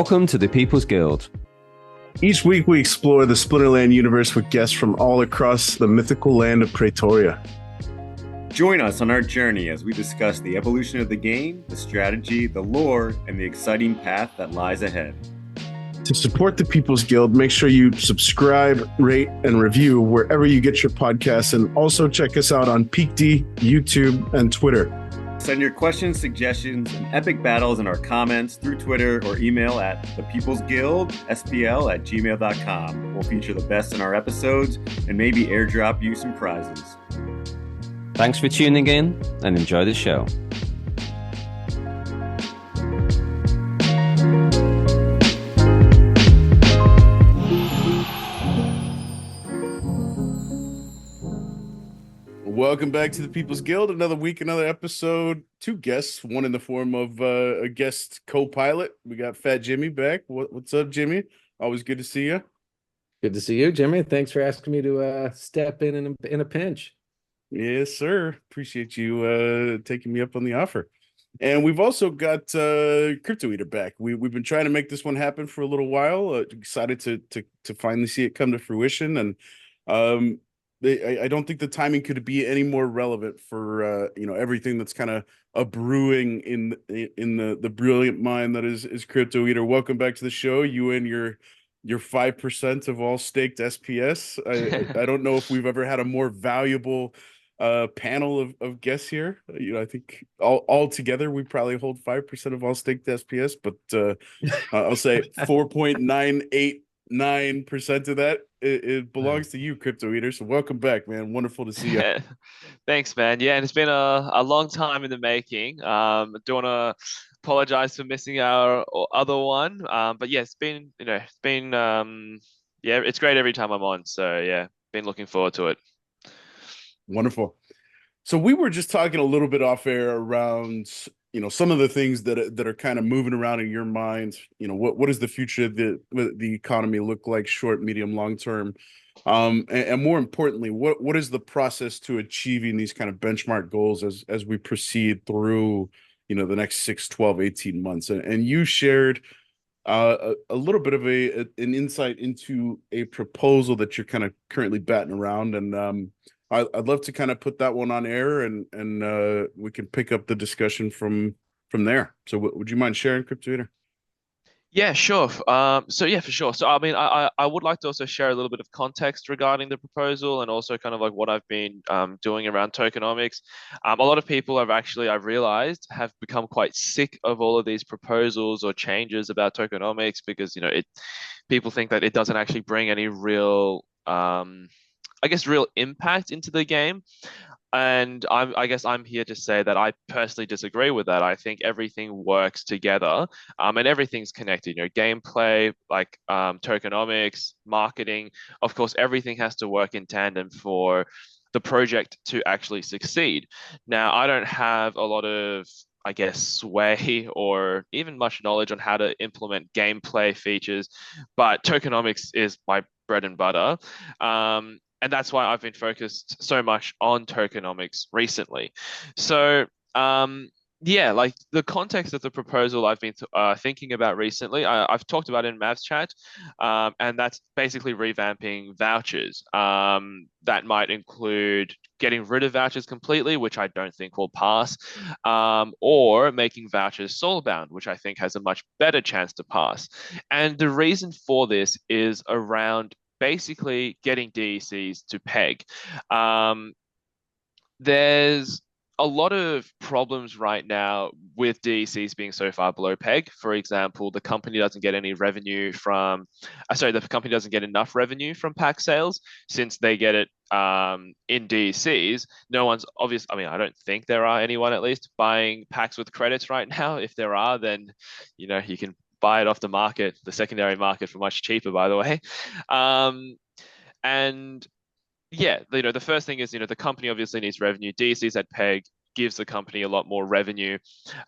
Welcome to the People's Guild. Each week we explore the Splinterlands universe with guests from all across the mythical land of Praetoria. Join us on our journey as we discuss the evolution of the game, the strategy, the lore, and the exciting path that lies ahead. To support the People's Guild, make sure you subscribe, rate, and review wherever you get your podcasts, and also check us out on PeakD, YouTube, and Twitter. Send your questions, suggestions, and epic battles in our comments through Twitter or email at thepeoplesguildspl@gmail.com. We'll feature the best in our episodes and maybe airdrop you some prizes. Thanks for tuning in and enjoy the show. Welcome back to the People's Guild. Another week, another episode. Two guests, one in the form of a guest co-pilot. We got Fat Jimmy back. What's up, Jimmy? Always good to see you. Good to see you, Jimmy. Thanks for asking me to step in a pinch. Yes, sir. Appreciate you taking me up on the offer. And we've also got Cryptoeater back. We've been trying to make this one happen for a little while. Excited to finally see it come to fruition. And I don't think the timing could be any more relevant for everything that's kind of brewing in the brilliant mind that is Cryptoeater. Welcome back to the show. You and your 5% of all staked SPS. I don't know if we've ever had a more valuable panel of guests here. I think all together we probably hold 5% of all staked SPS, but I'll say 4.989% of that it belongs to you, Cryptoeater. So welcome back, man. Wonderful to see you. Thanks, man. Yeah, and it's been a long time in the making. I don't want to apologize for missing our other one, but yeah, it's been it's great every time I'm on. So yeah, been looking forward to it. Wonderful. So we were just talking a little bit off air around some of the things that are kind of moving around in your mind. What does the future of the economy look like, short, medium, long term, and more importantly, what is the process to achieving these kind of benchmark goals as we proceed through the next 6, 12, 18 months? And you shared a little bit of an insight into a proposal that you're kind of currently batting around, and I'd love to kind of put that one on air, and we can pick up the discussion from there. So would you mind sharing, Cryptoeater? Yeah, sure. So yeah, for sure. So I mean, I would like to also share a little bit of context regarding the proposal, and also kind of like what I've been doing around tokenomics. A lot of people I've realized have become quite sick of all of these proposals or changes about tokenomics, because people think that it doesn't actually bring any real real impact into the game. And I'm here to say that I personally disagree with that. I think everything works together, and everything's connected. Gameplay, like tokenomics, marketing. Of course, everything has to work in tandem for the project to actually succeed. Now, I don't have a lot of sway or even much knowledge on how to implement gameplay features, but tokenomics is my bread and butter. And that's why I've been focused so much on tokenomics recently. So, like the context of the proposal I've been thinking about recently, I've talked about in Mavs chat, and that's basically revamping vouchers. That might include getting rid of vouchers completely, which I don't think will pass, or making vouchers soulbound, which I think has a much better chance to pass. And the reason for this is around basically getting DECs to peg. There's a lot of problems right now with DECs being so far below peg. For example, the company doesn't get any revenue from, the company doesn't get enough revenue from pack sales, since they get it in DECs. No one's I don't think there are anyone at least buying packs with credits right now. If there are, then you can buy it off the market, the secondary market, for much cheaper, by the way. And yeah, the first thing is, the company obviously needs revenue. DECs at peg gives the company a lot more revenue.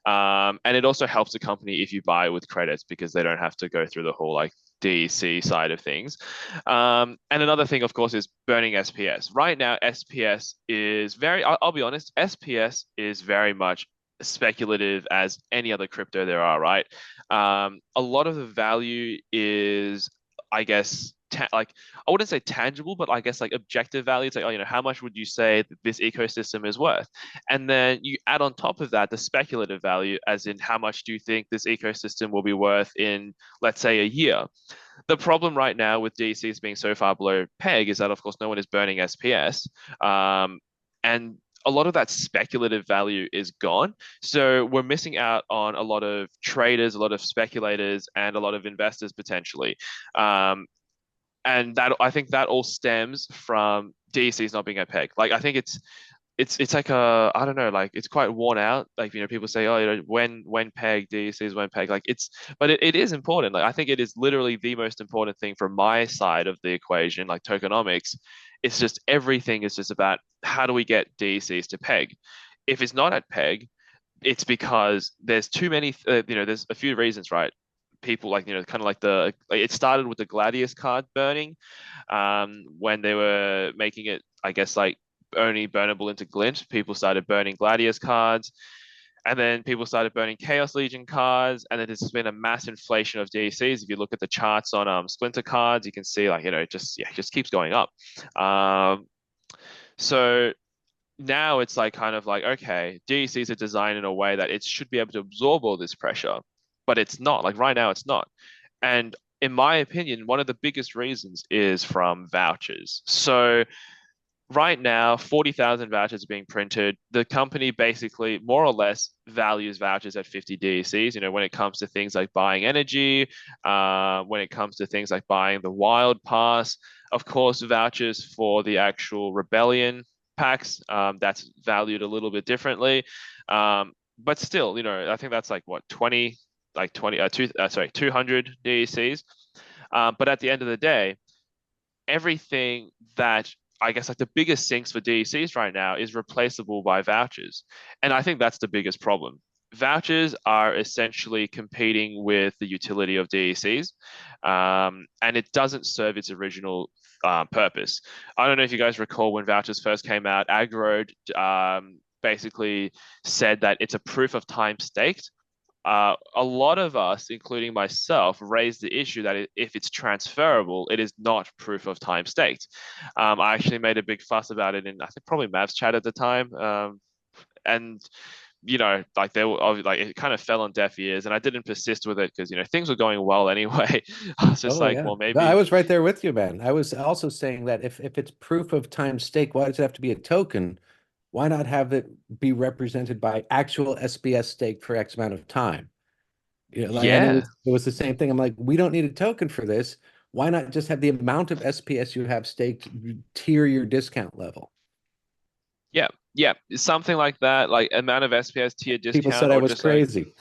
And it also helps the company if you buy with credits, because they don't have to go through the whole DEC side of things. And another thing, of course, is burning SPS. Right now, SPS is I'll be honest, SPS is very much speculative as any other crypto there are, right? A lot of the value is, I guess, like I wouldn't say tangible, but I guess like objective value. It's like, oh, how much would you say that this ecosystem is worth? And then you add on top of that the speculative value, as in how much do you think this ecosystem will be worth in, let's say, a year? The problem right now with DCs being so far below peg is that, of course, no one is burning SPS. And a lot of that speculative value is gone. So we're missing out on a lot of traders, a lot of speculators, and a lot of investors potentially. And that, I think that all stems from DCs not being at peg. Like, I think it's like I don't know, like it's quite worn out. Like, people say, oh, when peg, DCs when peg. Like but it is important. Like, I think it is literally the most important thing from my side of the equation, like tokenomics. It's just everything is just about how do we get DCs to peg. If it's not at peg, it's because there's too many. There's a few reasons, right? People like kind of like it started with the Gladius card burning, when they were making it, I guess, like only burnable into Glint. People started burning Gladius cards, and then people started burning Chaos Legion cards, and then there's been a mass inflation of DCs. If you look at the charts on Splinter cards, you can see like it just keeps going up. So now it's like kind of like, okay, DCs are designed in a way that it should be able to absorb all this pressure, but it's not. Like right now, it's not. And in my opinion, one of the biggest reasons is from vouchers. So right now, 40,000 vouchers are being printed. The company basically more or less values vouchers at 50 DCs, when it comes to things like buying energy, when it comes to things like buying the wild pass. Of course, vouchers for the actual rebellion packs, that's valued a little bit differently. But still, I think that's like what, 200 DCs. But at the end of the day, everything that I guess like the biggest sinks for DCs right now is replaceable by vouchers. And I think that's the biggest problem. Vouchers are essentially competing with the utility of DCs, and it doesn't serve its original purpose. I don't know if you guys recall when vouchers first came out, Aggro basically said that it's a proof of time staked. A lot of us, including myself, raised the issue that if it's transferable, it is not proof of time staked. I actually made a big fuss about it in, I think, probably Mavs chat at the time. And like it kind of fell on deaf ears, and I didn't persist with it because things were going well anyway. I was just Yeah. well, maybe. No, I was right there with you, man. I was also saying that if it's proof of time stake, why does it have to be a token? Why not have it be represented by actual SPS stake for X amount of time? Like, and Yeah. it was the same thing. I'm like, we don't need a token for this. Why not just have the amount of SPS you have staked tier your discount level? Yeah, something like that, like amount of SPS tier discount. People said I or was just crazy.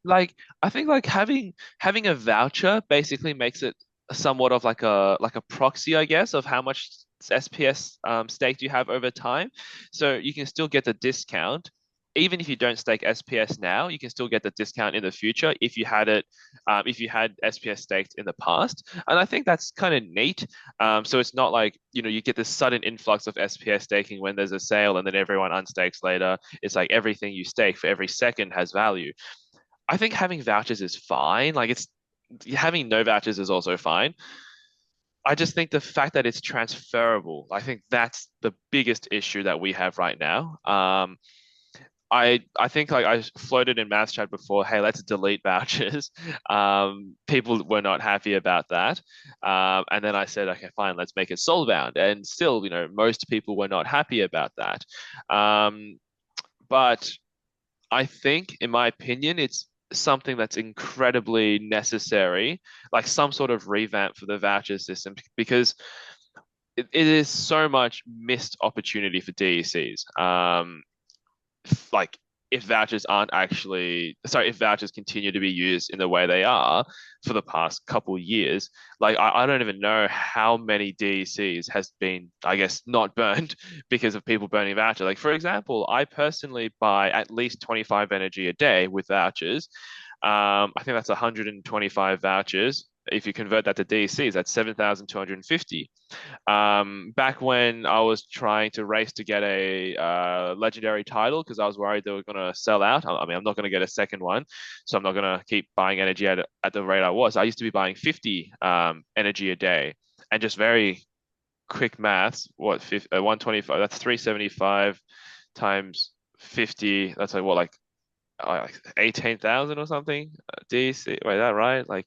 like I think like having a voucher basically makes it somewhat of like a proxy, I guess, of how much SPS staked you have over time. So you can still get the discount. Even if you don't stake SPS now, you can still get the discount in the future if you had SPS staked in the past. And I think that's kind of neat. So it's not like, you get this sudden influx of SPS staking when there's a sale and then everyone unstakes later. It's like everything you stake for every second has value. I think having vouchers is fine. Like having no vouchers is also fine. I just think the fact that it's transferable, I think that's the biggest issue that we have right now. I think like I floated in Maths chat before, hey, let's delete vouchers. People were not happy about that. And then I said, okay, fine, let's make it Soulbound. And still, most people were not happy about that. But I think, in my opinion, it's something that's incredibly necessary, like some sort of revamp for the voucher system, because it is so much missed opportunity for DECs. Like if vouchers continue to be used in the way they are for the past couple years, like I don't even know how many DECs has been, I guess, not burned because of people burning voucher. Like for example, I personally buy at least 25 energy a day with vouchers. I think that's 125 vouchers if you convert that to DCs, that's 7,250. Back when I was trying to race to get a legendary title because I was worried they were going to sell out. I mean, I'm not going to get a second one, so I'm not going to keep buying energy at the rate I was. I used to be buying 50 energy a day, and just very quick maths, 125, that's 375 times 50, that's like what, like 18,000 or something DC. Wait, that right? Like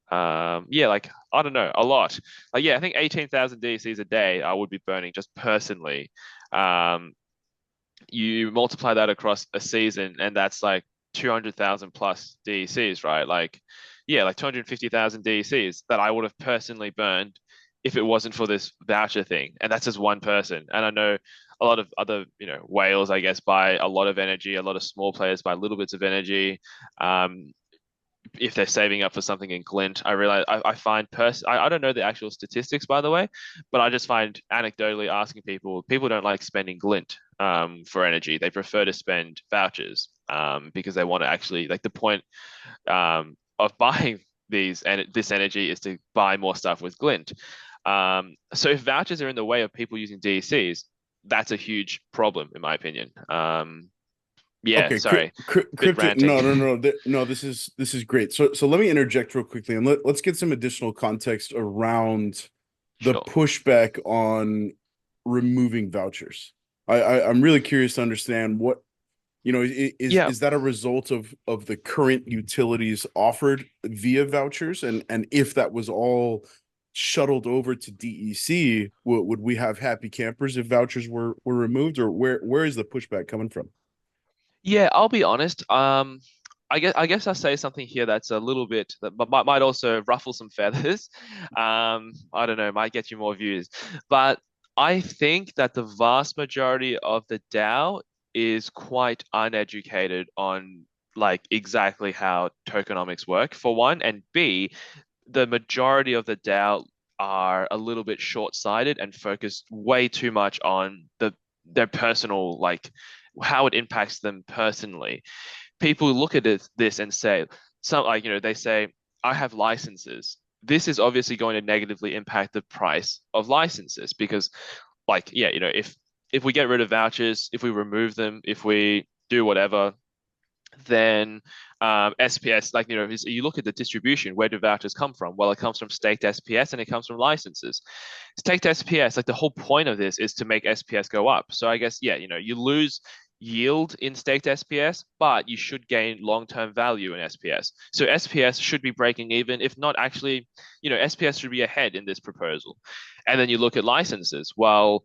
yeah, like I don't know, a lot. Like yeah, I think 18,000 DCs a day I would be burning just personally. Um you multiply that across a season and that's like 200,000 plus DCs, right? Like yeah, like 250,000 DCs that I would have personally burned if it wasn't for this voucher thing. And that's just one person. And I know a lot of other, whales, I guess, buy a lot of energy. A lot of small players buy little bits of energy. If they're saving up for something in Glint, I realize I find I don't know the actual statistics, by the way, but I just find anecdotally asking people don't like spending Glint for energy. They prefer to spend vouchers because they want to actually, like, the point of buying this energy is to buy more stuff with Glint. So if vouchers are in the way of people using DCs, that's a huge problem in my opinion. Yeah, Okay, sorry. crypto. Ranting. No. This is great. So let me interject real quickly, and let's get some additional context around the Sure. pushback on removing vouchers. I'm really curious to understand what, Yeah. is that a result of the current utilities offered via vouchers, and if that was all shuttled over to DEC, would we have happy campers if vouchers were removed, or where is the pushback coming from? Yeah, I'll be honest. I guess I'll say something here that's a little bit that might also ruffle some feathers. I don't know, might get you more views. But I think that the vast majority of the DAO is quite uneducated on like exactly how tokenomics work, for one, and B, the majority of the DAO are a little bit short-sighted and focused way too much on their personal, like how it impacts them personally. People look at this and say, they say, I have licenses. This is obviously going to negatively impact the price of licenses because, like, yeah, if we get rid of vouchers, if we remove them, if we do whatever, then SPS, like, you look at the distribution, where do vouchers come from? Well, it comes from staked SPS and it comes from licenses. Staked SPS, like the whole point of this is to make SPS go up. So I guess, yeah, you lose yield in staked SPS, but you should gain long-term value in SPS. So SPS should be breaking even, if not actually, SPS should be ahead in this proposal. And then you look at licenses. Well,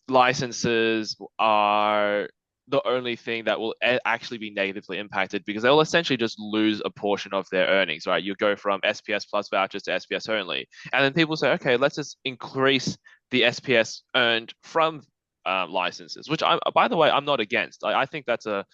licenses are the only thing that will actually be negatively impacted because they'll essentially just lose a portion of their earnings, right? You go from SPS plus vouchers to SPS only. And then people say, okay, let's just increase the SPS earned from licenses, which by the way, I'm not against. I think that's a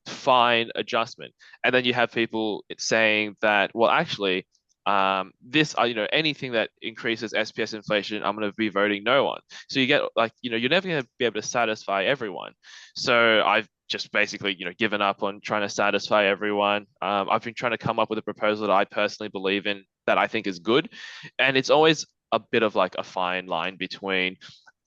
fine adjustment. And then you have people saying that, well, actually, anything that increases SPS inflation, I'm going to be voting no on. So you get like, you're never going to be able to satisfy everyone. So I've just basically, given up on trying to satisfy everyone. I've been trying to come up with a proposal that I personally believe in, that I think is good. And it's always a bit of like a fine line between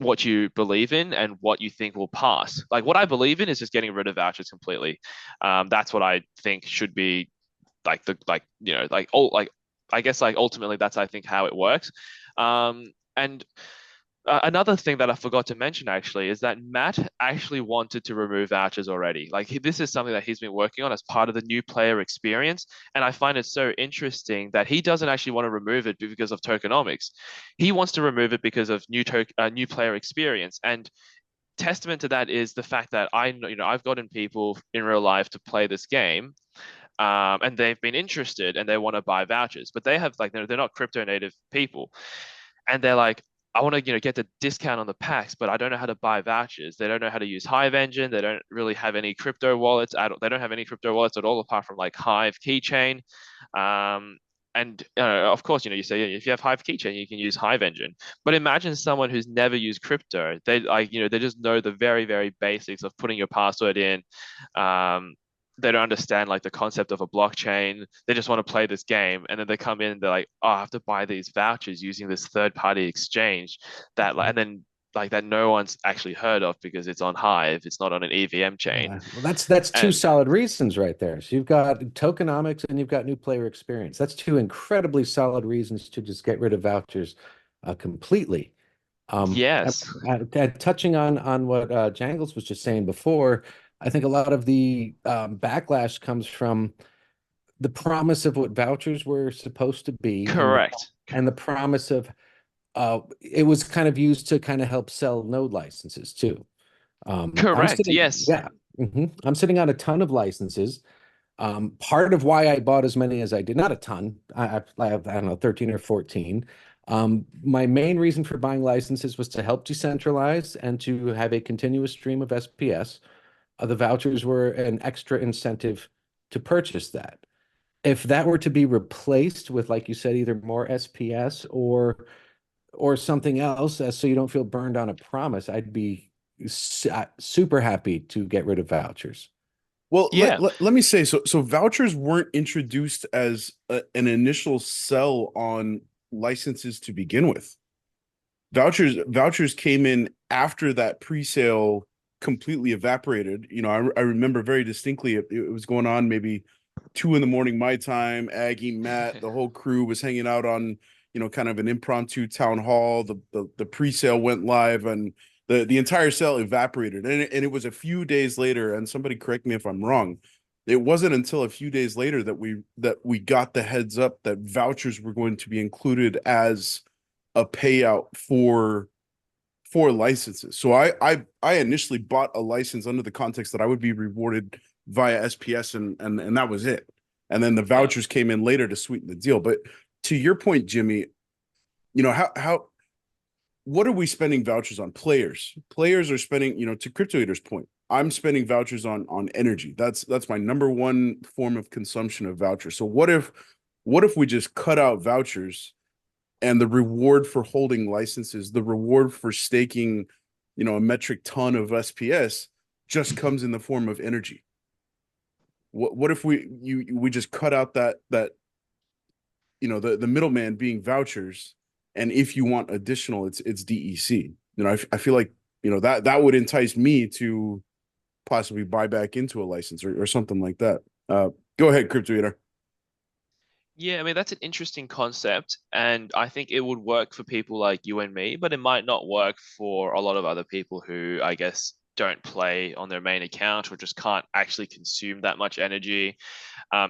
what you believe in and what you think will pass. Like what I believe in is just getting rid of vouchers completely. That's what I think should be like I guess like ultimately that's I think how it works. And another thing that I forgot to mention actually is that Matt actually wanted to remove vouchers already. Like this is something that he's been working on as part of the new player experience, and I find it so interesting that he doesn't actually want to remove it because of tokenomics. He wants to remove it because of new player experience. And testament to that is the fact that I've gotten people in real life to play this game, and they've been interested and they want to buy vouchers, but they have like they're not crypto native people, and they're like, I want to get the discount on the packs, but I don't know how to buy vouchers. They don't know how to use Hive Engine. They don't really have any crypto wallets. They don't have any crypto wallets at all apart from like Hive Keychain. And of course, you say if you have Hive Keychain, you can use Hive Engine. But imagine someone who's never used crypto. They they just know the very, very basics of putting your password in, they don't understand like the concept of a blockchain. They just want to play this game, and then they come in and they're like, oh, I have to buy these vouchers using this third-party exchange that like, and then like that no one's actually heard of because it's on Hive, it's not on an EVM chain. Yeah. Well, that's two And solid reasons right there. So you've got tokenomics and you've got new player experience. That's two incredibly solid reasons to just get rid of vouchers completely. yes, Touching on what Jangles was just saying before, I think a lot of the backlash comes from the promise of what vouchers were supposed to be, correct. and the promise of it was kind of used to kind of help sell node licenses too. Correct. Yes. I'm sitting on a ton of licenses. Part of why I bought as many as I did, not a ton. I have, I don't know, 13 or 14. My main reason for buying licenses was to help decentralize and to have a continuous stream of SPS. The vouchers were an extra incentive to purchase that. If that were to be replaced with, like you said, either more SPS or something else, so you don't feel burned on a promise, I'd be super happy to get rid of vouchers. Well, Yeah. let me say, so vouchers weren't introduced as an initial sell on licenses to begin with. Vouchers came in after that pre-sale completely evaporated. You know, I remember very distinctly it was going on maybe 2 a.m. my time. Aggie, Matt, the whole crew was hanging out on, you know, kind of an impromptu town hall. The pre-sale went live and the entire sale evaporated. And it was a few days later, and somebody correct me if I'm wrong. It wasn't until a few days later that we got the heads up that vouchers were going to be included as a payout for licenses. So I initially bought a license under the context that I would be rewarded via SPS and that was it. And then the vouchers came in later to sweeten the deal. But to your point, Jimmy, you know, how what are we spending vouchers on? Players are spending, you know, to Cryptoeater's point, I'm spending vouchers on energy. That's my number one form of consumption of vouchers. So what if we just cut out vouchers and the reward for holding licenses, the reward for staking, you know, a metric ton of SPS just comes in the form of energy? What if we just cut out that you know the middleman being vouchers, and if you want additional, it's DEC. You know, I feel like, you know, that would entice me to possibly buy back into a license or something like that. Go ahead, Cryptoeater. Yeah, I mean, that's an interesting concept, and I think it would work for people like you and me, but it might not work for a lot of other people who, I guess, don't play on their main account or just can't actually consume that much energy.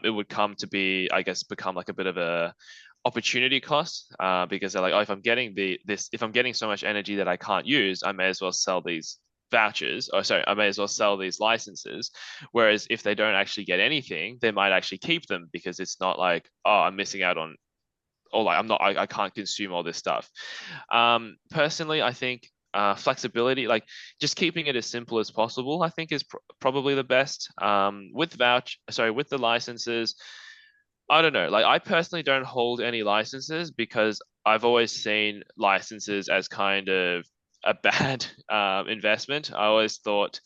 It would come to be, I guess, become like a bit of a opportunity cost, because they're like, oh, if I'm getting if I'm getting so much energy that I can't use, I may as well sell these vouchers, or sorry, I may as well sell these licenses. Whereas if they don't actually get anything, they might actually keep them because it's not like, oh, I'm missing out on, or like I can't consume all this stuff. Personally, I think flexibility, like just keeping it as simple as possible, I think is probably the best. With with the licenses, I don't know. Like I personally don't hold any licenses because I've always seen licenses as kind of a bad investment. I always thought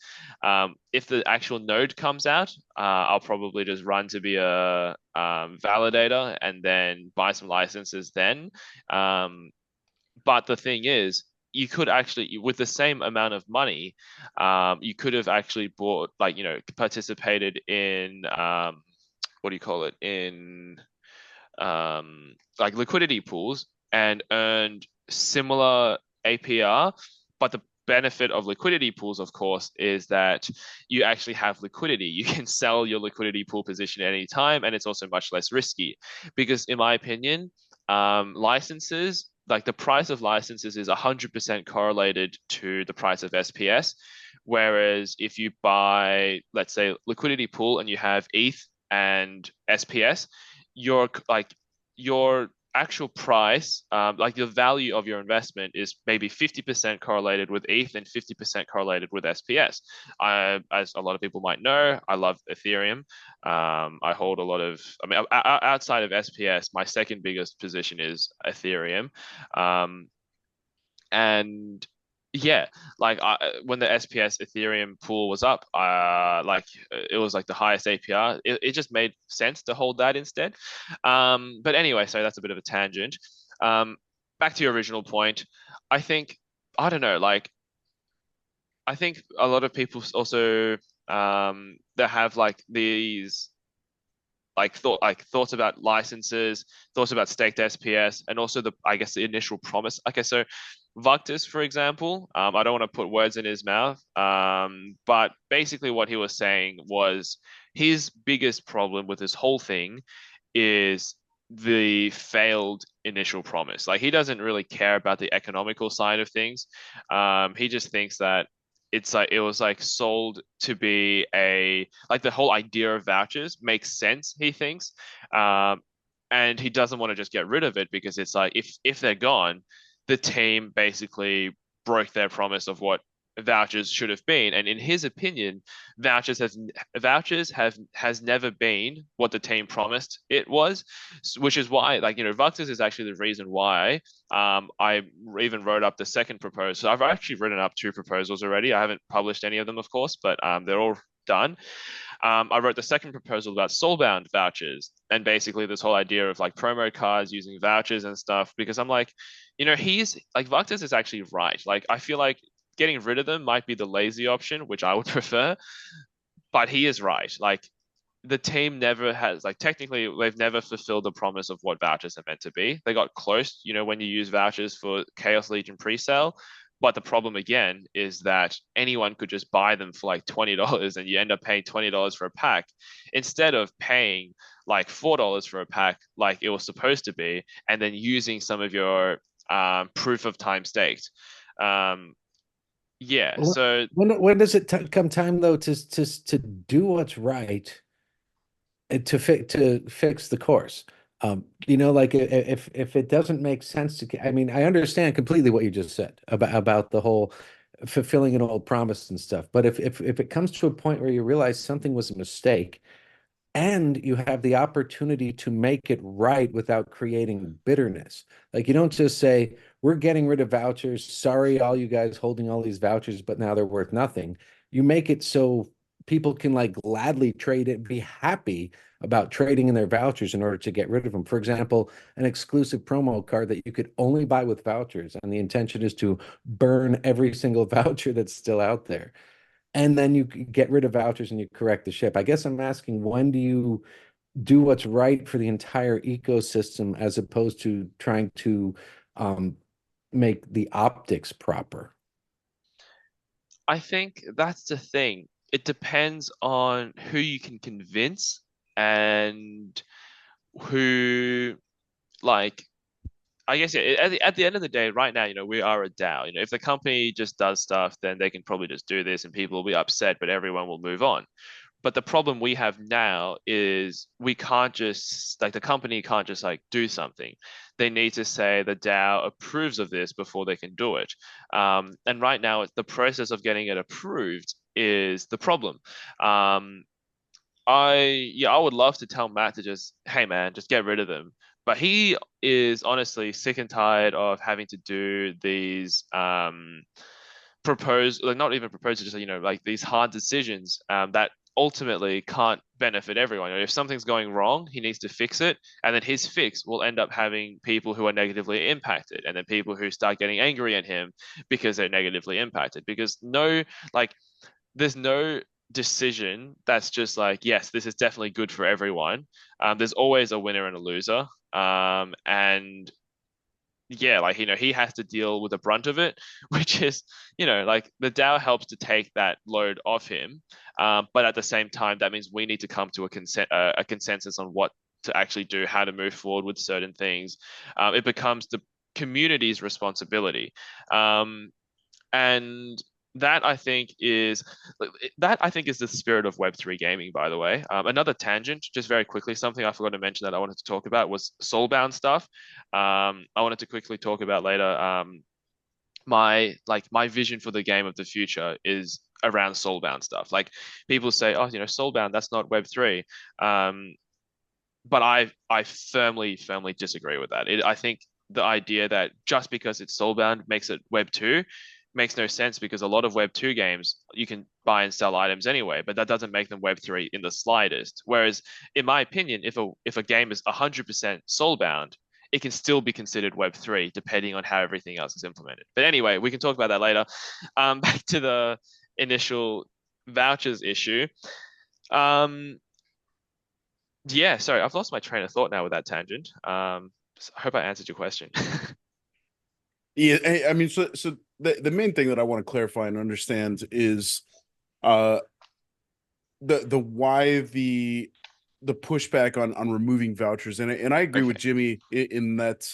if the actual node comes out, I'll probably just run to be a validator and then buy some licenses then. But the thing is, you could actually, with the same amount of money, you could have actually bought, like, you know, participated in, what do you call it, in like liquidity pools and earned similar APR. But the benefit of liquidity pools, of course, is that you actually have liquidity. You can sell your liquidity pool position at any time, and it's also much less risky. Because in my opinion, licenses, like the price of licenses is 100% correlated to the price of SPS. Whereas if you buy, let's say, liquidity pool and you have ETH and SPS, your actual price, like the value of your investment is maybe 50% correlated with ETH and 50% correlated with SPS. As a lot of people might know, I love Ethereum. I hold a lot of, I mean, outside of SPS, my second biggest position is Ethereum. And Yeah, like when the SPS Ethereum pool was up, it was like the highest APR. It just made sense to hold that instead. But anyway, so that's a bit of a tangent. Um, Back to your original point, I think I don't know, like I think a lot of people also that have like these thoughts about licenses, thoughts about staked SPS, and also the I guess the initial promise. Okay, so Vuctus, for example, I don't want to put words in his mouth, but basically what he was saying was his biggest problem with this whole thing is the failed initial promise. Like he doesn't really care about the economical side of things. He just thinks that it's like it was like sold to be a like the whole idea of vouchers makes sense, he thinks. Um, and he doesn't want to just get rid of it because it's like if they're gone, the team basically broke their promise of what vouchers should have been. And in his opinion, vouchers has never been what the team promised it was, which is why Vuctus is actually the reason why I even wrote up the second proposal. So I've actually written up two proposals already. I haven't published any of them, of course, but they're all done. I wrote the second proposal about Soulbound vouchers and basically this whole idea of like promo cards using vouchers and stuff because I'm like, he's like Vuctus is actually right. Like I feel like getting rid of them might be the lazy option, which I would prefer, but he is right. Like the team never has like technically they've never fulfilled the promise of what vouchers are meant to be. They got close, when you use vouchers for Chaos Legion pre-sale. But the problem again is that anyone could just buy them for like $20 and you end up paying $20 for a pack instead of paying like $4 for a pack like it was supposed to be and then using some of your proof of time staked. Um, yeah, so When does it come time though to do what's right and to fix the course? Like if it doesn't make sense to, I mean, I understand completely what you just said about the whole fulfilling an old promise and stuff. But if it comes to a point where you realize something was a mistake and you have the opportunity to make it right without creating bitterness. Like you don't just say, we're getting rid of vouchers. Sorry, all you guys holding all these vouchers, but now they're worth nothing. You make it so people can like gladly trade it, be happy about trading in their vouchers in order to get rid of them. For example, an exclusive promo card that you could only buy with vouchers, and the intention is to burn every single voucher that's still out there, and then you get rid of vouchers and you correct the ship. I guess I'm asking, when do you do what's right for the entire ecosystem as opposed to trying to um, make the optics proper? I think that's the thing. It depends on who you can convince and who, like, I guess yeah, at the end of the day, right now, we are a DAO. If the company just does stuff, then they can probably just do this and people will be upset, but everyone will move on. But the problem we have now is we can't just like the company can't just like do something. They need to say the DAO approves of this before they can do it. And right now, it's the process of getting it approved is the problem. Um, I would love to tell Matt to just, hey man, just get rid of them. But he is honestly sick and tired of having to do these propose like not even propose just like these hard decisions that ultimately can't benefit everyone. If something's going wrong, he needs to fix it, and then his fix will end up having people who are negatively impacted, and then people who start getting angry at him because they're negatively impacted. Because there's no decision that's just like, yes, this is definitely good for everyone. There's always a winner and a loser. And yeah, like, he has to deal with the brunt of it, which is, like the DAO helps to take that load off him. But at the same time, that means we need to come to a consensus on what to actually do, how to move forward with certain things. It becomes the community's responsibility. And that I think is the spirit of Web3 gaming, by the way. Another tangent, just very quickly, something I forgot to mention that I wanted to talk about was Soulbound stuff. I wanted to quickly talk about later. My vision for the game of the future is around Soulbound stuff. Like people say, oh, Soulbound, that's not Web3. But I firmly disagree with that. I think the idea that just because it's Soulbound makes it Web 2 makes no sense because a lot of Web 2 games you can buy and sell items anyway, but that doesn't make them Web 3 in the slightest. Whereas, in my opinion, if a game is 100% soulbound, it can still be considered Web 3 depending on how everything else is implemented. But anyway, we can talk about that later. Back to the initial vouchers issue. Yeah, sorry, I've lost my train of thought now with that tangent. I hope I answered your question. Yeah, I mean, so the main thing that I want to clarify and understand is the why the pushback on removing vouchers, and I agree with Jimmy in that,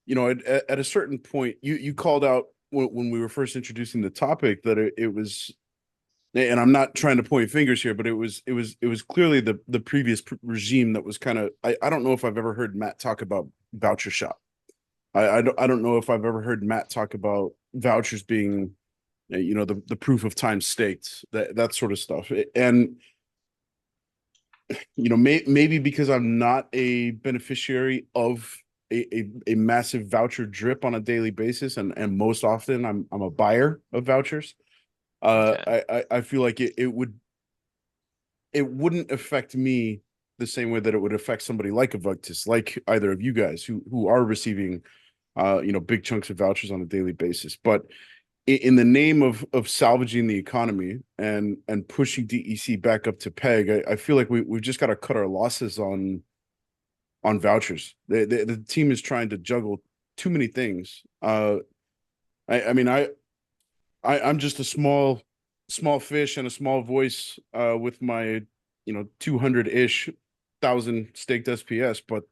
you know, at a certain point you called out when we were first introducing the topic that it was, and I'm not trying to point fingers here, but it was clearly the previous regime that was kind of, I don't know if I've ever heard Matt talk about voucher shop. I don't know if I've ever heard Matt talk about vouchers being, you know, the proof of time staked, that sort of stuff. And, you know, maybe because I'm not a beneficiary of a massive voucher drip on a daily basis, and most often I'm a buyer of vouchers. I feel like it wouldn't affect me the same way that it would affect somebody like a Vuctus, like either of you guys who are receiving you know, big chunks of vouchers on a daily basis. But in the name of salvaging the economy and pushing DEC back up to peg, I feel like we've just got to cut our losses on vouchers. The team is trying to juggle too many things. I mean, I'm just a small fish and a small voice with my, you know, 200-ish thousand staked SPS, but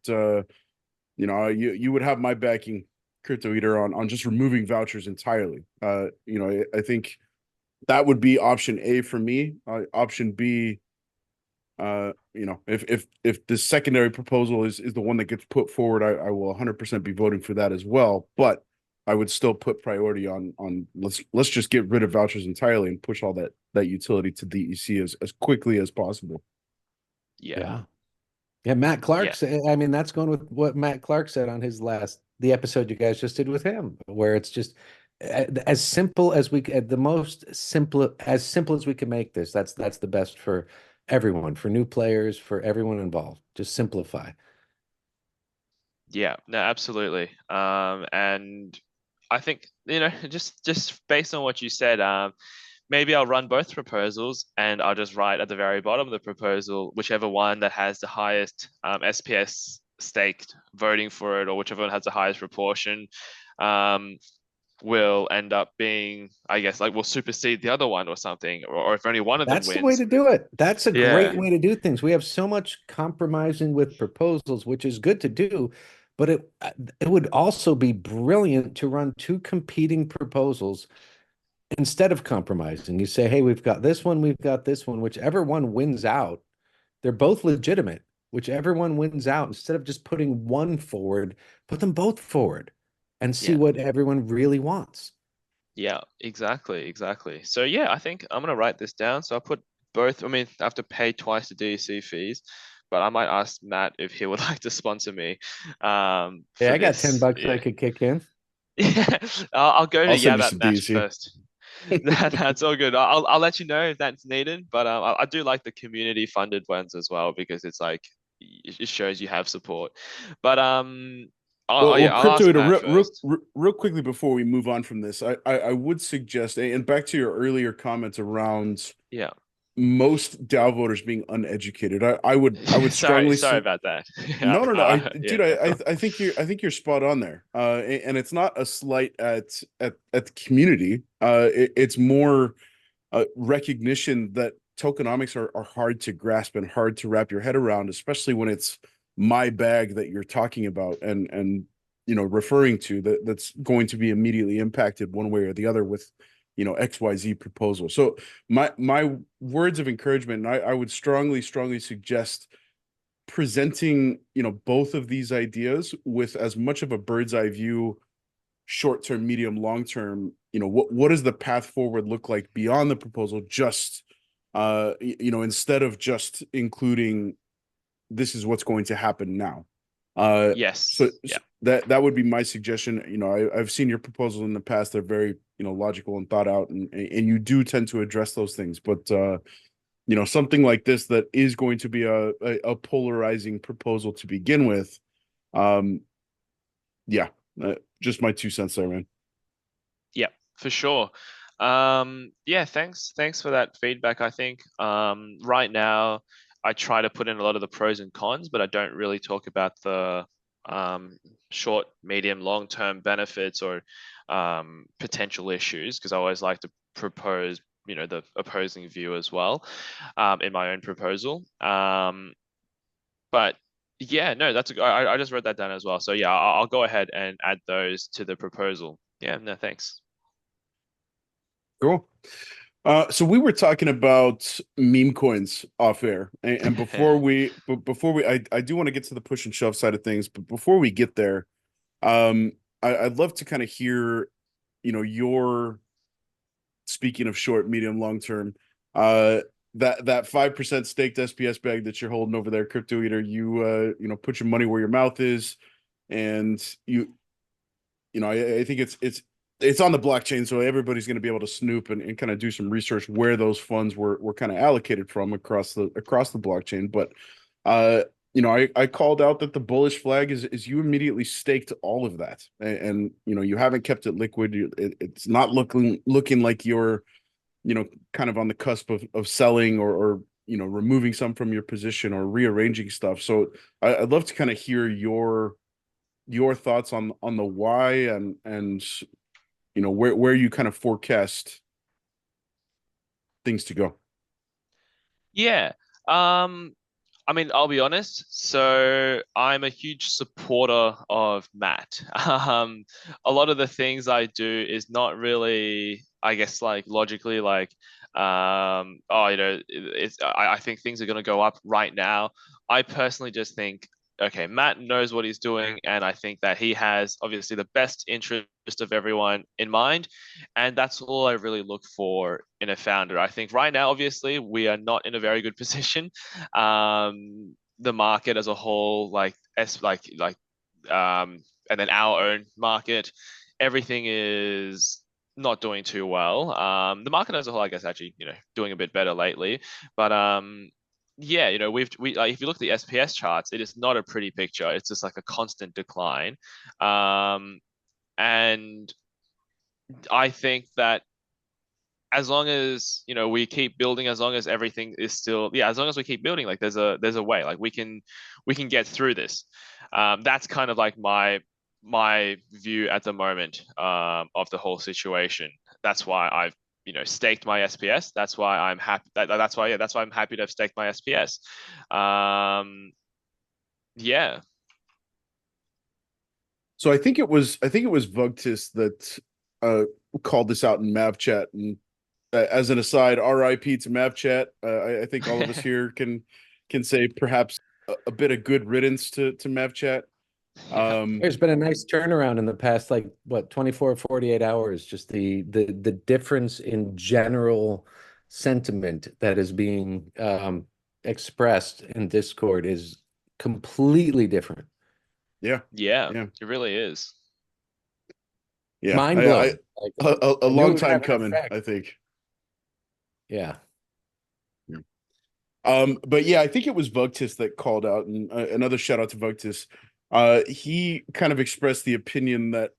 you know, you would have my backing, Cryptoeater, on just removing vouchers entirely. You know, I think that would be option A for me. Option B, you know, if the secondary proposal is the one that gets put forward, I will 100% be voting for that as well. But I would still put priority on let's just get rid of vouchers entirely and push all that utility to DEC as quickly as possible. Yeah. Yeah, Matt Clark. I mean, that's going with what Matt Clark said on his the episode you guys just did with him, where it's just as simple as as simple as we can make this. That's the best for everyone, for new players, for everyone involved. Just simplify. Yeah, no, absolutely. And I think, you know, just based on what you said, maybe I'll run both proposals and I'll just write at the very bottom of the proposal, whichever one that has the highest SPS staked voting for it, or whichever one has the highest proportion, will end up being, I guess, like, will supersede the other one or something, or if only one of them wins. That's the way to do it. That's a great way to do things. We have so much compromising with proposals, which is good to do, but it would also be brilliant to run two competing proposals instead of compromising. You say, hey, we've got this one, we've got this one. Whichever one wins out, they're both legitimate. Whichever one wins out, instead of just putting one forward, put them both forward and see what everyone really wants. Yeah, exactly. So yeah, I think I'm gonna write this down. So I'll put both. I mean, I have to pay twice the DEC fees, but I might ask Matt if he would like to sponsor me. Yeah, I got $10 I could kick in. Yeah, I'll go to that match DC. first. That's all good. I'll let you know if that's needed, but I do like the community funded ones as well, because it's like, it shows you have support. But I'll ask Matt real quickly before we move on from this, I would suggest, and back to your earlier comments around most DAO voters being uneducated, I would strongly sorry about that. No, dude, I think you're spot on there. And it's not a slight at the community. It's more recognition that tokenomics are hard to grasp and hard to wrap your head around, especially when it's my bag that you're talking about and you know, referring to, that's going to be immediately impacted one way or the other with, you know, XYZ proposal. So my words of encouragement, and I would strongly suggest presenting, you know, both of these ideas with as much of a bird's eye view, short term, medium, long term. You know, what does the path forward look like beyond the proposal? Just you know, instead of just including this is what's going to happen now. Yes. So that would be my suggestion. You know, I've seen your proposals in the past. They're very logical and thought out, and you do tend to address those things. But something like this that is going to be a polarizing proposal to begin with. Yeah, just my 2 cents there, man. Yeah, for sure. Yeah, thanks for that feedback. I think right now I try to put in a lot of the pros and cons, but I don't really talk about the short, medium, long-term benefits or potential issues, because I always like to propose, the opposing view as well, in my own proposal. But yeah, no, I just wrote that down as well. So yeah, I'll go ahead and add those to the proposal. Yeah, no, thanks. Cool. So we were talking about meme coins off air, and I do want to get to the push and shove side of things, but before we get there, I'd love to kind of hear, your, speaking of short, medium, long term, that 5% staked SPS bag that you're holding over there, Cryptoeater, put your money where your mouth is, and I think it's on the blockchain, so everybody's going to be able to snoop and kind of do some research where those funds were kind of allocated from across the blockchain. But I called out that the bullish flag is you immediately staked all of that, and you haven't kept it liquid. It's not looking like you're kind of on the cusp of selling or removing some from your position or rearranging stuff. So I'd love to kind of hear your thoughts on the why and where you kind of forecast things to go. Yeah. I mean, I'll be honest. So I'm a huge supporter of Matt. A lot of the things I do is not really, I guess, like logically, like, I think things are going to go up right now. I personally just think, okay, Matt knows what he's doing, and I think that he has obviously the best interest of everyone in mind, and that's all I really look for in a founder. I think right now, obviously, we are not in a very good position. The market as a whole, and then our own market, everything is not doing too well. The market as a whole, I guess, actually, doing a bit better lately, but yeah, we like, if you look at the SPS charts, it is not a pretty picture. It's just like a constant decline. And I think that as long as we keep building, as long as everything is still, yeah, as long as we keep building, like there's a way, like we can get through this. That's kind of like my view at the moment, of the whole situation. That's why I've staked my SPS. That's why I'm happy. That's why I'm happy to have staked my SPS. Yeah. So I think it was Vugtis that called this out in Mav chat, and as an aside, RIP to Mav chat. I think all of us here can say perhaps a bit of good riddance to Mav chat. There's been a nice turnaround in the past, like what, 24, 48 hours. Just the difference in general sentiment that is being expressed in Discord is completely different. Yeah, it really is. Yeah, mind blowing. A long time coming, I think. Yeah. But yeah, I think it was Vugtis that called out, and another shout out to Vugtis. He kind of expressed the opinion that,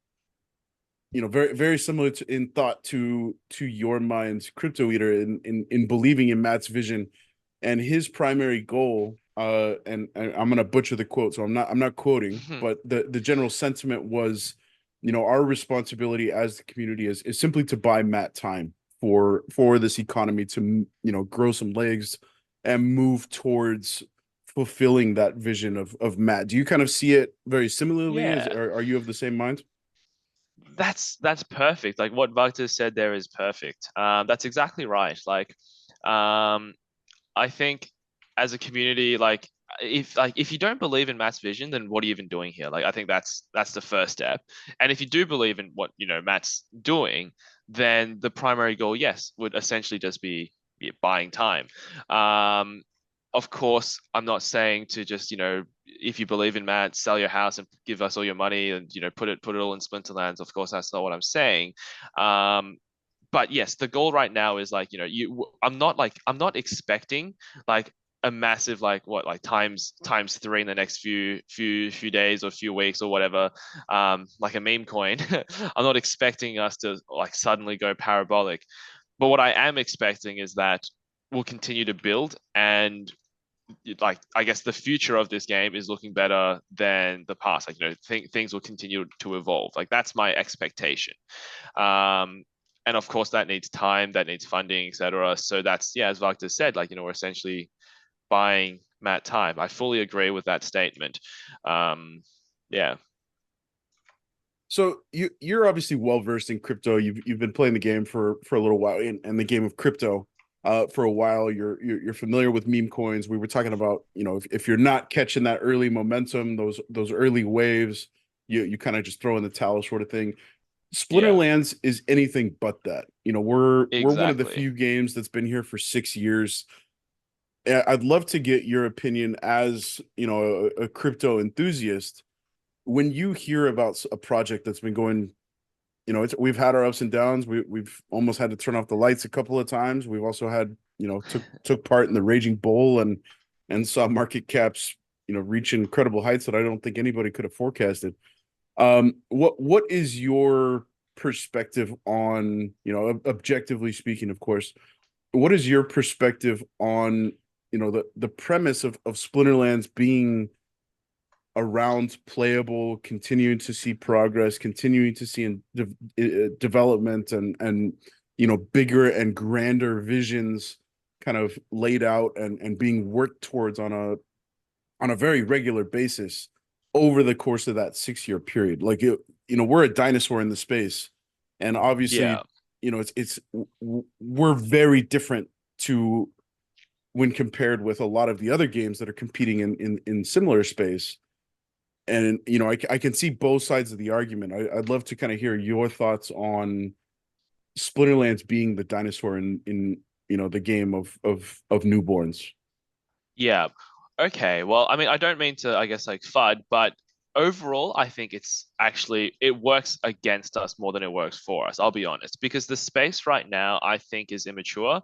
very, very similar in thought to your mind's Cryptoeater in believing in Matt's vision, and his primary goal. And I'm gonna butcher the quote, so I'm not quoting, but the general sentiment was, our responsibility as the community is simply to buy Matt time for this economy to grow some legs and move towards fulfilling that vision of Matt. Do you kind of see it very similarly? Yeah. Are you of the same mind? That's perfect. Like what Victor said there is perfect. That's exactly right. Like, I think as a community, if you don't believe in Matt's vision, then what are you even doing here? Like, I think that's the first step. And if you do believe in what Matt's doing, then the primary goal, yes, would essentially just be buying time. of course, I'm not saying to just, if you believe in Matt, sell your house and give us all your money and, put it all in Splinterlands. Of course, that's not what I'm saying. But yes, the goal right now is like, I'm not expecting like a massive like times 3 in the next few days or few weeks or whatever, like a meme coin. I'm not expecting us to like suddenly go parabolic. But what I am expecting is that we'll continue to build, and like I guess the future of this game is looking better than the past. Like things will continue to evolve. Like that's my expectation. And of course that needs time, that needs funding, etc. So that's, yeah, as Victor said, like we're essentially buying Matt time. I fully agree with that statement. Yeah. So you're obviously well versed in crypto. You've been playing the game for a little while, and the game of crypto for a while. You're familiar with meme coins. We were talking about, if you're not catching that early momentum, those early waves, you kind of just throw in the towel sort of thing. Splinterlands is anything but that. We're one of the Exactly. few games that's been here for 6 years. I'd love to get your opinion as, a crypto enthusiast. When you hear about a project that's been going, we've had our ups and downs. We've almost had to turn off the lights a couple of times. We've also had, took part in the raging bull and saw market caps, reach incredible heights that I don't think anybody could have forecasted. What is your perspective on, objectively speaking, of course, what is your perspective on, the premise of Splinterlands being around playable, continuing to see progress, continuing to see development and bigger and grander visions kind of laid out and being worked towards on a very regular basis over the course of that 6 year period? Like we're a dinosaur in the space, and obviously, it's we're very different to when compared with a lot of the other games that are competing in similar space. And I can see both sides of the argument. I'd love to kind of hear your thoughts on Splinterlands being the dinosaur in the game of newborns. Yeah. Okay. Well, I mean, I don't mean to, I guess, like FUD, but overall, I think it works against us more than it works for us. I'll be honest, because the space right now, I think, is immature.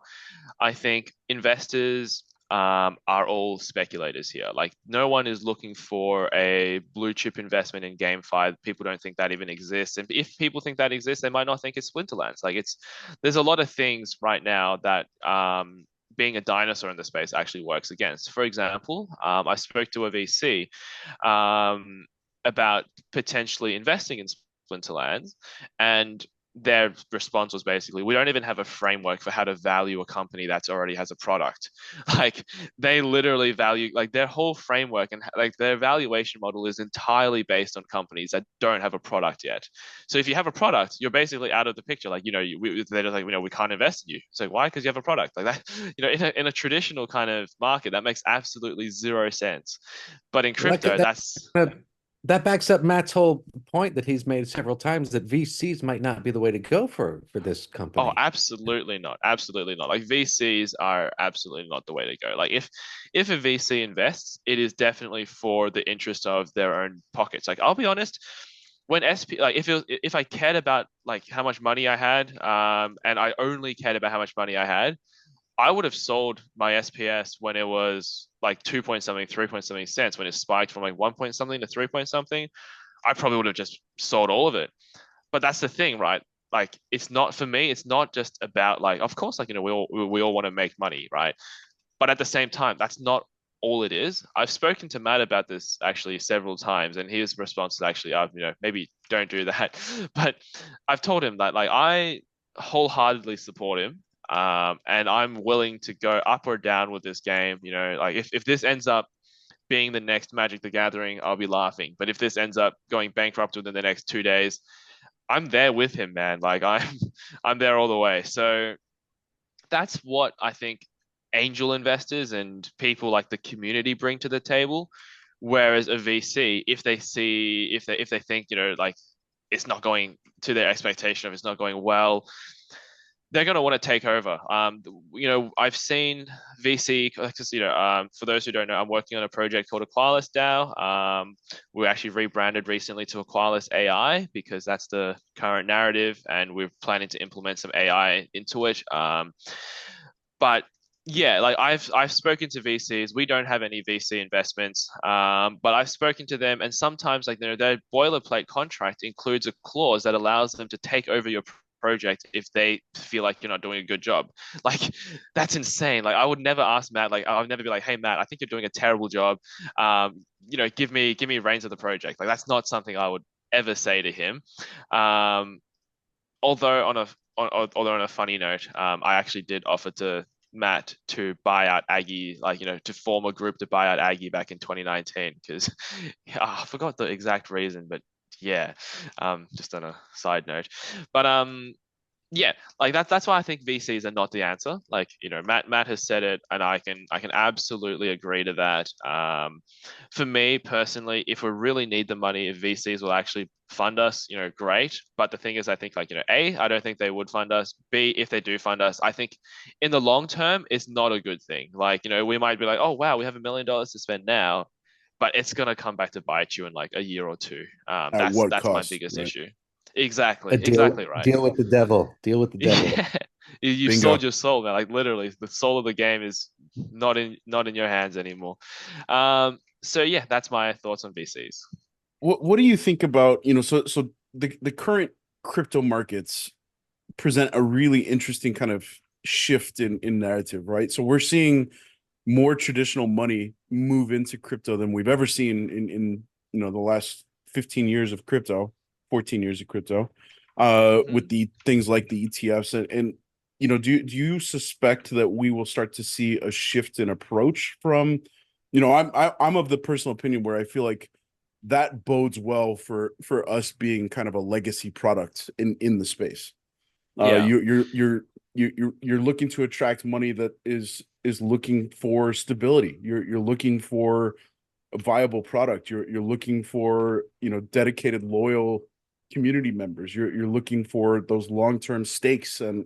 I think investors are all speculators here. Like no one is looking for a blue chip investment in GameFi. People don't think that even exists. And if people think that exists, they might not think it's Splinterlands. Like there's a lot of things right now that being a dinosaur in the space actually works against. For example, I spoke to a VC about potentially investing in Splinterlands, and their response was basically, we don't even have a framework for how to value a company that's already has a product. Like they literally value, like their whole framework and like their valuation model is entirely based on companies that don't have a product yet. So if you have a product, you're basically out of the picture. Like, they're just like, we can't invest in you. So why? Because you have a product like that. In a traditional kind of market, that makes absolutely zero sense. But in crypto, that backs up Matt's whole point that he's made several times, that VCs might not be the way to go for this company. Oh, absolutely not. Absolutely not. Like VCs are absolutely not the way to go. Like if a VC invests, it is definitely for the interest of their own pockets. Like I'll be honest, when like if I cared about like how much money I had, and I only cared about how much money I had, I would have sold my SPS when it was like 2 point something, 3 point something cents, when it spiked from like 1 point something to 3 point something. I probably would have just sold all of it. But that's the thing, right? Like it's not, for me, it's not just about like, of course, like, we all want to make money, right? But at the same time, that's not all it is. I've spoken to Matt about this actually several times, and his response is actually, maybe don't do that. But I've told him that like I wholeheartedly support him. And I'm willing to go up or down with this game. Like if this ends up being the next Magic the Gathering, I'll be laughing. But if this ends up going bankrupt within the next 2 days, I'm there with him, man. Like I'm there all the way. So that's what I think angel investors and people like the community bring to the table. Whereas a VC, if they think, like it's not going to their expectation, if it's not going well, they're going to want to take over. I've seen VC because for those who don't know, I'm working on a project called Aquilus DAO. We actually rebranded recently to Aquilus AI because that's the current narrative, and we're planning to implement some AI into it. But yeah, like I've spoken to VCs. We don't have any VC investments, but I've spoken to them, and sometimes like their boilerplate contract includes a clause that allows them to take over your project if they feel like you're not doing a good job. Like that's insane. Like I would never ask Matt. Like I would never be like, "Hey Matt, I think you're doing a terrible job. Give me reins of the project." Like that's not something I would ever say to him. Although on a funny note, I actually did offer to Matt to buy out Aggie, to form a group to buy out Aggie back in 2019 because I forgot the exact reason, but yeah, just on a side note. But yeah, like that's why I think VCs are not the answer. Like, Matt has said it, and I can absolutely agree to that. For me personally, if we really need the money, if VCs will actually fund us, great. But the thing is, I think A, I don't think they would fund us. B, if they do fund us, I think in the long term, it's not a good thing. Like, we might be like, oh wow, we have $1 million to spend now, but it's gonna come back to bite you in like a year or two. At what That's my cost, biggest right? issue. Exactly, A exactly right. deal with the devil. Deal with the devil. Yeah. You've Bingo. sold your soul, man. Like literally, the soul of the game is not in your hands anymore. So yeah, that's my thoughts on VCs. What do you think about, so the current crypto markets present a really interesting kind of shift in narrative, right? So we're seeing more traditional money move into crypto than we've ever seen in the last 15 years of crypto, 14 years of crypto, with the things like the ETFs and do you suspect that we will start to see a shift in approach from, I'm of the personal opinion where I feel like that bodes well for us being kind of a legacy product in the space. Yeah. You're looking to attract money that is looking for stability. You're looking for a viable product. You're looking for dedicated, loyal community members. You're looking for those long-term stakes and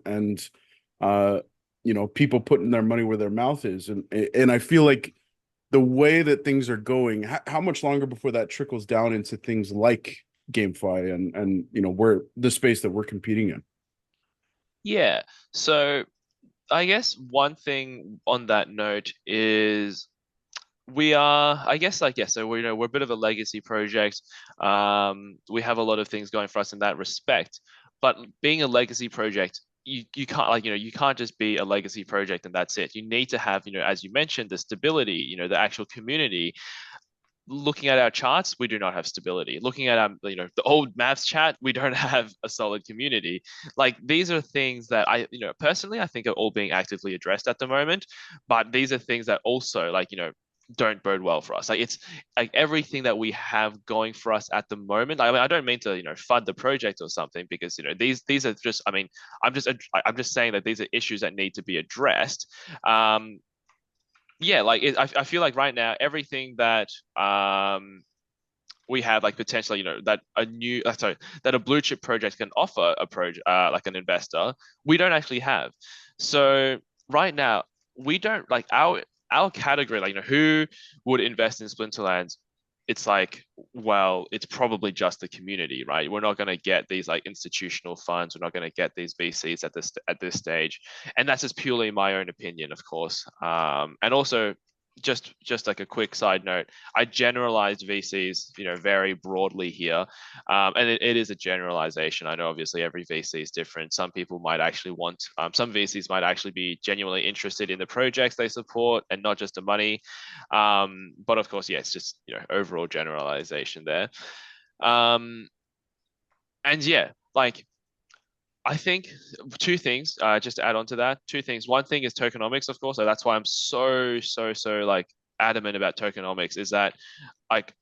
people putting their money where their mouth is. And I feel like the way that things are going, how much longer before that trickles down into things like GameFi and where the space that we're competing in? Yeah. So I guess one thing on that note is we are, I guess, so we're a bit of a legacy project. We have a lot of things going for us in that respect. But being a legacy project, you can't you can't just be a legacy project and that's it. You need to have, as you mentioned, the stability, the actual community. Looking at our charts, we do not have stability. Looking at the old maths chat, we don't have a solid community. Like these are things that I, personally, I think are all being actively addressed at the moment. But these are things that also don't bode well for us. Like it's like everything that we have going for us at the moment. I mean, I don't mean to fud the project or something because these are just. I mean, I'm just saying that these are issues that need to be addressed. Yeah, like I feel like right now everything that we have like potentially that a blue chip project can offer a project like an investor, we don't actually have. So right now we don't like our category, like who would invest in Splinterlands. It's like, well, it's probably just the community, right? We're not going to get these like institutional funds. We're not going to get these VCs at this stage, and that's just purely my own opinion, of course. And also, just like a quick side note, I generalized VCs, very broadly here, and it is a generalization. I know obviously every VC is different. Some people might actually want, some VCs might actually be genuinely interested in the projects they support and not just the money. But of course, yeah, it's just overall generalization there. And yeah, like I think two things, just to add on to that, two things. One thing is tokenomics, of course. So that's why I'm so like adamant about tokenomics is that like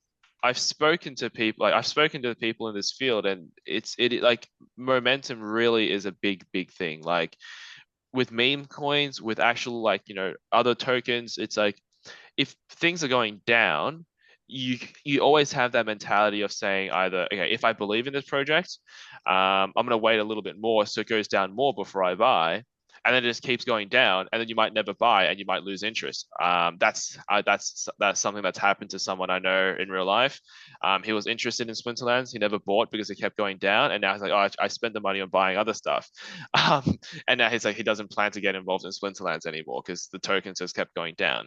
I've spoken to people, like I've spoken to the people in this field, and it like momentum really is a big thing. Like with meme coins, with actual other tokens, it's like if things are going down, you always have that mentality of saying either, okay, if I believe in this project, I'm going to wait a little bit more so it goes down more before I buy, and then it just keeps going down, and then you might never buy and you might lose interest. That's something that's happened to someone I know in real life. He was interested in Splinterlands. He never bought because it kept going down, and now he's like, oh, I spent the money on buying other stuff, and now he's like, he doesn't plan to get involved in Splinterlands anymore because the tokens just kept going down.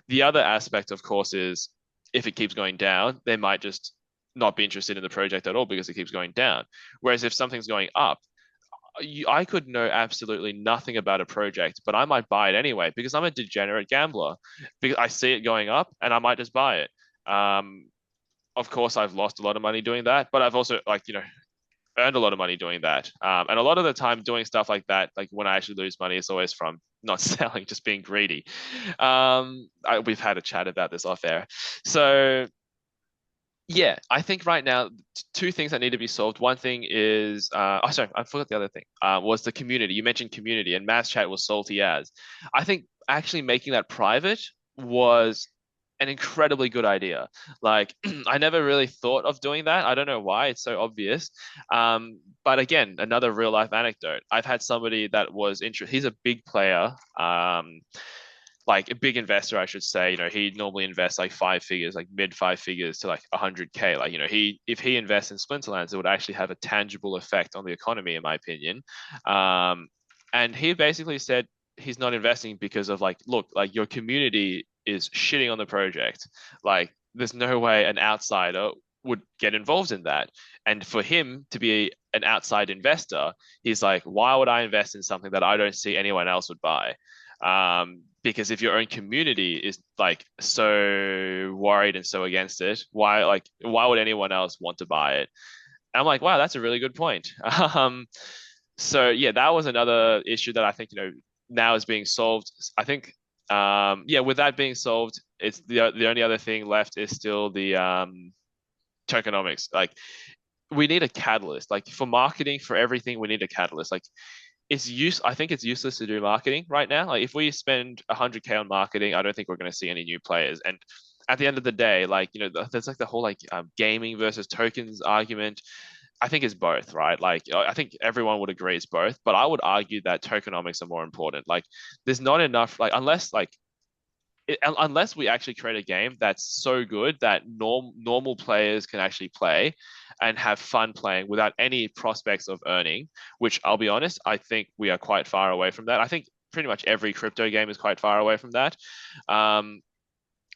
The other aspect, of course, is if it keeps going down, they might just not be interested in the project at all because it keeps going down. Whereas if something's going up, I could know absolutely nothing about a project, but I might buy it anyway because I'm a degenerate gambler. Because I see it going up and I might just buy it. Of course, I've lost a lot of money doing that, but I've also earned a lot of money doing that. And a lot of the time doing stuff like that, like when I actually lose money, it's always from not selling, just being greedy. We've had a chat about this off air. So yeah, I think right now, two things that need to be solved. One thing is, sorry, I forgot the other thing, was the community. You mentioned community, and Mav's chat was salty as. I think actually making that private was an incredibly good idea. Like, I never really thought of doing that. I don't know why, it's so obvious. But again, another real life anecdote. I've had somebody that was interested, he's a big player. Like a big investor, I should say. He normally invests like 5 figures, like mid 5 figures to like 100K. Like, if he invests in Splinterlands, it would actually have a tangible effect on the economy, in my opinion. And he basically said he's not investing because of like, look, like your community is shitting on the project. Like, there's no way an outsider would get involved in that. And for him to be an outside investor, he's like, why would I invest in something that I don't see anyone else would buy? Because if your own community is like so worried and so against it, why would anyone else want to buy it? And I'm like, wow, that's a really good point. So yeah, that was another issue that I think now is being solved. I think with that being solved, it's the only other thing left is still the tokenomics. Like, we need a catalyst. Like, for marketing, for everything, we need a catalyst. Like, I think it's useless to do marketing right now. Like, if we spend 100K on marketing, I don't think we're going to see any new players. And at the end of the day, like, there's like the whole gaming versus tokens argument. I think it's both, right? Like, I think everyone would agree it's both, but I would argue that tokenomics are more important. Like, there's not enough, like, unless we actually create a game that's so good that normal players can actually play and have fun playing without any prospects of earning, which I'll be honest, I think we are quite far away from that. I think pretty much every crypto game is quite far away from that.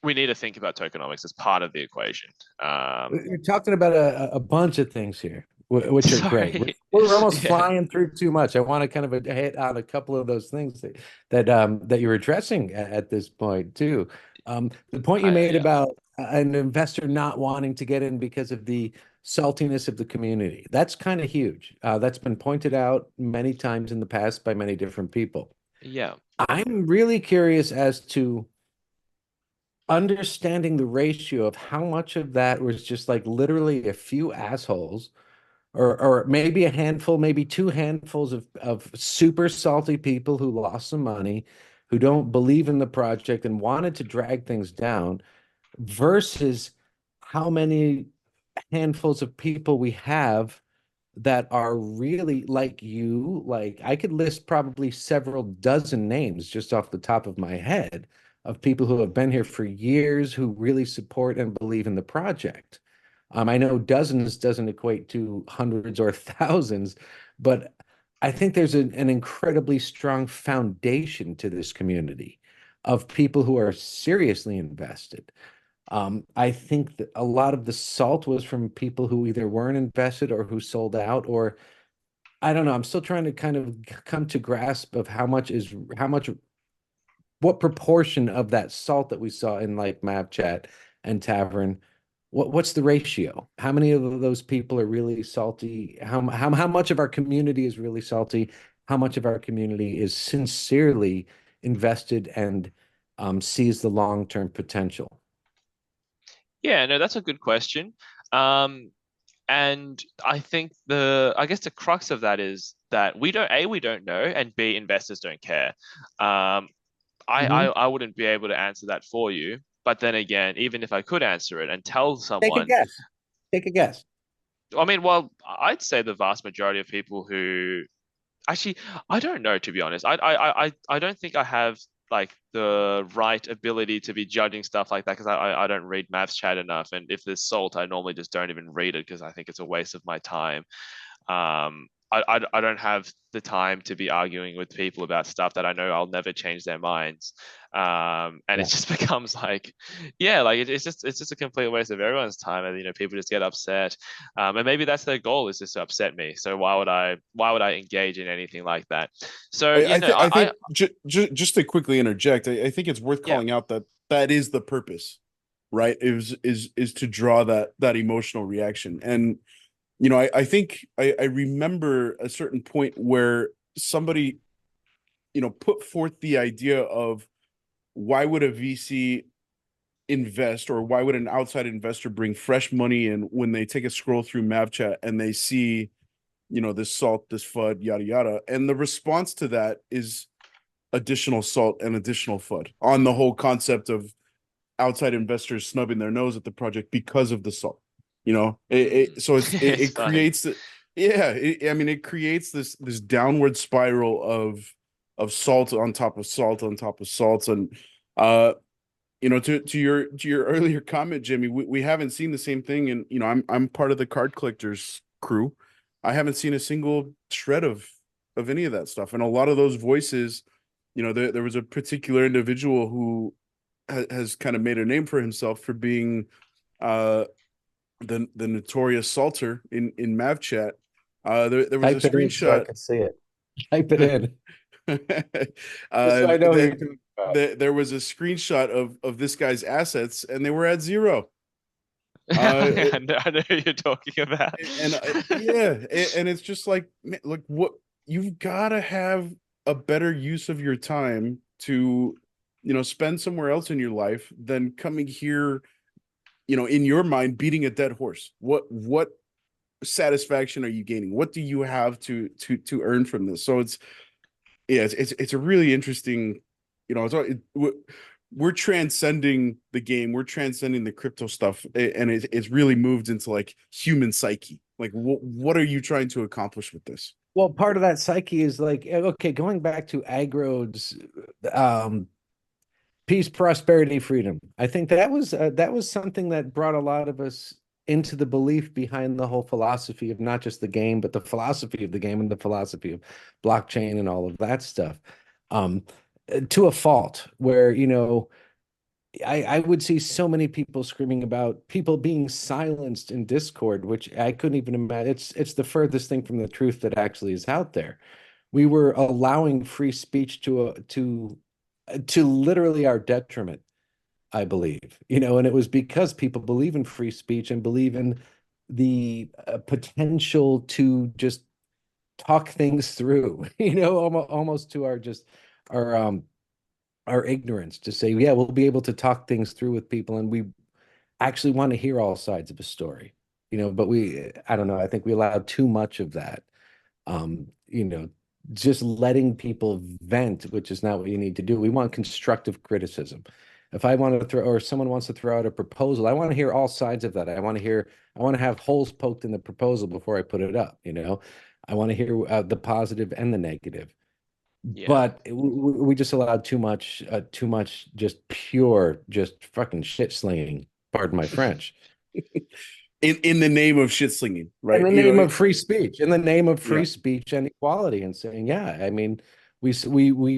We need to think about tokenomics as part of the equation. You're talking about a bunch of things here, which are great. We're almost flying through too much. I want to kind of hit on a couple of those things that you're addressing at this point too. The point you made about an investor not wanting to get in because of the saltiness of the community, that's kind of huge. That's been pointed out many times in the past by many different people. Yeah. I'm really curious as to understanding the ratio of how much of that was just like literally a few assholes, or maybe a handful, maybe two handfuls of super salty people who lost some money, who don't believe in the project and wanted to drag things down, versus how many handfuls of people we have that are really like you. Like, I could list probably several dozen names just off the top of my head of people who have been here for years who really support and believe in the project. I know dozens doesn't equate to hundreds or thousands, but I think there's an incredibly strong foundation to this community of people who are seriously invested. I think that a lot of the salt was from people who either weren't invested or who sold out, or I don't know. I'm still trying to kind of come to grasp of what proportion of that salt that we saw in like Map Chat and Tavern, what's the ratio? How many of those people are really salty? How much of our community is really salty? How much of our community is sincerely invested and sees the long-term potential? Yeah, no, that's a good question. And I think I guess the crux of that is that we don't know, and B, investors don't care. I wouldn't be able to answer that for you, But then again, even if I could answer it and tell Take a someone, guess. Take a guess. I mean, well, I'd say the vast majority of people who actually, I don't know, to be honest. I don't think I have like the right ability to be judging stuff like that because I don't read maths chat enough. And if there's salt, I normally just don't even read it because I think it's a waste of my time. I don't have the time to be arguing with people about stuff that I know I'll never change their minds. And it just becomes like, yeah, like it's just a complete waste of everyone's time, and people just get upset. And maybe that's their goal, is just to upset me. So why would I engage in anything like that? So I think just to quickly interject, I think it's worth Yeah. calling out that that is the purpose, right? Is to draw that emotional reaction. And I think I remember a certain point where somebody put forth the idea of, why would a VC invest, or why would an outside investor bring fresh money in when they take a scroll through MavChat and they see this salt, this FUD, yada yada. And the response to that is additional salt and additional FUD on the whole concept of outside investors snubbing their nose at the project because of the salt. So it creates it creates this downward spiral of salt on top of salt on top of salt. And to your earlier comment, Jimmy, we haven't seen the same thing. And I'm part of the card collectors crew. I haven't seen a single shred of any of that stuff. And a lot of those voices, there was a particular individual who has kind of made a name for himself for being the notorious salter in MavChat. There was a screenshot. So I can see it. Type it in. So I know who you're talking about. There was a screenshot of this guy's assets, and they were at zero. I know who you're talking about. And and it's just like, look, what you've got to have a better use of your time to spend somewhere else in your life than coming here, in your mind, beating a dead horse. What satisfaction are you gaining? What do you have to earn from this? So it's a really interesting, we're transcending the game, we're transcending the crypto stuff, and it's really moved into like human psyche. Like, what are you trying to accomplish with this? Well, part of that psyche is like, okay, going back to Agro's peace, prosperity, freedom. I think that was something that brought a lot of us into the belief behind the whole philosophy of not just the game, but the philosophy of the game and the philosophy of blockchain and all of that stuff. To a fault, where I would see so many people screaming about people being silenced in Discord, which I couldn't even imagine. It's the furthest thing from the truth that actually is out there. We were allowing free speech to literally our detriment, I believe, and it was because people believe in free speech and believe in the potential to just talk things through, almost to our ignorance, to say, yeah, we'll be able to talk things through with people, and we actually want to hear all sides of a story, but I don't know, I think we allowed too much of that, just letting people vent, which is not what you need to do. We want constructive criticism. If I want to throw, or someone wants to throw out a proposal, I want to hear all sides of that. I want to have holes poked in the proposal before I put it up. I want to hear the positive and the negative. Yeah. But we just allowed too much, just pure, just fucking shit slinging. Pardon my French. In the name of shit slinging, right? In the name of free speech, in the name of free speech and equality, and saying, yeah, I mean, we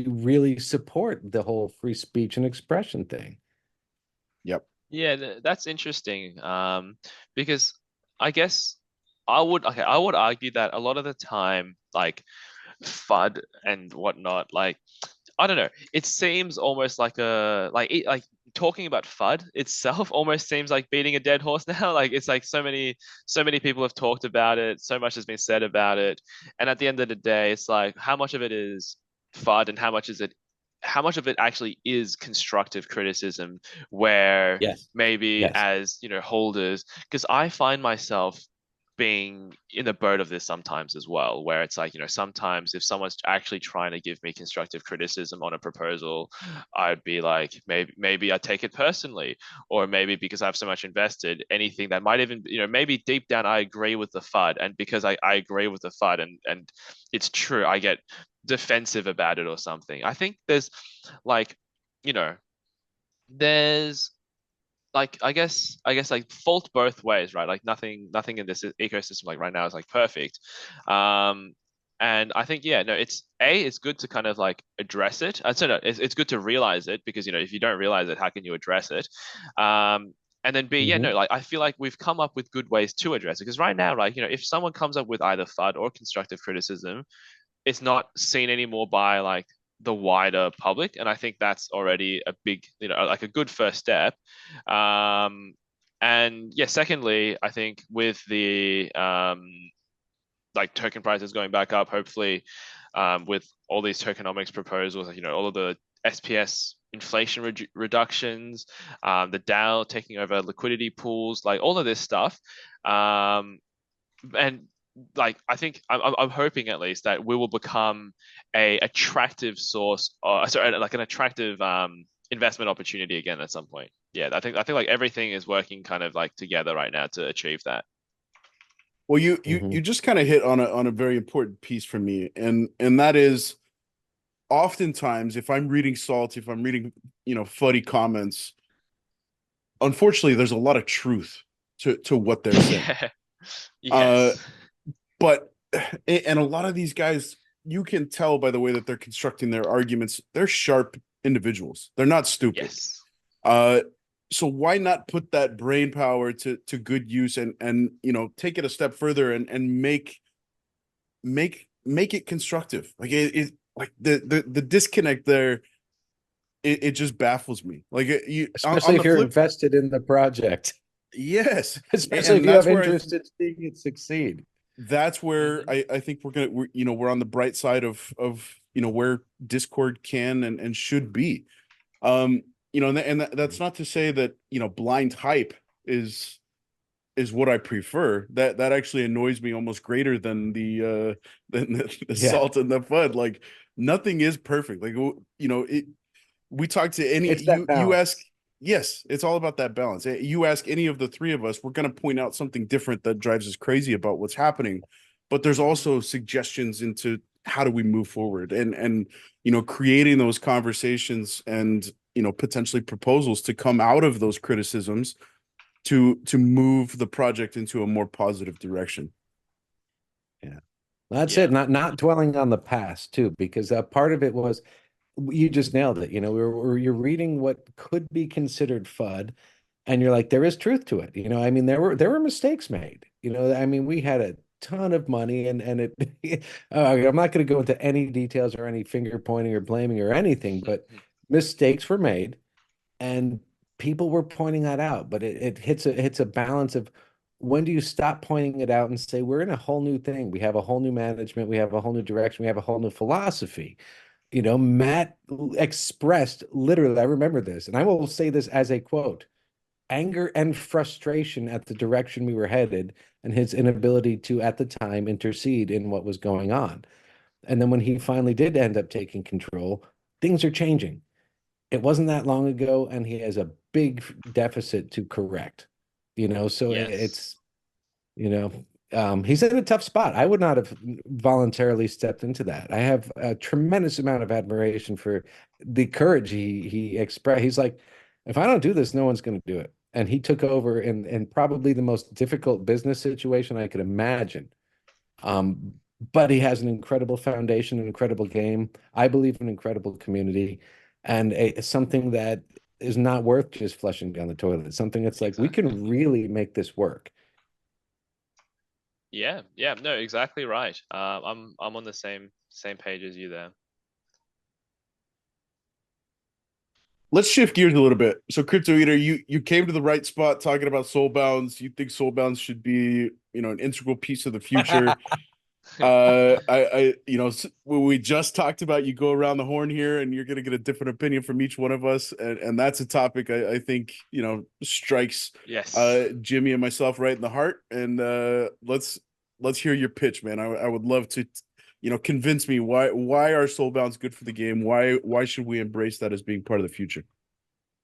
really support the whole free speech and expression thing. Yep. Yeah, that's interesting. Because I guess I would argue that a lot of the time, like FUD and whatnot, like I don't know, it seems almost like talking about FUD itself almost seems like beating a dead horse now. Like it's like so many people have talked about it, so much has been said about it, and at the end of the day, it's like, how much of it is FUD and how much of it actually is constructive criticism, where maybe as holders, because I find myself being in the boat of this sometimes as well, where it's like, sometimes if someone's actually trying to give me constructive criticism on a proposal, I'd be like, maybe I take it personally, or maybe because I have so much invested, anything that might even, maybe deep down I agree with the FUD, and because I agree with the FUD and it's true, I get defensive about it or something. I think there's like, there's like like fault both ways, right? Like nothing in this ecosystem like right now is like perfect. And I think it's good to kind of like address it. So no, it's good to realize it, because if you don't realize it, how can you address it? And then B, like I feel like we've come up with good ways to address it, because right now, like if someone comes up with either FUD or constructive criticism, it's not seen anymore by like the wider public, and I think that's already a big, like a good first step. And yeah, secondly, I think with the like token prices going back up, hopefully, with all these tokenomics proposals, all of the SPS inflation reductions, the DAO taking over liquidity pools, like all of this stuff, and like I think I'm hoping at least that we will become a attractive source, or sorry, like an attractive investment opportunity again at some point. Yeah, I think like everything is working kind of like together right now to achieve that. Well, you just kind of hit on a very important piece for me, and that is, oftentimes if I'm reading Salt, if I'm reading fuddy comments, unfortunately there's a lot of truth to what they're saying. Yes. But and a lot of these guys, you can tell by the way that they're constructing their arguments, they're sharp individuals. They're not stupid. Yes. So why not put that brain power to good use and take it a step further and make it constructive? Like it like the disconnect there, it just baffles me. Like especially if you're invested in the project. Yes, especially if you have interest in seeing it succeed. That's where I think we're on the bright side of where Discord can and should be. And that's not to say that blind hype is what I prefer. That actually annoys me almost greater than the Salt and the FUD. Like nothing is perfect. Like we talk to any you ask. Yes, it's all about that balance. You ask any of the three of us, we're going to point out something different that drives us crazy about what's happening. But there's also suggestions into how do we move forward, and creating those conversations and potentially proposals to come out of those criticisms to move the project into a more positive direction. Yeah, that's it. Not dwelling on the past too, because part of it was, you just nailed it. You're reading what could be considered FUD, and you're like, there is truth to it. I mean, there were mistakes made. I mean, we had a ton of money, and it. I'm not going to go into any details or any finger pointing or blaming or anything, but mistakes were made, and people were pointing that out. But it hits a balance of, when do you stop pointing it out and say, we're in a whole new thing? We have a whole new management. We have a whole new direction. We have a whole new philosophy. Matt expressed literally, I remember this, and I will say this as a quote, anger and frustration at the direction we were headed and his inability to, at the time, intercede in what was going on. And then when he finally did end up taking control, things are changing. It wasn't that long ago, and he has a big deficit to correct. So yes. it's, he's in a tough spot. I would not have voluntarily stepped into that. I have a tremendous amount of admiration for the courage he expressed. He's like, if I don't do this, no one's going to do it. And he took over in probably the most difficult business situation I could imagine. But he has an incredible foundation, an incredible game. I believe an incredible community, and something that is not worth just flushing down the toilet. Something that's like, we can really make this work. Yeah, no, exactly right. I'm on the same page as you there. Let's shift gears a little bit. So, Cryptoeater, you came to the right spot talking about Soulbounds. You think Soulbounds should be, an integral piece of the future. We just talked about you go around the horn here, and you're gonna get a different opinion from each one of us, and that's a topic I think strikes Yes. Jimmy and myself right in the heart. And let's hear your pitch, man. I would love to, convince me why are Soulbounds good for the game? Why should we embrace that as being part of the future?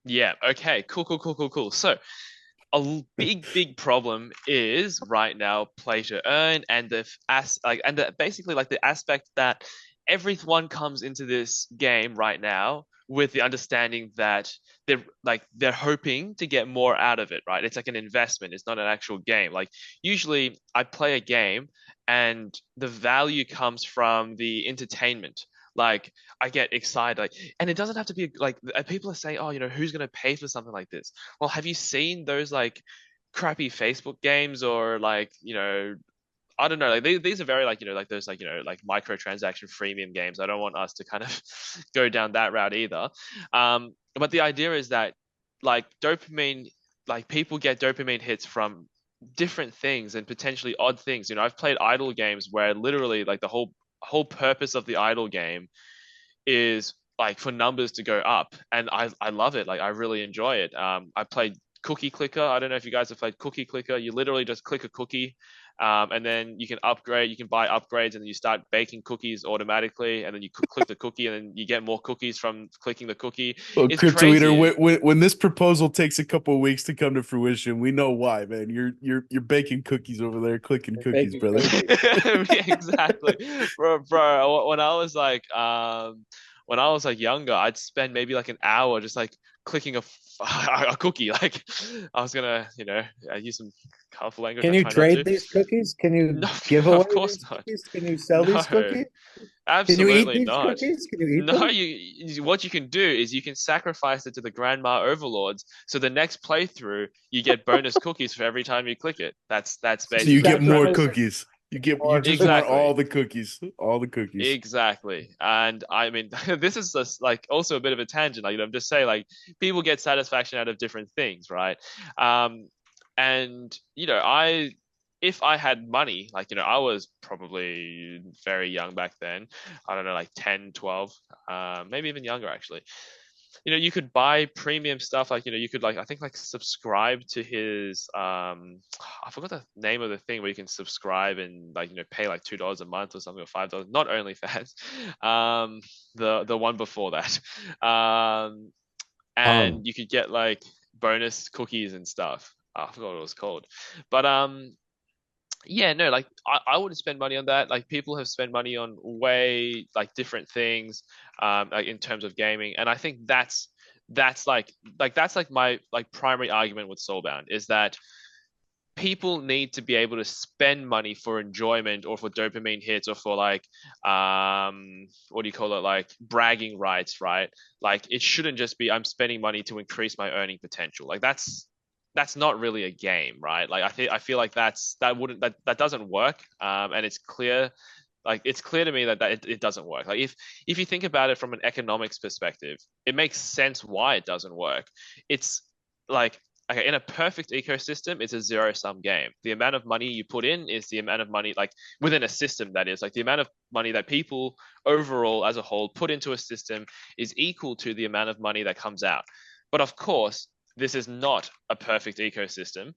Yeah. Okay. Cool. So big problem is right now play to earn, and basically like the aspect that everyone comes into this game right now with the understanding that they're hoping to get more out of it, right? It's like an investment. It's not an actual game. Like usually I play a game and the value comes from the entertainment. Like I get excited, and it doesn't have to be like people are saying, oh, who's going to pay for something like this? Well, have you seen those like crappy Facebook games or like, I don't know, like these are very like, like those like, like microtransaction freemium games. I don't want us to kind of go down that route either. But the idea is that like dopamine, like people get dopamine hits from different things and potentially odd things. I've played idle games where literally like the whole purpose of the idle game is like for numbers to go up, and I love it. Like I really enjoy it. I played Cookie Clicker. I don't know if you guys have played Cookie Clicker. You literally just click a cookie, and then you can upgrade. You can buy upgrades, and then you start baking cookies automatically. And then you click the cookie, and then you get more cookies from clicking the cookie. Well, It's Cryptoeater, crazy. when this proposal takes a couple of weeks to come to fruition, we know why, man. You're baking cookies over there, clicking cookies, Baking brother. cookies. Yeah, exactly, bro. When I was like younger, I'd spend maybe like an hour just like clicking a cookie. Like I was gonna, I use some colorful language. I Can you try not trade to. these cookies? Can you No, give away of course these not. cookies? Can you sell No, these cookies? Can you eat absolutely these not. cookies? Can you eat No, them? what you can do is you can sacrifice it to the grandma overlords. So the next playthrough, you get bonus cookies for every time you click it. That's So you basically get the more premise. Sacrifice cookies. You or just want Exactly. all the cookies, all the cookies. Exactly. And I mean, this is just like also a bit of a tangent. Like, I'm just saying, like, people get satisfaction out of different things, right? Um, and, if I had money, like, I was probably very young back then. I don't know, like 10, 12, maybe even younger, actually. You could buy premium stuff, like, you could like I think like subscribe to his I forgot the name of the thing where you can subscribe and like pay like $2 a month or something, or $5, not OnlyFans. The one before that. And you could get like bonus cookies and stuff. I forgot what it was called. But yeah, no, like I wouldn't spend money on that. Like people have spent money on way like different things, like in terms of gaming, and I think that's like my like primary argument with Soulbound is that people need to be able to spend money for enjoyment or for dopamine hits or for like what do you call it, like bragging rights, right? Like it shouldn't just be I'm spending money to increase my earning potential. Like that's not really a game, right? Like I feel like that doesn't work. And it's clear, like it's clear to me that it doesn't work. Like if you think about it from an economics perspective, it makes sense why it doesn't work. It's like, okay, in a perfect ecosystem, it's a zero sum game. The amount of money you put in is the amount of money, like within a system, that is, like the amount of money that people overall as a whole put into a system is equal to the amount of money that comes out. But of course, this is not a perfect ecosystem.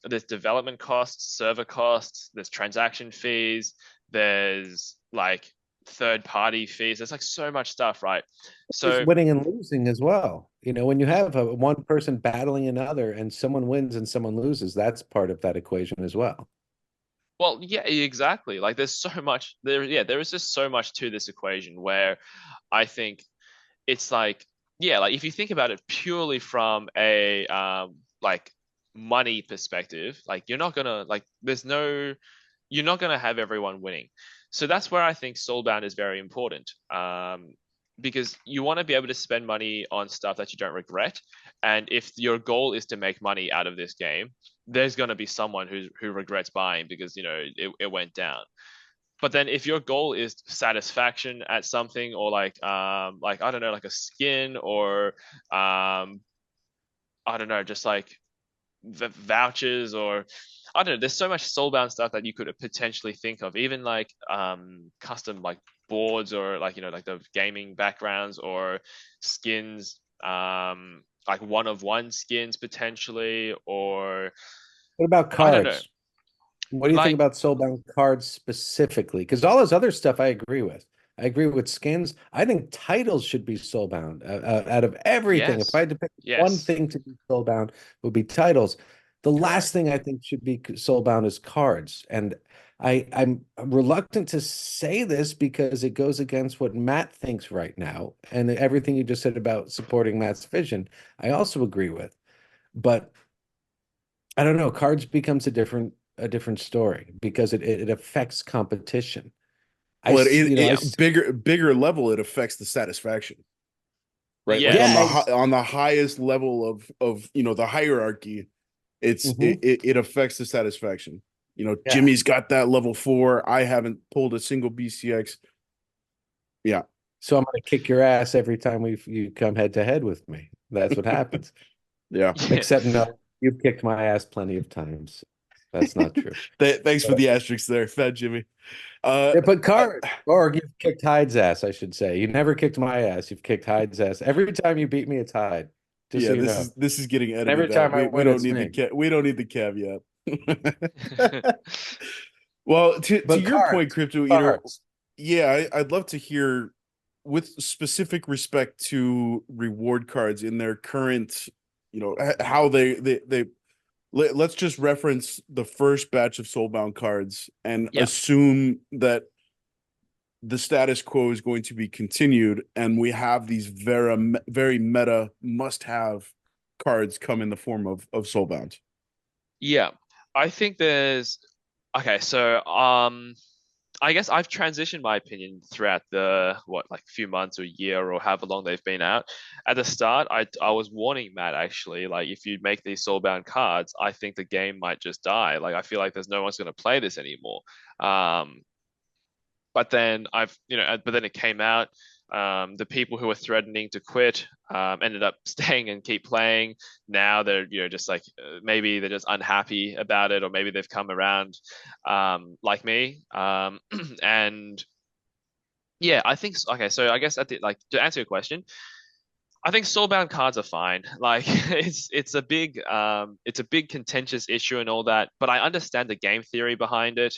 There's development costs, server costs, there's transaction fees, there's like third party fees. There's like so much stuff, right? There's So, winning and losing as well. When you have one person battling another and someone wins and someone loses, that's part of that equation as well. well, yeah, exactly. Like there's so much there. Yeah, there is just so much to this equation where I think it's like, yeah, like if you think about it purely from a like money perspective, like you're not gonna have everyone winning. So that's where I think Soulbound is very important. Because you want to be able to spend money on stuff that you don't regret. And if your goal is to make money out of this game, there's going to be someone who regrets buying because it went down. But then if your goal is satisfaction at something, or like I don't know, like a skin, or I don't know, just like vouchers, or I don't know. There's so much Soulbound stuff that you could potentially think of, even like custom like boards or like like the gaming backgrounds or skins, like one of one skins potentially, or What about I don't know, cards? What do you think like about Soulbound cards specifically? Because all this other stuff I agree with. I agree with skins. I think titles should be Soulbound. Out of everything, if I yes, had to pick one yes, thing to be Soulbound, it would be titles. The last correct. thing I think should be Soulbound is cards. And I'm reluctant to say this because it goes against what Matt thinks right now. And everything you just said about supporting Matt's vision, I also agree with. But I don't know. Cards becomes a different story because it affects competition. Well, Yeah, bigger level, it affects the satisfaction, right? Like on yes, the Yeah. on the highest level of the hierarchy, Mhm. it affects the satisfaction. Yeah. Jimmy's got that level 4. I haven't pulled a single BCX. Yeah, So I'm gonna kick your ass every time you come head to head with me. That's what happens. yeah. yeah, Except no, you've kicked my ass plenty of times. That's not true. Thanks for But, the asterisk there, Fat Jimmy. Uh, yeah, but I, card or you've kicked Hyde's ass, I should say. You never kicked my ass. You've kicked Hyde's ass. Every time you beat me, it's Hyde. Just so yeah, you this know. is getting And every edited out. time I We win, don't it's need me. we don't need the caveat. Well, to But your point, cards, Crypto Eater, cards. yeah, I'd love to hear with specific respect to reward cards in their current, how they let's just reference the first batch of Soulbound cards and yeah, assume that the status quo is going to be continued, and we have these very meta must-have cards come in the form of Soulbound. yeah. I think there's okay. So I guess I've transitioned my opinion throughout the like few months or year or however long they've been out. At the start, I was warning Matt actually, like if you make these soulbound cards, I think the game might just die. Like I feel like there's no one's going to play this anymore. Um, but then but then it came out. The people who were threatening to quit ended up staying and keep playing. Now they're just like maybe they're just unhappy about it, or maybe they've come around like me. And yeah, I think okay. So I guess like to answer your question, I think soulbound cards are fine. Like it's a big contentious issue and all that, but I understand the game theory behind it.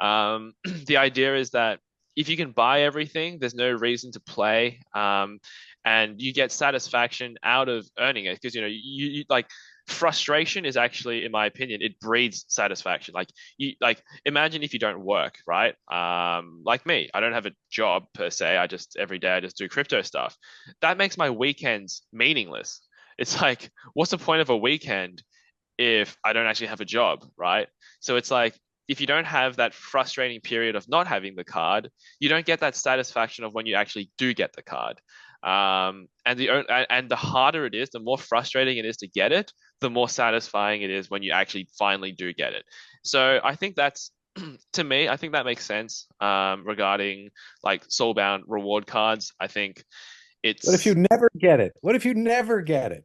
The idea is that if you can buy everything, there's no reason to play. And you get satisfaction out of earning it because you like frustration is actually, in my opinion, it breeds satisfaction. Like you like imagine if you don't work, right? Like me, I don't have a job per se. I just every day I just do crypto stuff. That makes my weekends meaningless. It's like, what's the point of a weekend if I don't actually have a job, right? So it's like if you don't have that frustrating period of not having the card, you don't get that satisfaction of when you actually do get the card. And the harder it is, the more frustrating it is to get it, the more satisfying it is when you actually finally do get it. So I think that's to me, I think that makes sense regarding like soulbound reward cards. I think What if it's you never get it? What if you never get it?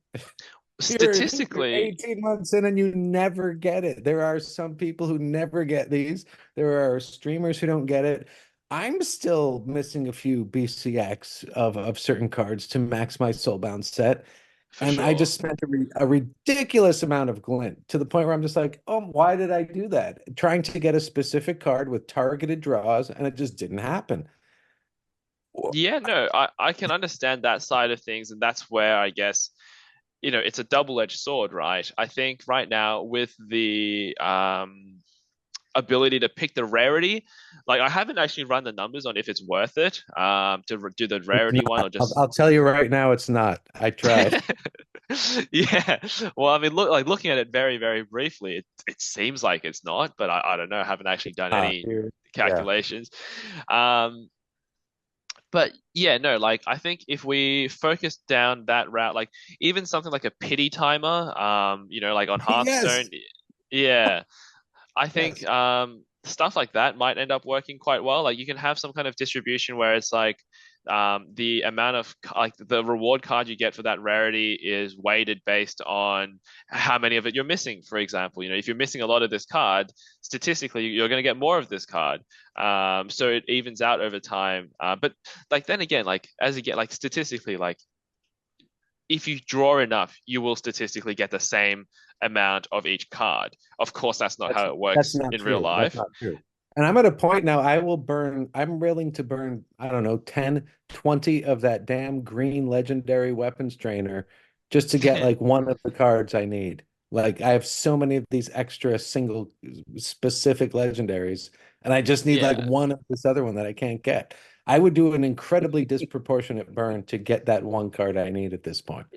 You're statistically, 18 months in and you never get it. There are some people who never get these. There are streamers who don't get it. I'm still missing a few BCX of certain cards to max my Soulbound set. for And I sure. just spent a ridiculous amount of glint to the point where I'm just like, oh, why did I do that? Trying to get a specific card with targeted draws, and it just didn't happen. Yeah, no, I can understand that side of things, and that's where I guess it's a double-edged sword, right? I think right now with the ability to pick the rarity, like I haven't actually run the numbers on if it's worth it to do the It's rarity one not. or I'll, just I'll tell you right now, it's not. I tried. yeah. Well, I mean, looking at it very, very briefly, it seems like it's not, but I don't know. I haven't actually done any Yeah. calculations. Um, but yeah, no, like I think if we focus down that route, like even something like a pity timer, like on Yes. Hearthstone, yeah, I think Yes. stuff like that might end up working quite well. Like you can have some kind of distribution where it's like the amount of like the reward card you get for that rarity is weighted based on how many of it you're missing. For example, if you're missing a lot of this card, statistically you're going to get more of this card. So it evens out over time. But like then again, like as you get like statistically, like if you draw enough, you will statistically get the same amount of each card. Of course, that's not how it works in real life. That's not true. And I'm at a point now, I'm willing to burn, I don't know, 10, 20 of that damn green legendary weapons trainer just to get like one of the cards I need. Like I have so many of these extra single specific legendaries, and I just need like one of this other one that I can't get. I would do an incredibly disproportionate burn to get that one card I need at this point.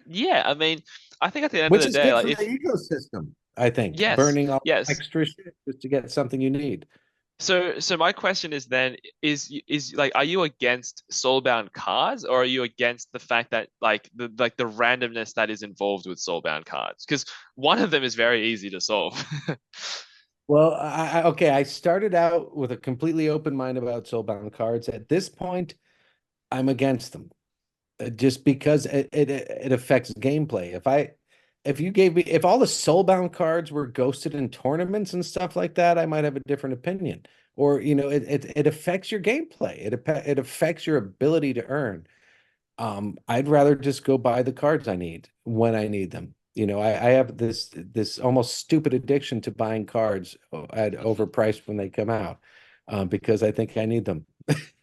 Yeah, I mean, I think at the end Which of the is day, good like for the ecosystem, I think. yes, Burning all yes. extra shit just to get something you need. So my question is then is like are you against soulbound cards, or are you against the fact that like the randomness that is involved with soulbound cards? Because one of them is very easy to solve. Well, okay, I started out with a completely open mind about soulbound cards. At this point, I'm against them. Just because it affects gameplay. If all the soulbound cards were ghosted in tournaments and stuff like that, I might have a different opinion. Or, it affects your gameplay. It affects your ability to earn. I'd rather just go buy the cards I need when I need them. I have this almost stupid addiction to buying cards at overpriced when they come out, because I think I need them.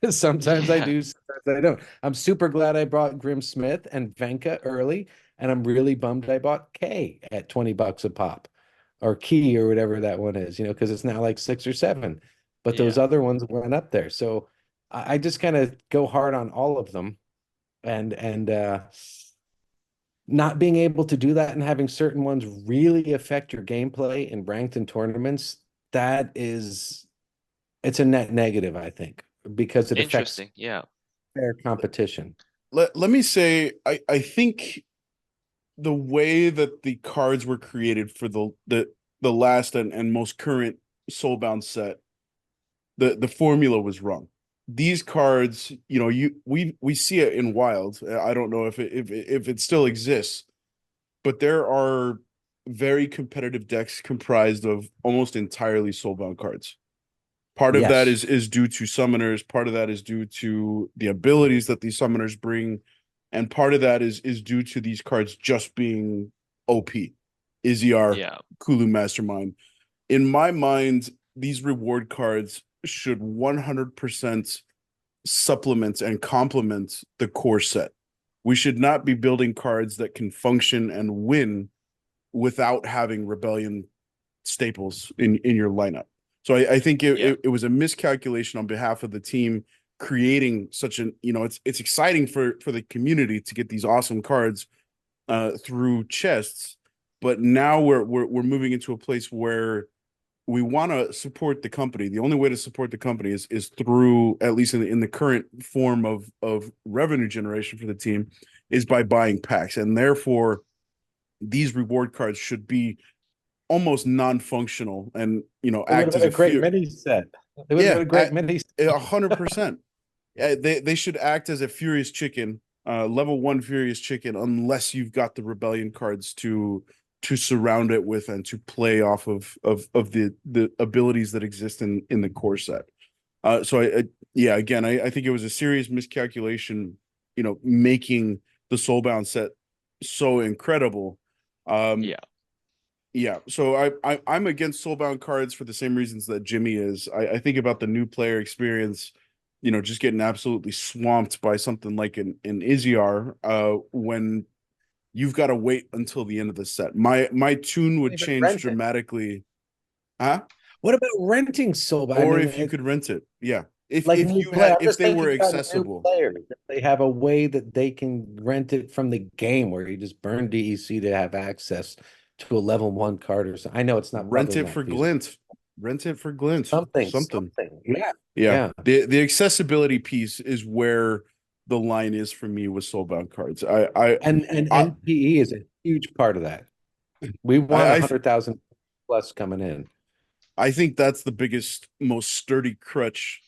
Sometimes I do, sometimes I don't. I'm super glad I bought Grim Smith and Venka early, and I'm really bummed I bought K at $20 a pop, or Key or whatever that one is, because it's now like 6 or 7. But those other ones went up there. So I just kind of go hard on all of them, and not being able to do that and having certain ones really affect your gameplay in ranked and tournaments, it's a net negative, I think, because it affects fair competition. Let me say, I think the way that the cards were created for the last and most current Soulbound set, the formula was wrong. These cards, we see it in Wild. I don't know if it still exists, but there are very competitive decks comprised of almost entirely Soulbound cards. Part of that is due to summoners. Part of that is due to the abilities that these summoners bring, and part of that is due to these cards just being OP. Iziar, Kulu Mastermind. In my mind, these reward cards should 100% supplement and complement the core set. We should not be building cards that can function and win without having Rebellion staples in your lineup. So I think it was a miscalculation on behalf of the team, creating such an, it's exciting for the community to get these awesome cards through chests, but now we're moving into a place where we want to support the company. The only way to support the company is through, at least in the current form of revenue generation for the team, is by buying packs. And therefore, these reward cards should be almost non-functional and, act as a great mini set. It would have been a great mini set. 100%. They should act as a Furious Chicken, level 1 Furious Chicken, unless you've got the Rebellion cards to surround it with and to play off of the abilities that exist in the core set. So again, I think it was a serious miscalculation, making the Soulbound set so incredible. So I'm against Soulbound cards for the same reasons that Jimmy is. I think about the new player experience, just getting absolutely swamped by something like an Iziar, when you've got to wait until the end of the set. My tune would change dramatically. Huh? What about renting Soulbound? Or if you could rent it, if they were accessible. If they have a way that they can rent it from the game, where you just burn DEC to have access to a level 1 card or something. I know it's not rent it for Glint. Rent it for Glint. Something. Yeah. The accessibility piece is where the line is for me with Soulbound cards. And NPE is a huge part of that. We want 100,000 plus coming in. I think that's the biggest, most sturdy crutch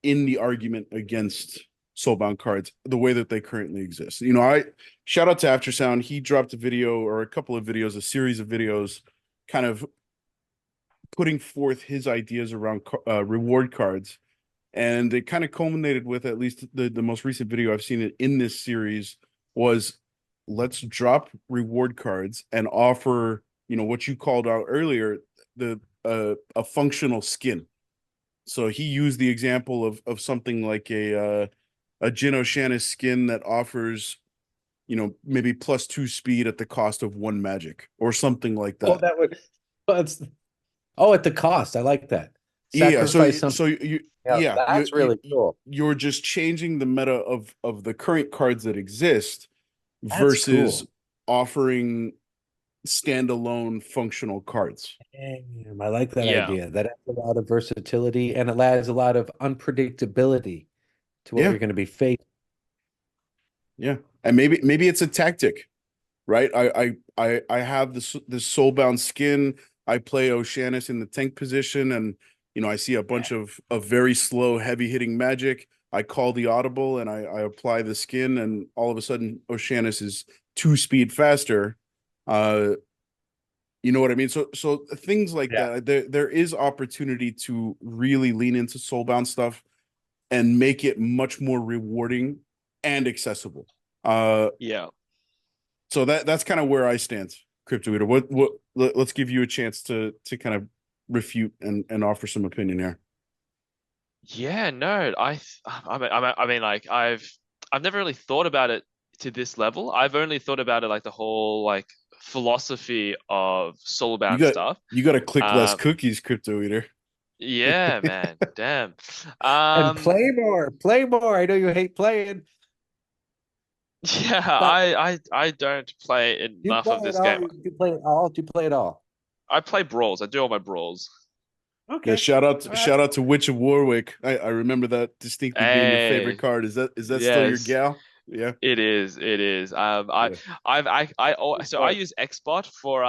in the argument against Soulbound cards the way that they currently exist. You know, I shout out to Aftersound. He dropped a video or a couple of videos, a series of videos, kind of putting forth his ideas around reward cards, and it kind of culminated with, at least the most recent video I've seen in this series, was let's drop reward cards and offer, you know, what you called out earlier, the a functional skin. So he used the example of something like a Jin O'Shannis skin that offers, you know, maybe +2 speed at the cost of 1 magic or something like that. Oh, that would. That's. Oh, at the cost. I like that. Yeah, Sacrifice something. so you Yeah, that's really cool. You're just changing the meta of the current cards that exist That's versus cool. offering standalone functional cards. Damn, I like that Yeah. idea. That adds a lot of versatility and it adds a lot of unpredictability to what Yeah. you're going to be facing. Yeah, and maybe it's a tactic, right? I have this Soulbound skin. I play O'Shannis in the tank position, and you know I see a bunch of very slow, heavy hitting magic. I call the audible and I apply the skin, and all of a sudden O'Shannis is 2 speed faster. You know what I mean? So things like Yeah. that. There is opportunity to really lean into Soulbound stuff and make it much more rewarding and accessible. Yeah. So that's kind of where I stand, Cryptoeater. Let's give you a chance to kind of refute and offer some opinion here. Yeah, no, I mean, like I've never really thought about it to this level. I've only thought about it like the whole like philosophy of soulbound stuff. You got to click less Um, cookies, Cryptoeater. yeah, man, damn. And play more. Play more. I know you hate playing. Yeah, But I don't play do you enough play of it this all? game. Do you play it all? Do you play it all? I play brawls. I do all my brawls. Yeah, Okay. shout out to Witch of Warwick. I remember that distinctly being your favorite Hey, card. Is that still your yes. gal? Yeah. It is. It is. Yeah. So I use Xbot for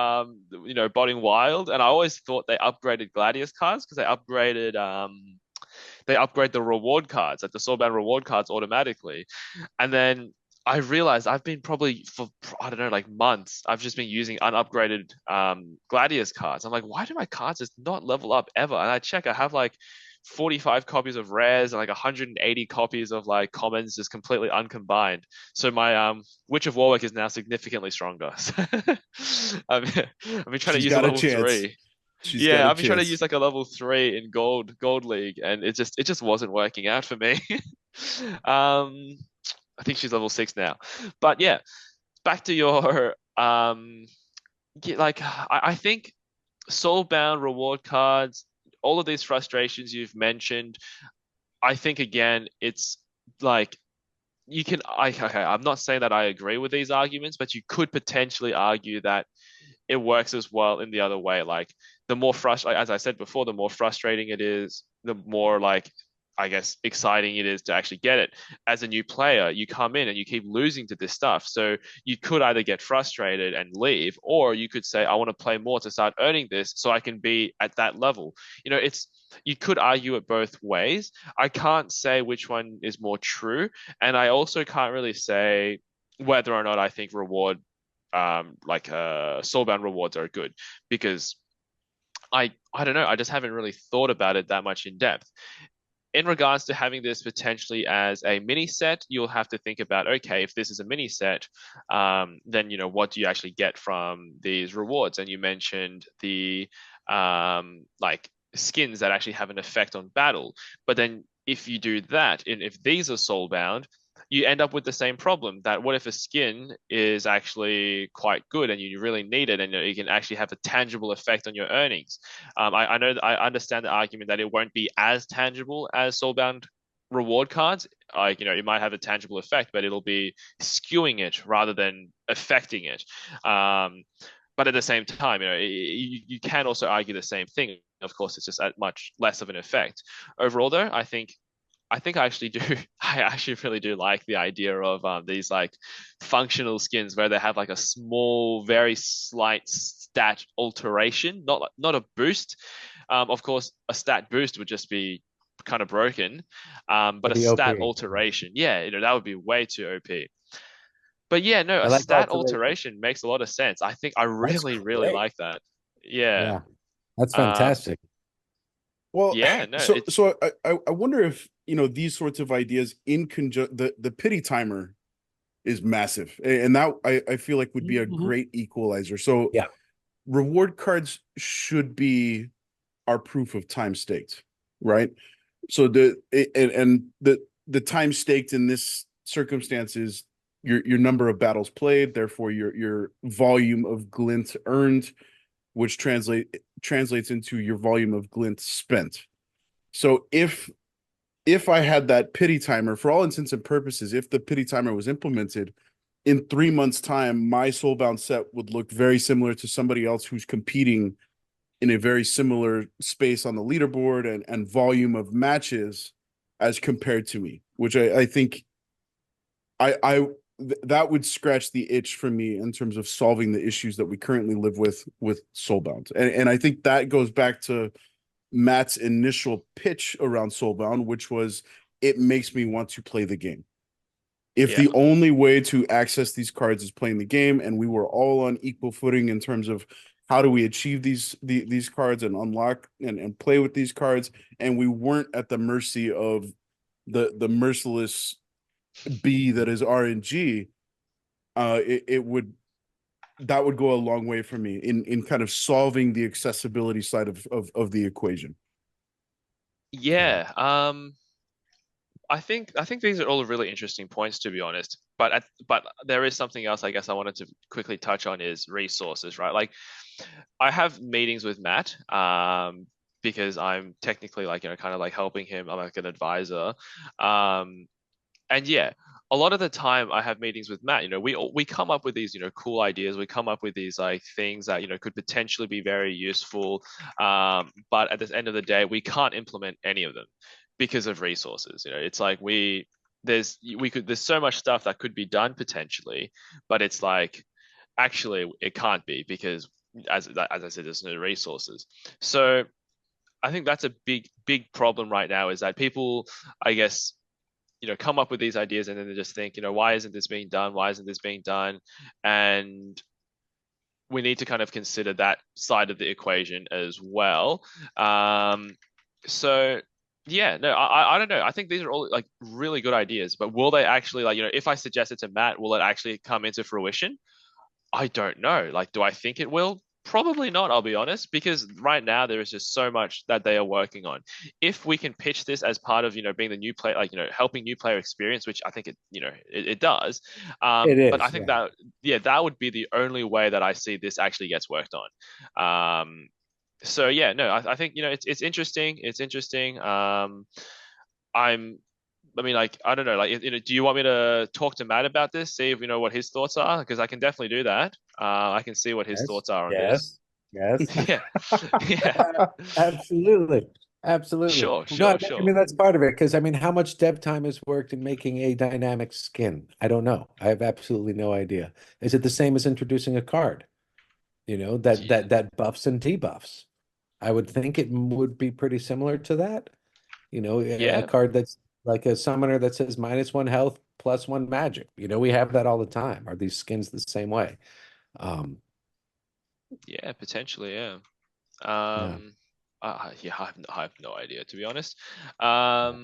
botting wild, and I always thought they upgraded Gladius cards because they upgrade the reward cards, like the Soulbound reward cards automatically, and then I realized I've been probably for I don't know like months I've just been using unupgraded Gladius cards. I'm like, why do my cards just not level up ever? And I check, I have like 45 copies of rares and like 180 copies of like commons just completely uncombined. So my Witch of Warwick is now significantly stronger. I've been trying to She's use a got a level chance. 3. She's got Yeah, a I've been trying to chance. use like a level 3 in gold league, and it just wasn't working out for me. um, I think she's level 6 now, but yeah, back to your like I think soulbound reward cards, all of these frustrations you've mentioned. I think again, it's like you can. Okay, I'm not saying that I agree with these arguments, but you could potentially argue that it works as well in the other way. Like the more frustrating, as I said before, the more frustrating it is, the more like I guess exciting it is to actually get it. As a new player, you come in and you keep losing to this stuff. So you could either get frustrated and leave, or you could say, I want to play more to start earning this so I can be at that level. You know, it's you could argue it both ways. I can't say which one is more true. And I also can't really say whether or not I think soulbound rewards are good because I don't know, I just haven't really thought about it that much in depth. In regards to having this potentially as a mini set, you'll have to think about, okay, if this is a mini set, then what do you actually get from these rewards? And you mentioned the like skins that actually have an effect on battle. But then if you do that, and if these are soulbound, you end up with the same problem that what if a skin is actually quite good and you really need it and you can actually have a tangible effect on your earnings. I know I understand the argument that it won't be as tangible as soulbound reward cards. Like, it might have a tangible effect, but it'll be skewing it rather than affecting it. But at the same time, you can also argue the same thing. Of course, it's just at much less of an effect. Overall, though, I think I actually do. I actually really do like the idea of these like functional skins where they have like a small, very slight stat alteration, not a boost. Of course, a stat boost would just be kind of broken. But a Pretty stat OP. alteration, yeah, that would be way too OP. But yeah, no, I a like stat alteration. alteration makes a lot of sense. I think I That's really, really great. like that. Yeah. Yeah, that's Um, fantastic. Well, yeah, no, so I wonder if these sorts of ideas in conjunction, the pity timer is massive, and that I feel like would be a Mhm. great equalizer. So Yeah. reward cards should be our proof of time staked, right? So the time staked in this circumstance is your number of battles played, therefore your volume of glint earned, which translates into your volume of glint spent. So if I had that pity timer, for all intents and purposes, if the pity timer was implemented, in 3 months' time, my Soulbound set would look very similar to somebody else who's competing in a very similar space on the leaderboard and volume of matches as compared to me, which I think that would scratch the itch for me in terms of solving the issues that we currently live with Soulbound. And I think that goes back to Matt's initial pitch around Soulbound, which was it makes me want to play the game. If yeah, the only way to access these cards is playing the game, and we were all on equal footing in terms of how do we achieve these cards and unlock and play with these cards, and we weren't at the mercy of the merciless B that is RNG, it would that would go a long way for me in kind of solving the accessibility side of the equation. yeah. I think these are all really interesting points, to be honest. But there is something else I guess I wanted to quickly touch on is resources, right? Like I have meetings with Matt, because I'm technically like kind of like helping him. I'm like an advisor, um, and yeah, a lot of the time I have meetings with Matt. We come up with these cool ideas. We come up with these like things that could potentially be very useful, but at the end of the day, we can't implement any of them because of resources. It's like there's so much stuff that could be done potentially, but it's like actually it can't be because as I said, there's no resources. So I think that's a big problem right now is that people, I guess, come up with these ideas and then they just think, why isn't this being done? Why isn't this being done? And we need to kind of consider that side of the equation as well. So yeah, no, I don't know. I think these are all like really good ideas, but will they actually like, if I suggest it to Matt, will it actually come into fruition? I don't know. Like, do I think it will? Probably not, I'll be honest, because right now there is just so much that they are working on. If we can pitch this as part of, being the new player, like, helping new player experience, which I think it does. It But I is, think yeah. that would be the only way that I see this actually gets worked on. So yeah, no, I think, it's interesting. It's interesting. I'm I mean, like, I don't know, like, do you want me to talk to Matt about this, see if what his thoughts are? Because I can definitely do that. I can see what his Yes, thoughts are on this. yes, yes. Yeah, yeah, Absolutely. Absolutely. sure, No, sure, I sure. mean, that's part of it. Because, I mean, how much dev time is worked in making a dynamic skin? I don't know. I have absolutely no idea. Is it the same as introducing a card, that Yeah, that buffs and debuffs? I would think it would be pretty similar to that. A yeah, card that's like a summoner that says -1 health, +1 magic. We have that all the time. Are these skins the same way? Um, yeah, potentially, yeah. yeah. Yeah, I have no idea, to be honest. Yeah.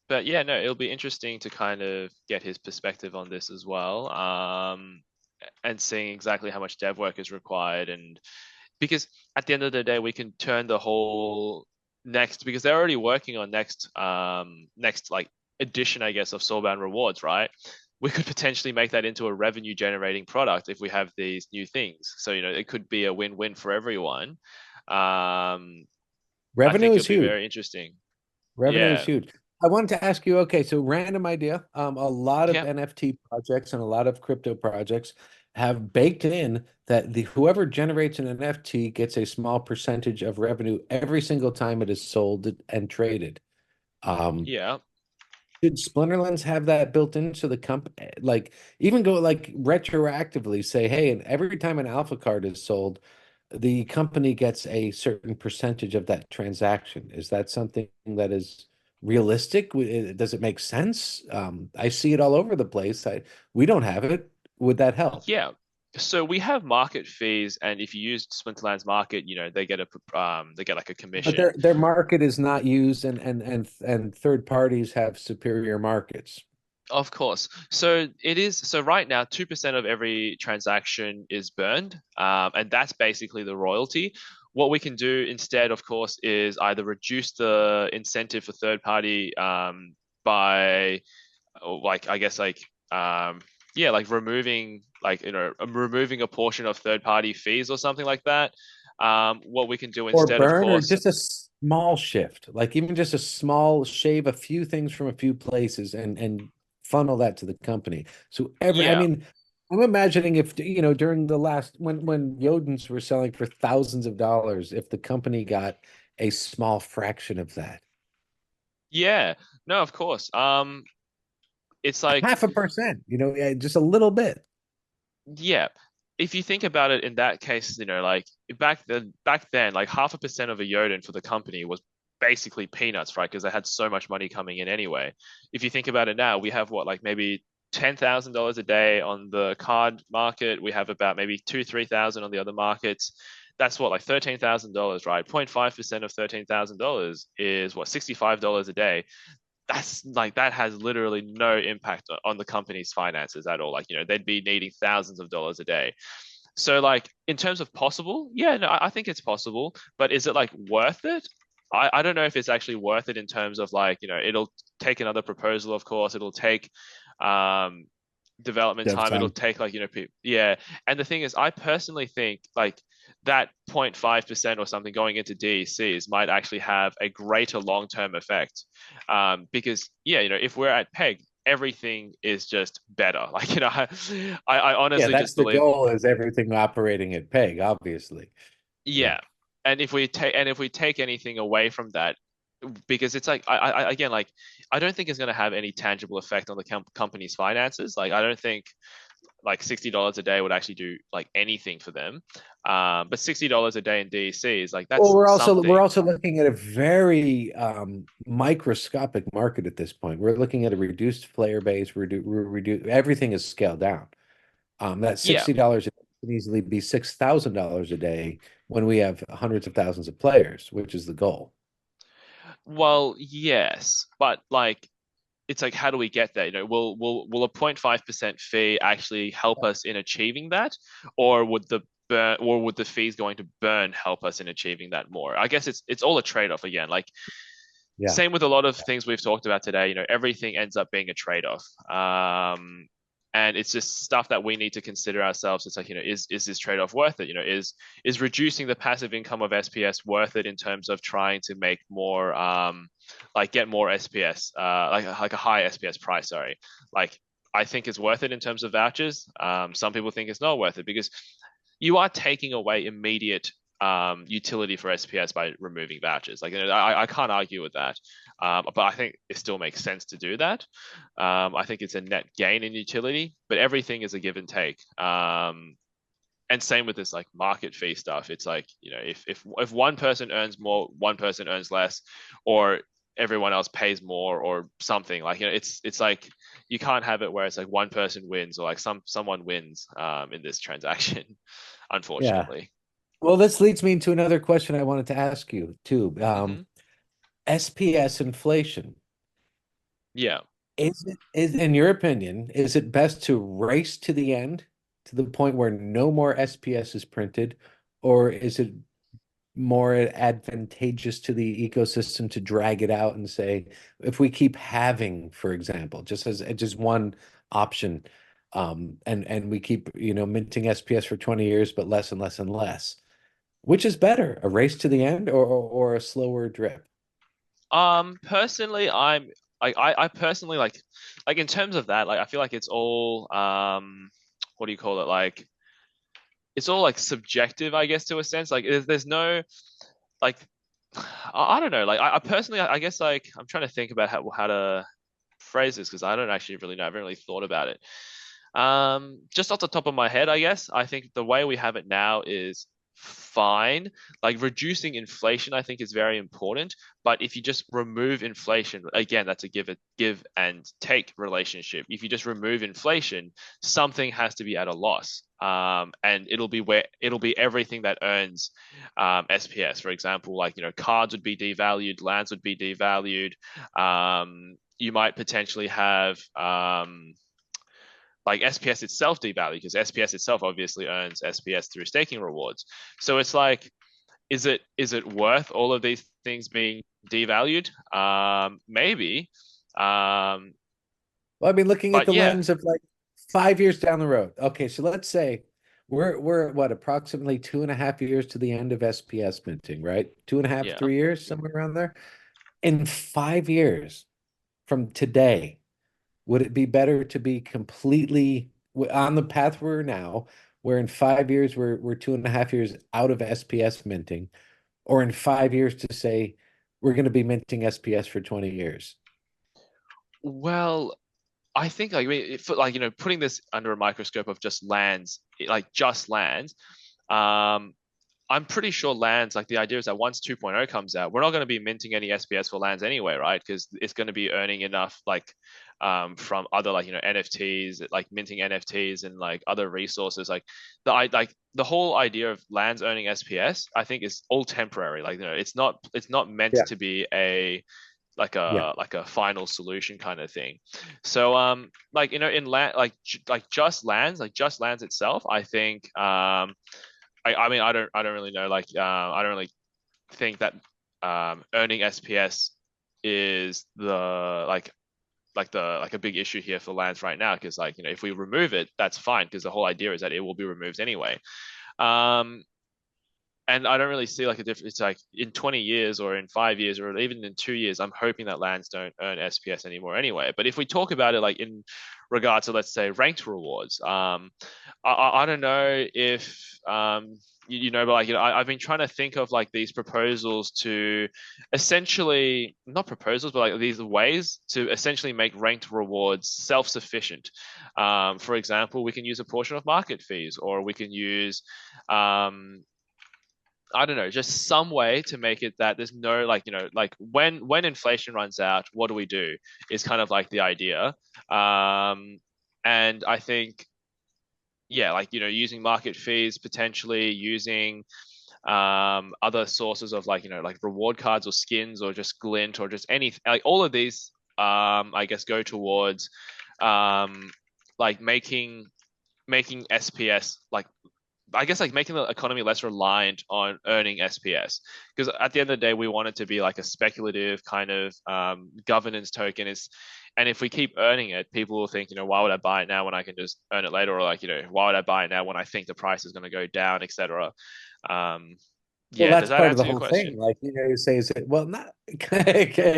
But yeah, no, it'll be interesting to kind of get his perspective on this as well. And seeing exactly how much dev work is required, and because at the end of the day we can turn the whole next, because they're already working on next like edition, I guess, of Soulbound rewards, right? We could potentially make that into a revenue generating product if we have these new things, so it could be a win-win for everyone. I Revenue think it'll is be huge. very interesting. Revenue is Yeah, huge. I wanted to ask you, okay, so random idea. A lot of yeah, NFT projects and a lot of crypto projects have baked in that the whoever generates an NFT gets a small percentage of revenue every single time it is sold and traded. Um, yeah. Should Splinterlands have that built in so the company like even go like retroactively say, hey, and every time an alpha card is sold, the company gets a certain percentage of that transaction. Is that something that is realistic? Does it make sense? I see it all over the place. We don't have it. Would that help? Yeah. So we have market fees, and if you use Splinterlands Market, they get like a But commission. their market is not used, and third parties have superior markets. Of course. So it is. So right now, 2% of every transaction is burned, and that's basically the royalty. What we can do instead, of course, is either reduce the incentive for third party by, like I guess yeah, like removing a portion of third party fees or something like that. What we can do Or instead, of burn, or course, just a small shift, like even just a small shave a few things from a few places and funnel that to the company. So I yeah. mean, I'm imagining if during the last when Yodens were selling for thousands of dollars, if the company got a small fraction of that, Yeah, no, of course. It's like, 0.5%, just a little bit. yeah, if you think about it in that case, like back then, like 0.5% of a Yoden for the company was basically peanuts, right? Because they had so much money coming in anyway. If you think about it now, we have what, like maybe $10,000 a day on the card market. We have about maybe 3,000 on the other markets. That's what, like $13,000, right? 0.5% of $13,000 is what, $65 a day. That's like, that has literally no impact on the company's finances at all. Like, they'd be needing thousands of dollars a day. So like, in terms of possible, yeah, no, I think it's possible, but is it like worth it? I don't know if it's actually worth it in terms of like, it'll take another proposal, of course, it'll take um development Dev time, it'll time. take like, yeah. And the thing is, I personally think like that 0.5% or something going into DECs might actually have a greater long-term effect. Because yeah, if we're at peg, everything is just better. Like, I Yeah, honestly that's just the believe, goal, is everything operating at peg, obviously. Yeah. yeah. And if we take anything away from that, because it's like, again, like, I don't think it's going to have any tangible effect on the company's finances. Like, I don't think like $60 a day would actually do like anything for them. But $60 a day in DEC is like, Well, that's we're something. also looking at a very microscopic market at this point. We're looking at a reduced player base. Everything is scaled down. That Yeah. $60 can easily be $6,000 a day when we have hundreds of thousands of players, which is the goal. Well, yes, but like, it's like, how do we get there? Will a 0.5% fee actually help us in achieving that, or would the fees going to burn help us in achieving that more? I guess it's all a trade-off again. Like, Yeah. same with a lot of things we've talked about today. Everything ends up being a trade-off. And it's just stuff that we need to consider ourselves. It's like, is this trade-off worth it? Is reducing the passive income of SPS worth it in terms of trying to make more, like get more SPS, like a high SPS price, sorry. Like, I think it's worth it in terms of vouchers. Some people think it's not worth it because you are taking away immediate utility for SPS by removing vouchers. Like, I can't argue with that. But I think it still makes sense to do that. I think it's a net gain in utility, but everything is a give and take. And same with this like market fee stuff. It's like, if one person earns more, one person earns less, or everyone else pays more or something, like, it's like, you can't have it where it's like one person wins or like someone wins in this transaction, Yeah. unfortunately. Well, this leads me into another question I wanted to ask you too. Hmm. SPS inflation. Yeah. Is in your opinion, is it best to race to the end, to the point where no more SPS is printed, or is it more advantageous to the ecosystem to drag it out and say, if we keep having, for example, just as just one option, and we keep, minting SPS for 20 years, but less and less and less, which is better, a race to the end, or a slower drip? Personally, I personally like in terms of that, like, I feel like it's all what do you call it? Like, it's all like subjective, I guess, to a sense. Like, there's no like, I don't know. Like, I personally, I guess, like, I'm trying to think about how to phrase this because I don't actually really know. I haven't really thought about it. Just off the top of my head, I guess I think the way we have it now is fine. Like reducing inflation, I think is very important. But if you just remove inflation, again, that's a give and take relationship. If you just remove inflation, something has to be at a loss. And it'll be everything that earns SPS. For example, like, cards would be devalued, lands would be devalued. You might potentially have like SPS itself devalued, because SPS itself obviously earns SPS through staking rewards. So it's like, is it worth all of these things being devalued? Maybe. Well, I mean, looking at But the yeah, lens of like 5 years down the road. Okay, so let's say we're what, approximately 2.5 years to the end of SPS minting, right? 2.5, yeah. 3 years, somewhere around there. In 5 years from today, would it be better to be completely on the path we're now, where in 5 years we're 2.5 years out of SPS minting, or in 5 years to say we're going to be minting SPS for 20 years? Well, I think like, like, putting this under a microscope of just lands, like just lands, um, I'm pretty sure lands, like the idea is that once 2.0 comes out, we're not going to be minting any SPS for lands anyway, right? Because it's going to be earning enough, like, from other, like, NFTs, like minting NFTs and like other resources. Like the whole idea of lands earning SPS, I think, is all temporary. Like, it's not meant Yeah. to be a like Yeah. a final solution kind of thing. So like, in land, like just lands itself, I think I mean, I don't really know. Like, I don't really think that earning SPS is like a big issue here for lands right now, because, like, if we remove it, that's fine, because the whole idea is that it will be removed anyway. And I don't really see like a difference. It's like in 20 years or in 5 years or even in 2 years, I'm hoping that lands don't earn SPS anymore anyway. But if we talk about it like in regard to, let's say, ranked rewards, I don't know if but like, I've been trying to think of like these proposals to essentially, not proposals, but like these ways to essentially make ranked rewards self-sufficient. For example, we can use a portion of market fees, or we can use I don't know, just some way to make it that there's no, like, like when inflation runs out, what do we do? Is kind of like the idea. And I think, yeah, like, using market fees, potentially using other sources of, like, like reward cards or skins or just glint or just anything, like all of these, I guess, go towards like making SPS, like, I guess, like making the economy less reliant on earning SPS, because at the end of the day, we want it to be like a speculative kind of governance token. And if we keep earning it, people will think, why would I buy it now when I can just earn it later? Or like, why would I buy it now when I think the price is going to go down, etc. Well, Yeah, does that's that part of the answer your whole thing. question? Like, you say, is it, well, not, it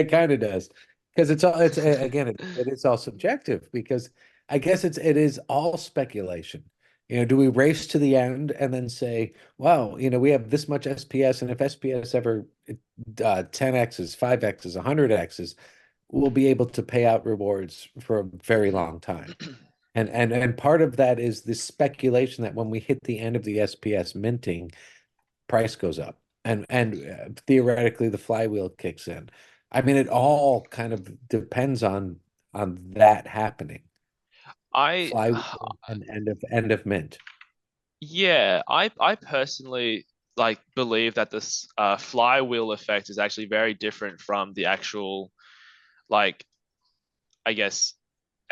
kind of does. Because it's again, it is all subjective, because I guess it is all speculation. Do we race to the end and then say, wow, we have this much SPS, and if SPS ever 10x's, 5x's, 100x's, we'll be able to pay out rewards for a very long time. And part of that is this speculation that when we hit the end of the SPS minting, price goes up, and theoretically the flywheel kicks in. I mean, it all kind of depends on that happening. I Flywheel and end of mint. Yeah, I personally like believe that this flywheel effect is actually very different from the actual, like, I guess,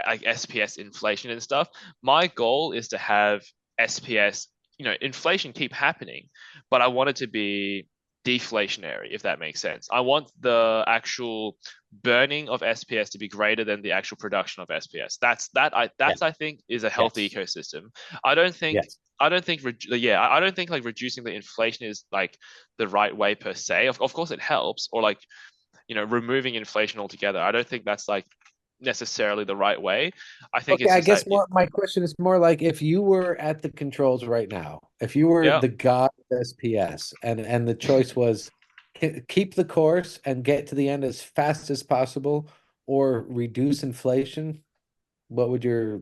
like SPS inflation and stuff. My goal is to have SPS, inflation keep happening, but I want it to be deflationary, if that makes sense. I want the actual burning of SPS to be greater than the actual production of SPS. That's I think is a healthy Yes. ecosystem. I don't think Yes. I don't think yeah, I don't think like reducing the inflation is like the right way per se. Of course it helps, or like, removing inflation altogether. I don't think that's like necessarily the right way. I think Okay, it's I just that, guess my question is more like, if you were at the controls right now, if you were yeah. the god of SPS, and the choice was keep the course and get to the end as fast as possible, or reduce inflation, what would your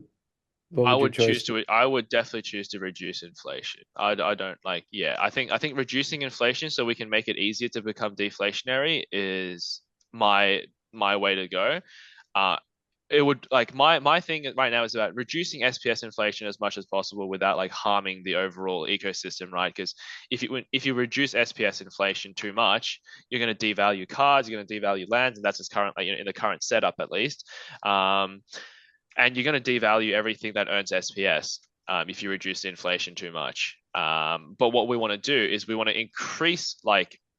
What I would your would choose choice to. I would definitely choose to reduce inflation. I don't like. Yeah, I think reducing inflation so we can make it easier to become deflationary is my way to go. Uh, it would like my thing right now is about reducing SPS inflation as much as possible without like harming the overall ecosystem, right? Because if you reduce SPS inflation too much, you're going to devalue cards, you're going to devalue lands, and that's just current, in the current setup at least. And you're going to devalue everything that earns SPS if you reduce the inflation too much. But what we want to do is we want to increase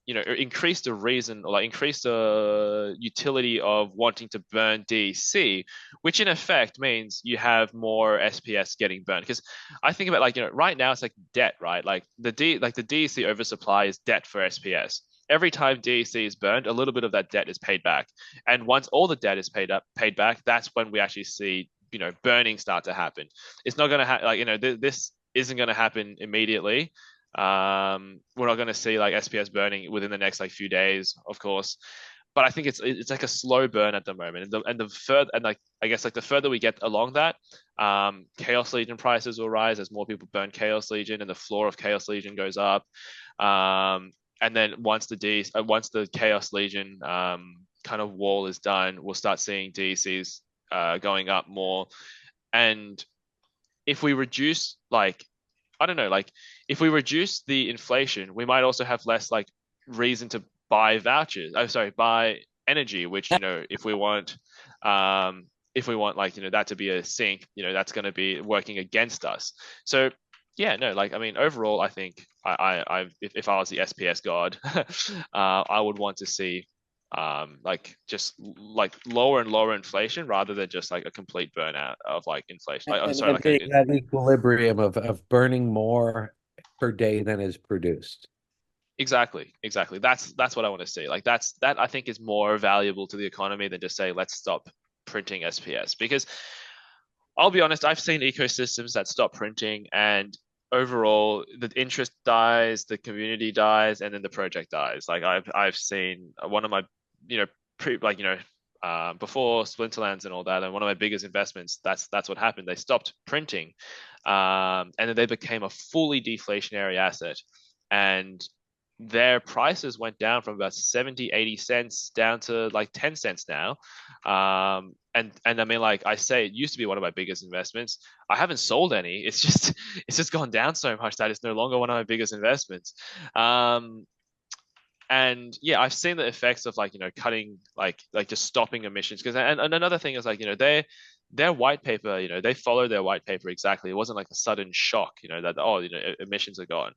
increase the reason, or like increase the utility of wanting to burn DEC, which in effect means you have more SPS getting burned. Because I think about right now it's like debt, right? Like the DEC oversupply is debt for SPS. Every time DEC is burned, a little bit of that debt is paid back. And once all the debt is paid back, that's when we actually see, burning start to happen. It's not going to happen, this isn't going to happen immediately. We're not going to see like SPS burning within the next like few days, of course. But I think it's like a slow burn at the moment, and the further, and like I guess like the further we get along that, Chaos Legion prices will rise as more people burn Chaos Legion, and the floor of Chaos Legion goes up. And then once the Chaos Legion kind of wall is done, we'll start seeing DCs going up more. And if we reduce I don't know, if we reduce the inflation, we might also have less reason to buy vouchers. Oh, sorry, buy energy, which if we want that to be a sink, that's going to be working against us. So yeah, no, overall, I think if I was the SPS god, I would want to see just lower and lower inflation rather than just like a complete burnout of inflation. I'm sorry, that equilibrium of burning more per day than is produced. Exactly. That's what I want to see. That I think is more valuable to the economy than just say let's stop printing SPS. Because I'll be honest, I've seen ecosystems that stop printing, and overall the interest dies, the community dies, and then the project dies. I've seen one of my before Splinterlands and all that, and one of my biggest investments, that's what happened. They stopped printing, and then they became a fully deflationary asset, and their prices went down from about 70-80 cents down to like 10 cents now. And I mean, like I say, it used to be one of my biggest investments. I haven't sold any. It's just gone down so much that it's no longer one of my biggest investments. And yeah, I've seen the effects of cutting just stopping emissions. Because and another thing is their white paper, they follow their white paper exactly. It wasn't like a sudden shock, that emissions are gone.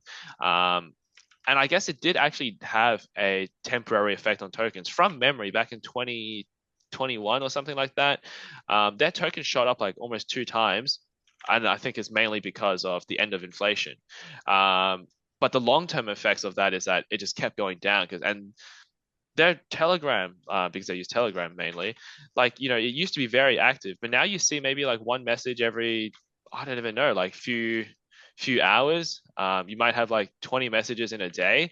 And I guess it did actually have a temporary effect on tokens. From memory, back in 2021 or something like that, their tokens shot up like almost 2 times. And I think it's mainly because of the end of inflation. But the long-term effects of that is that it just kept going down. And their Telegram, because they use Telegram mainly, it used to be very active. But now you see maybe like one message every, I don't even know, few hours. You might have 20 messages in a day.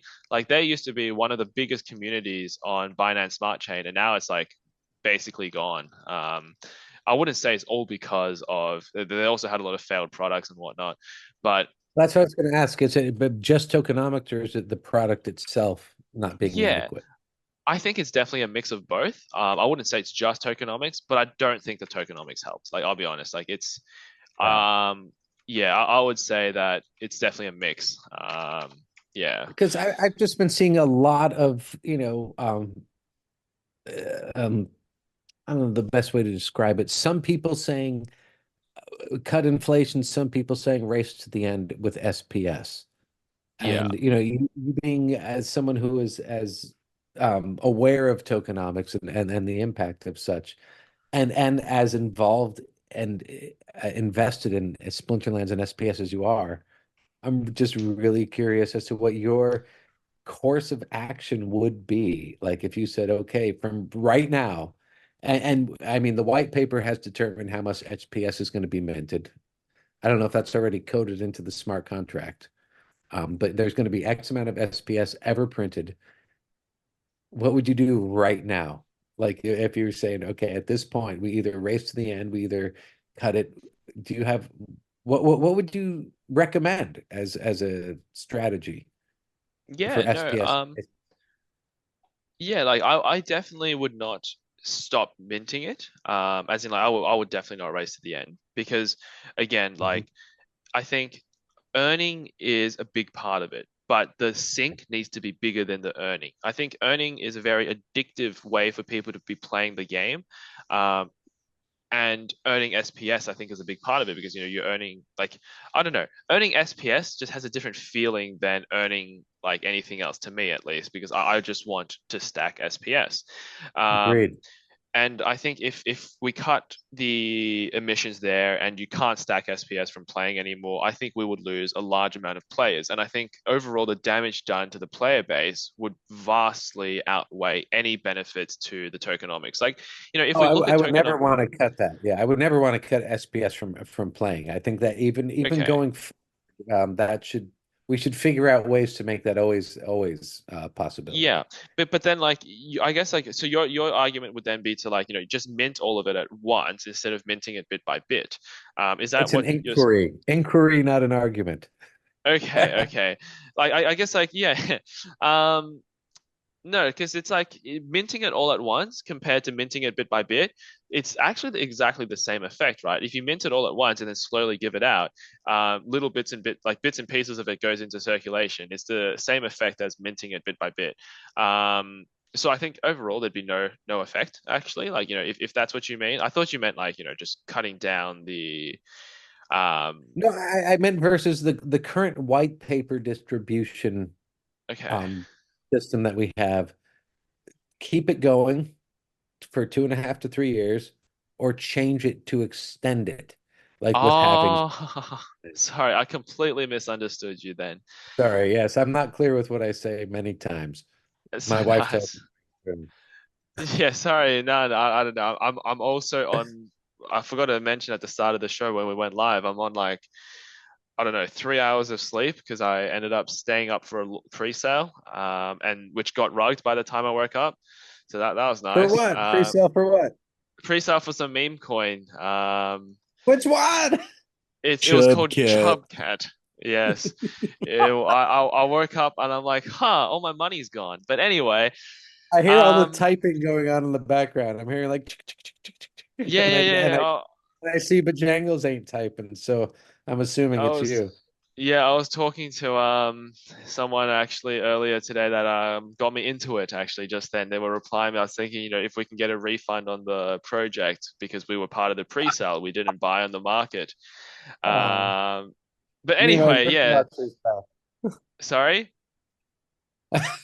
They used to be one of the biggest communities on Binance Smart Chain, and now it's basically gone. I wouldn't say it's all because of, they also had a lot of failed products and whatnot, but that's what I was going to ask. Is it but just tokenomics, or is it the product itself not being adequate? I think it's definitely a mix of both. I wouldn't say it's just tokenomics, but I don't think the tokenomics helps. I'll be honest, it's yeah, I would say that it's definitely a mix. Yeah, because I've just been seeing a lot of I don't know the best way to describe it. Some people saying cut inflation, some people saying race to the end with SPS. And you being as someone who is as aware of tokenomics and the impact of such, and as involved and invested in Splinterlands and SPS as you are, I'm just really curious as to what your course of action would be. Like if you said, okay, from right now, and I mean, the white paper has determined how much SPS is going to be minted. I don't know if that's already coded into the smart contract, but there's going to be X amount of SPS ever printed. What would you do right now? Like if you're saying, okay, at this point, we either race to the end, we either cut it do you have what would you recommend as a strategy for Yeah, no, SPS? yeah, like I definitely would not stop minting it. As in like I would definitely not race to the end because again, Mhm. like I think earning is a big part of it, but the sink needs to be bigger than the earning. I think earning is a very addictive way for people to be playing the game. Um, and earning SPS, I think, is a big part of it because you're earning like I don't know, earning SPS just has a different feeling than earning like anything else to me at least because I just want to stack SPS. Um, Agreed. and I think if we cut the emissions there and you can't stack SPS from playing anymore, I think we would lose a large amount of players. And I think overall the damage done to the player base would vastly outweigh any benefits to the tokenomics. Like, if Oh, we look I at would never tokenomics, want to cut that. Yeah, I would never want to cut SPS from playing. I think that even okay. going that we should figure out ways to make that always a possibility. Yeah, but then like I guess like so your argument would then be to like just mint all of it at once instead of minting it bit by bit. Is that It's an what you're inquiry, not an argument. okay? Okay, like I guess like yeah, um no, because it's like minting it all at once compared to minting it bit by bit. It's actually exactly the same effect, right? If you mint it all at once and then slowly give it out, little bits and pieces of it goes into circulation. It's the same effect as minting it bit by bit. So I think overall there'd be no effect actually. Like if that's what you mean, I thought you meant like just cutting down the No, I meant versus the current white paper distribution okay. um, system that we have. Keep it going for 2.5 to 3 years, or change it to extend it, like with halvings. Oh, sorry, I completely misunderstood you then. Sorry, yes, I'm not clear with what I say many times. So My wife tells nice. me. Yeah, sorry. No, no, I don't know. I'm also on. I forgot to mention at the start of the show when we went live. I'm on like I don't know 3 hours of sleep because I ended up staying up for a pre-sale, and which got rugged by the time I woke up. So that was For nice. what? Pre-sale for what? Pre-sale for some meme coin. Which one? It was Chub called cat. Chub Cat. Yes. I woke up and I'm like, huh, all my money's gone. But anyway, I hear all the um, typing going on in the background. I'm hearing like, yeah, and yeah, I yeah. and Yeah. I and I see Bojangles ain't typing, so I'm assuming I it's was you. yeah, I was talking to someone actually earlier today that got me into it actually just then. They were replying me. I was thinking, if we can get a refund on the project because we were part of the pre-sale, we didn't buy on the market. Oh, Um, but anyway, anyway, good yeah. luck, pre-sale. Sorry.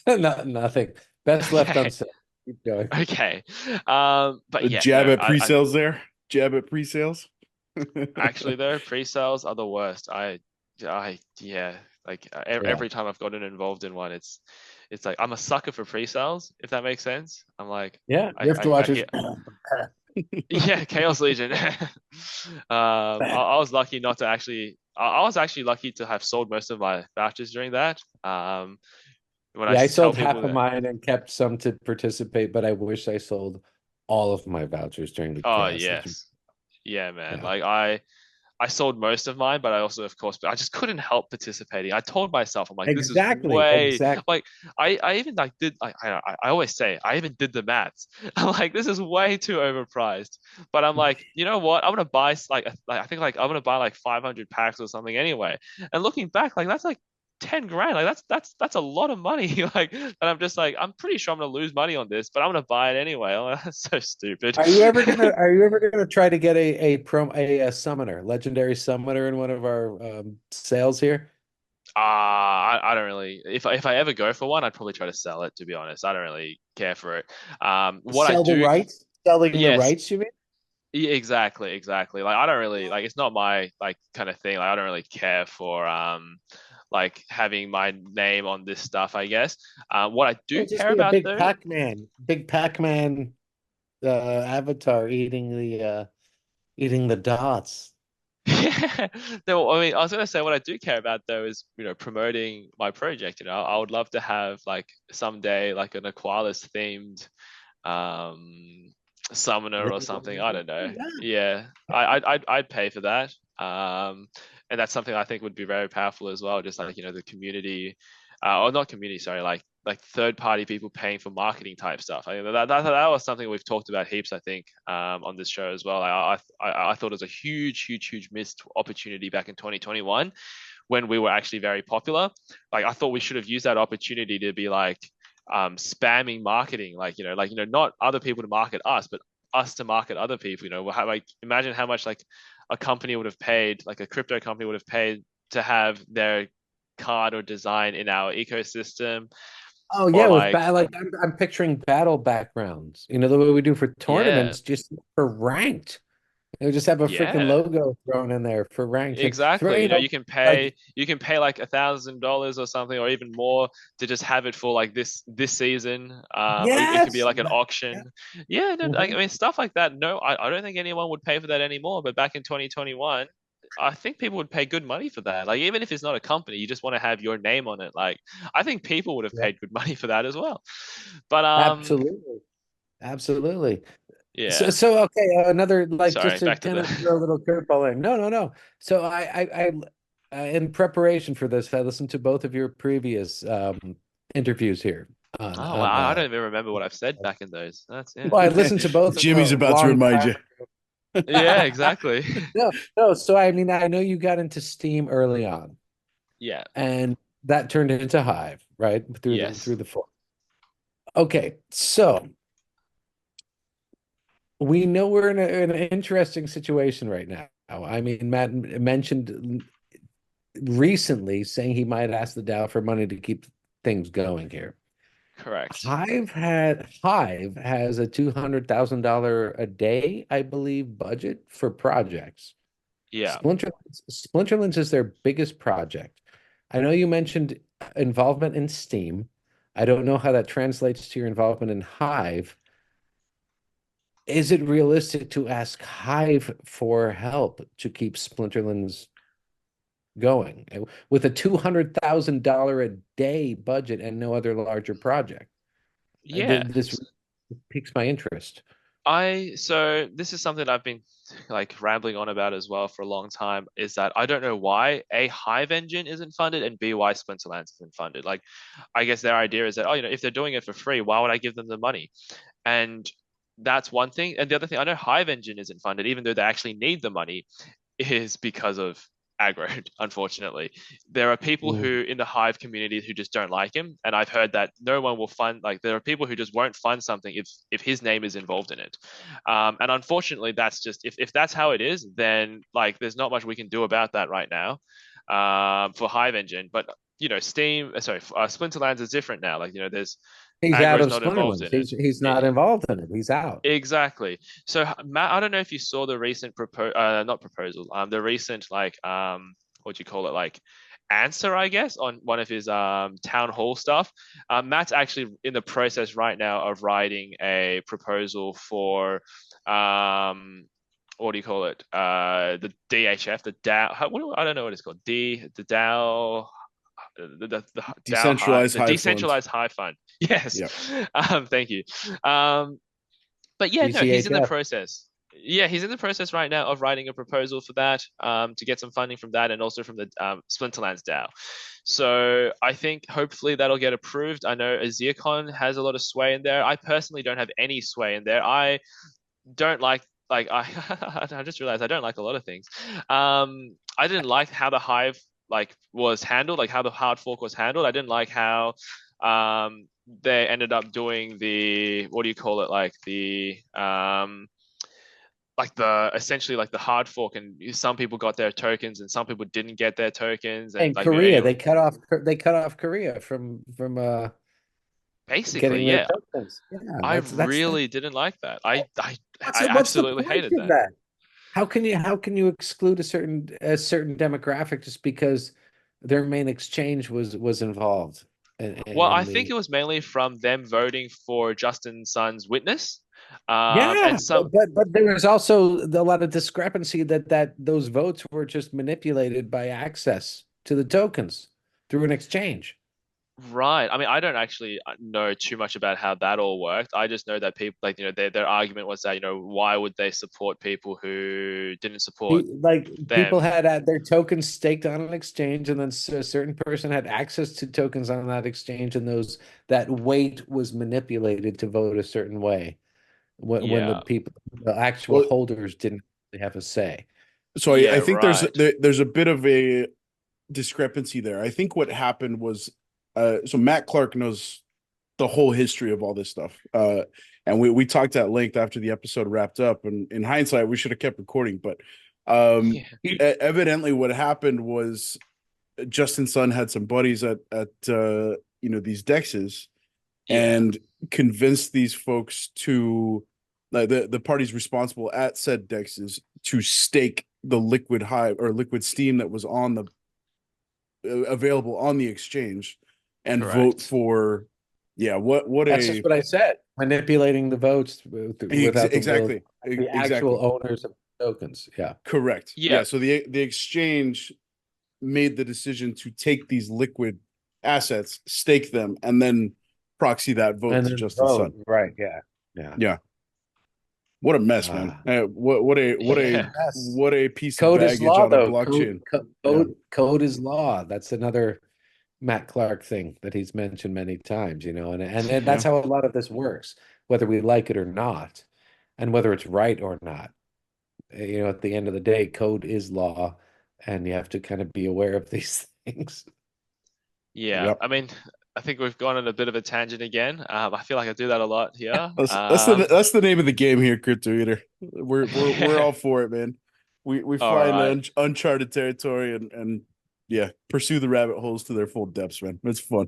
Nothing. Best left Okay. unsaid. Keep going. Okay. But A yeah, jab no, at pre-sales there. Jab at pre-sales. actually though, pre-sales are the worst. Yeah, like Yeah. every time I've gotten involved in one, it's like I'm a sucker for pre-sales, if that makes sense. I'm like, Yeah. Rift I Watchers. hear, yeah, Chaos Legion. I was lucky not to actually, I was actually lucky to have sold most of my vouchers during that. When I Yeah, I tell sold people half of that, mine and kept some to participate, but I wish I sold all of my vouchers during the oh Chaos Legion. yes, yeah, man, Yeah. like I sold most of mine, but I also, of course, but I just couldn't help participating. I told myself, I'm like, this is Exactly. way Exactly. like I even like did I always say I even did the maths. I'm like, this is way too overpriced. But I'm like, you know what? I'm gonna buy like I think like I'm gonna buy like 500 packs or something anyway. And looking back, like that's like 10 grand. Like that's a lot of money. Like, and I'm just like, I'm pretty sure I'm gonna lose money on this, but I'm gonna buy it anyway. I'm like, that's so stupid. Are you ever gonna try to get a summoner, legendary summoner in one of our sales here? I don't really. If I ever go for one, I'd probably try to sell it. To be honest, I don't really care for it. What I Sell the do, rights? Selling the yes, rights, you mean? exactly, exactly. Like I don't really like. It's not my like kind of thing. Like I don't really care for like having my name on this stuff. I guess. What I do It'll just care be a about though, Big Pac-Man avatar eating the dots. yeah. No, I mean, I was gonna say what I do care about though is promoting my project. I would love to have like someday like an Aquilus themed um summoner or something. I don't know. Yeah. Yeah, I'd pay for that. And that's something I think would be very powerful as well. Just like the community, or not community, sorry, like third party people paying for marketing type stuff. I mean, that was something we've talked about heaps. I think on this show as well. I thought it was a huge missed opportunity back in 2021 when we were actually very popular. Like I thought we should have used that opportunity to be like spamming marketing, not other people to market us, but us to market other people. Like imagine how much like a company would have paid, like a crypto company would have paid to have their card or design in our ecosystem. Oh Or yeah, with like, like I'm picturing battle backgrounds. The way we do for yeah, tournaments, just for ranked. They just have a freaking yeah, logo thrown in there for ranked and throw, exactly. You can like pay like $1,000 or something, or even more, to just have it for like this season. Or it could be yes. like an Yeah. auction. Yeah, no, I Mhm. mean stuff like that. No, I don't think anyone would pay for that anymore. But back in 2021, I think people would pay good money for that. Like even if it's not a company, you just want to have your name on it. Like I think people would have Yeah. paid good money for that as well. But Absolutely. Absolutely. So, yeah. so okay, another like just Sorry, to back to kind of the. throw a little curveball in. No, no, no. So in preparation for this, I listened to both of your previous interviews here Oh wow, I on don't even remember what I've said back in those. That's yeah. well, I listened to both of them Jimmy's a about to long remind time. you. Yeah, exactly. No, no. So I mean, I know you got into Steam early on, Yeah. and that turned into Hive, right? Through Yes. the fork. Okay, so we know we're in an interesting situation right now. I mean, Matt mentioned recently saying he might ask the DAO for money to keep things going here. Correct. Hive has a $200,000 a day, I believe, budget for projects. Yeah. Splinterlands is their biggest project. I know you mentioned involvement in Steam. I don't know how that translates to your involvement in Hive. Is it realistic to ask Hive for help to keep Splinterlands going with a $200,000 a day budget and no other larger project? Yeah. This piques my interest. So this is something I've been like rambling on about as well for a long time, is that I don't know why A, Hive engine isn't funded, and B, why Splinterlands isn't funded. Like I guess their idea is that, oh, if they're doing it for free, why would I give them the money? And that's one thing. And the other thing, I know Hive engine isn't funded, even though they actually need the money, is because of aggro. Unfortunately, there are people who in the Hive community who just don't like him, and I've heard that no one will fund, like there are people who just won't fund something if his name is involved in it. And unfortunately, that's just, if that's how it is, then like there's not much we can do about that right now, for Hive engine. But Steam, sorry, Splinterlands is different now. Like there's He's out aggro's of not involved Splinterlands. in it. He's not involved in it. He's out. Exactly. So Matt, I don't know if you saw the recent not proposal, the recent like what do you call it, like answer, I guess, on one of his town hall stuff. Matt's actually in the process right now of writing a proposal for what do you call it? The DHF, the DAO. I don't know what it's called. The DAO. The DAO Hive, Decentralized the Hive Fund. decentralized Hive Fund. Yes. Yep. Thank you. But yeah, no, he's in the DCHF. process. Yeah, he's in the process right now of writing a proposal for that, to get some funding from that and also from the Splinterlands DAO. So I think hopefully that'll get approved. I know Azircon has a lot of sway in there. I personally don't have any sway in there. I don't like I just realized I don't like a lot of things. I didn't like how the Hive like was handled, like how the hard fork was handled. I didn't like how they ended up doing the, what do you call it, like the essentially like the hard fork, and some people got their tokens and some people didn't get their tokens, and And like Korea, they cut off Korea from basically, getting their yeah. tokens. Yeah, I that's really didn't like that. I what's the absolutely point hated of that. that? How can you exclude a certain demographic just because their main exchange was involved Well, I in think the it was mainly from them voting for Justin Sun's witness. yeah, And some but there was also a lot of discrepancy that those votes were just manipulated by access to the tokens through an exchange. Right. I mean, I don't actually know too much about how that all worked. I just know that people, like, their argument was that, why would they support people who didn't support Like people them? had their tokens staked on an exchange, and then a certain person had access to tokens on that exchange, and that weight was manipulated to vote a certain way when Yeah. the actual Well, holders didn't have a say. so I Yeah, think right. there's a bit of a discrepancy there. I think what happened was, so Matt Clark knows the whole history of all this stuff. And we talked at length after the episode wrapped up. And in hindsight, we should have kept recording. But Yeah. evidently, what happened was Justin Sun had some buddies at these dexes Yeah. and convinced these folks to the parties responsible at said dexes to stake the liquid hive or liquid steam that was on the available on the exchange and vote Correct. for what That's just what I said. Manipulating the votes without the will exactly of the exactly actual owners of tokens. Yeah. correct. Yeah. So the exchange made the decision to take these liquid assets, stake them, and then proxy that vote And to then Justin Sun. right. Yeah. Yeah. Yeah. What a mess, man. Yeah. What a piece of Code is baggage law, on a though. blockchain. Code is law. That's another Matt Clark thing that he's mentioned many times, and that's how a lot of this works, whether we like it or not, and whether it's right or not. At the end of the day, code is law, and you have to kind of be aware of these things. Yeah. Yep. I mean, I think we've gone on a bit of a tangent again. I feel like I do that a lot here. That's the name of the game here, Cryptoeater. We're all for it, man. We All fly right. into uncharted territory and yeah, pursue the rabbit holes to their full depths, man. It's fun.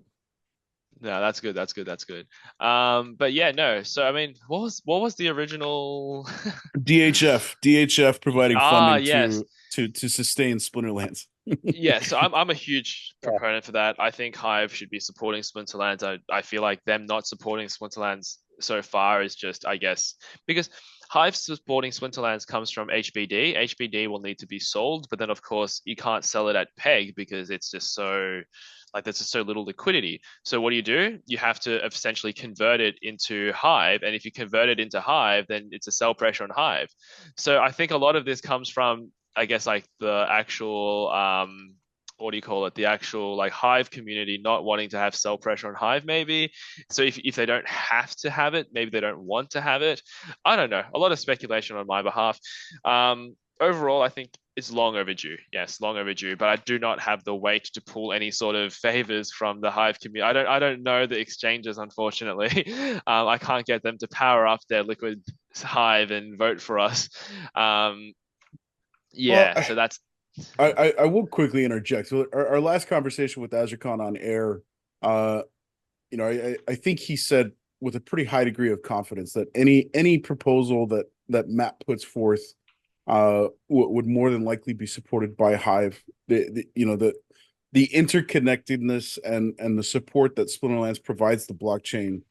No, that's good. That's good. That's good. But yeah, no. So I mean, what was the original? DHF providing funding Yes. to sustain Splinterlands. Yeah, so I'm a huge Yeah. proponent for that. I think Hive should be supporting Splinterlands. I feel like them not supporting Splinterlands so far is just, I guess, because Hive supporting Splinterlands comes from HBD. HBD will need to be sold, but then of course you can't sell it at peg because it's just so like there's just so little liquidity. So what do? You have to essentially convert it into Hive, and if you convert it into Hive, then it's a sell pressure on Hive. So I think a lot of this comes from, I guess, like the actual what do you call it? The actual like Hive community not wanting to have sell pressure on Hive, maybe. So if they don't have to have it, maybe they don't want to have it. I don't know. A lot of speculation on my behalf. Overall, I think it's long overdue. Yes, long overdue. But I do not have the weight to pull any sort of favors from the Hive community. I don't know the exchanges, unfortunately. I can't get them to power up their liquid Hive and vote for us. Yeah, Well, so that's I will quickly interject. So our last conversation with AzureCon on air, I think he said with a pretty high degree of confidence that any proposal that Matt puts forth would more than likely be supported by Hive. The interconnectedness and the support that Splinterlands provides the blockchain,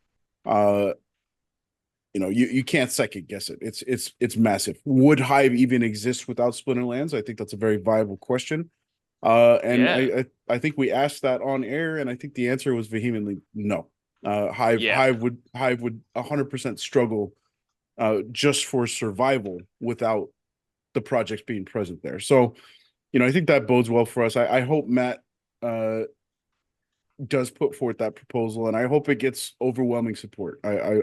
you can't second guess it. It's massive. Would Hive even exist without Splinterlands? I think that's a very viable question. And yeah. I think we asked that on air, and I think the answer was vehemently no. Hive Yeah. Hive would 100% struggle just for survival without the projects being present there. So, I think that bodes well for us. I hope Matt does put forth that proposal, and I hope it gets overwhelming support. And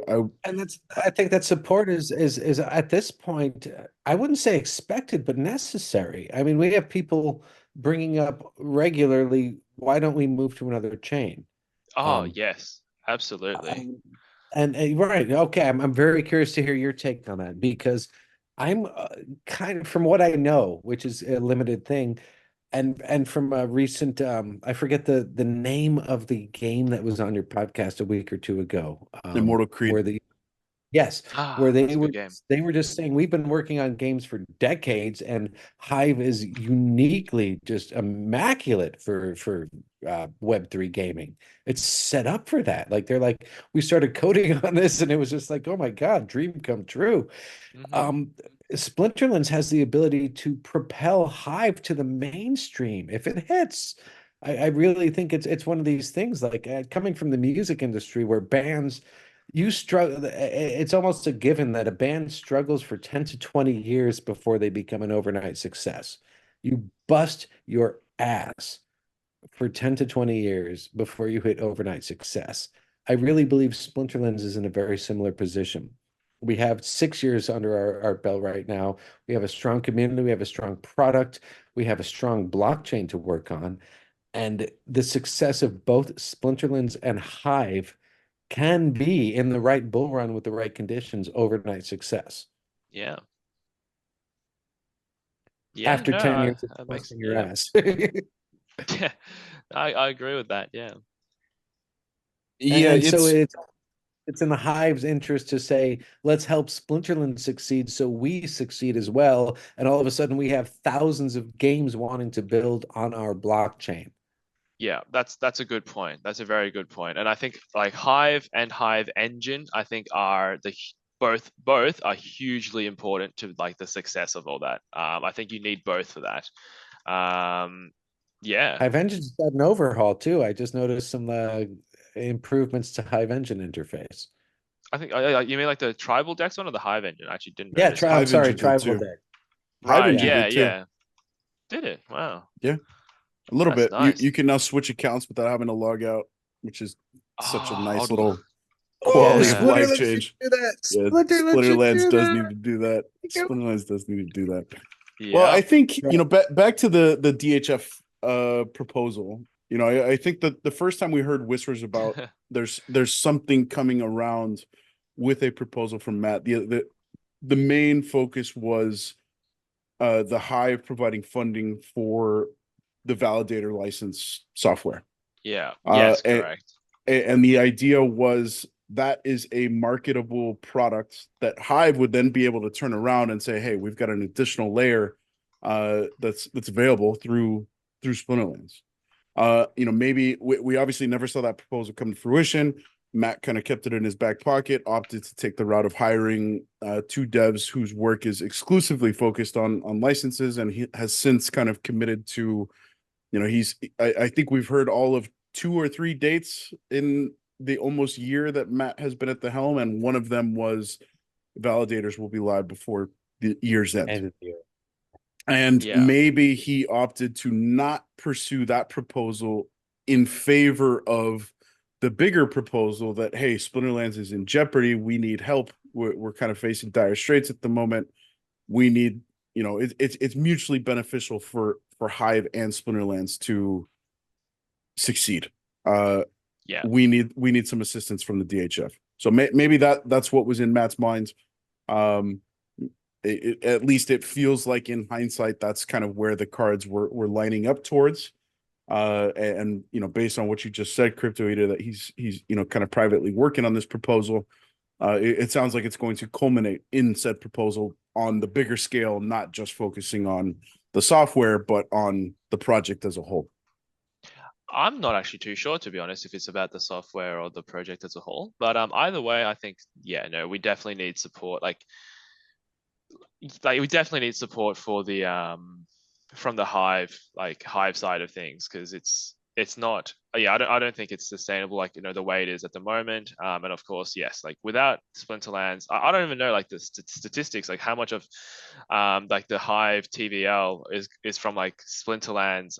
I think that support is at this point, I wouldn't say expected, but necessary. I mean, we have people bringing up regularly, why don't we move to another chain? Oh, yes, absolutely. And right, okay, I'm very curious to hear your take on that, because I'm kind of, from what I know, which is a limited thing, and from a recent, I forget the name of the game that was on your podcast a week or two ago, Immortal Creed. where yes, Ah, where that's a good game. they were just saying, we've been working on games for decades, and Hive is uniquely just immaculate for Web3 gaming. It's set up for that. Like, they're like, we started coding on this, and it was just like, oh my God, dream come true. Mhm. Splinterlands has the ability to propel Hive to the mainstream if it hits. I really think it's one of these things like coming from the music industry where bands you struggle. It's almost a given that a band struggles for 10 to 20 years before they become an overnight success. You bust your ass for 10 to 20 years before you hit overnight success. I really believe Splinterlands is in a very similar position. We have 6 years under our belt right now. We have a strong community, we have a strong product, we have a strong blockchain to work on. And the success of both Splinterlands and Hive can be in the right bull run with the right conditions, overnight success. Yeah. After No, 10 years of that makes busting your ass. Yeah, I agree with that. Yeah. Yeah, And so it's in the Hive's interest to say, let's help Splinterland succeed so we succeed as well. And all of a sudden we have thousands of games wanting to build on our blockchain. Yeah, that's a good point. That's a very good point. And I think like Hive and Hive Engine, I think are both are hugely important to like the success of all that. I think you need both for that. Yeah. Hive Engine's got an overhaul too. I just noticed some improvements to Hive Engine interface. I think you mean like the tribal decks one or the Hive Engine? I actually didn't Yeah, notice that. Hive sorry, Engine did tribal too. deck. Hive Right, Engine yeah, did too. yeah. Did it? Wow. Yeah, a little That's bit. nice. You can now switch accounts without having to log out, which is such a nice I'd little Oh, quality of Yeah. life Splinterlands should change. do that. Yeah, Splinterlands should Splinterlands do does that. need to do that. Splinterlands does need to do that. Well, Yeah. I think back to the DHF proposal. I think that the first time we heard whispers about there's something coming around with a proposal from Matt. The main focus was the Hive providing funding for the validator license software. Yeah. Yes, correct. And the idea was that is a marketable product that Hive would then be able to turn around and say, hey, we've got an additional layer that's available through Splinterlands. Maybe we obviously never saw that proposal come to fruition. Matt kind of kept it in his back pocket, opted to take the route of hiring two devs whose work is exclusively focused on licenses, and he has since kind of committed to, I think we've heard all of 2 or 3 dates in the almost year that Matt has been at the helm, and one of them was validators will be live before the year's end. End of the year. And Yeah. maybe he opted to not pursue that proposal in favor of the bigger proposal that, hey, Splinterlands is in jeopardy. We need help. We're kind of facing dire straits at the moment. We need, it's mutually beneficial for Hive and Splinterlands to succeed. Yeah. We need some assistance from the DHF. So maybe that's what was in Matt's mind. At least it feels like in hindsight, that's kind of where the cards were lining up towards. And based on what you just said, Cryptoeater, that he's kind of privately working on this proposal. It sounds like it's going to culminate in said proposal on the bigger scale, not just focusing on the software, but on the project as a whole. I'm not actually too sure, to be honest, if it's about the software or the project as a whole. But either way, I think, we definitely need support. Like we definitely need support for the from the Hive side of things, because it's not, I don't think it's sustainable, like the way it is at the moment. And of course, yes, like without Splinterlands, I don't even know like the statistics, like how much of like the Hive TVL is from like Splinterlands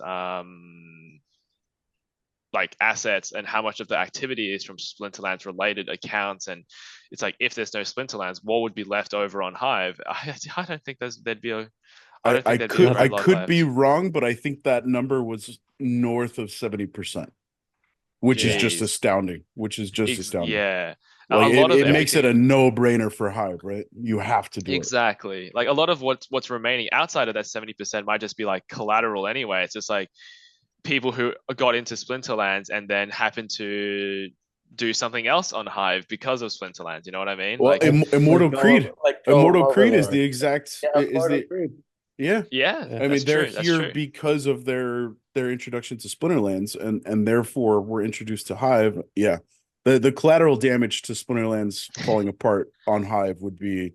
like assets, and how much of the activity is from Splinterlands related accounts. And it's like, if there's no Splinterlands, what would be left over on Hive? I don't think there'd be a I could be wrong, but I think that number was north of 70%, which is just astounding. Yeah. Like a lot of it makes it a no-brainer for Hive, right? You have to do it. Exactly. Like a lot of what's remaining outside of that 70% might just be like collateral anyway. It's just like people who got into Splinterlands and then happen to do something else on Hive because of Splinterlands. You know what I mean? Well, like Immortal Creed. Immortal Creed is the exact. Yeah. I mean, they're here because of their introduction to Splinterlands, and therefore were introduced to Hive. Yeah, the collateral damage to Splinterlands falling apart on Hive would be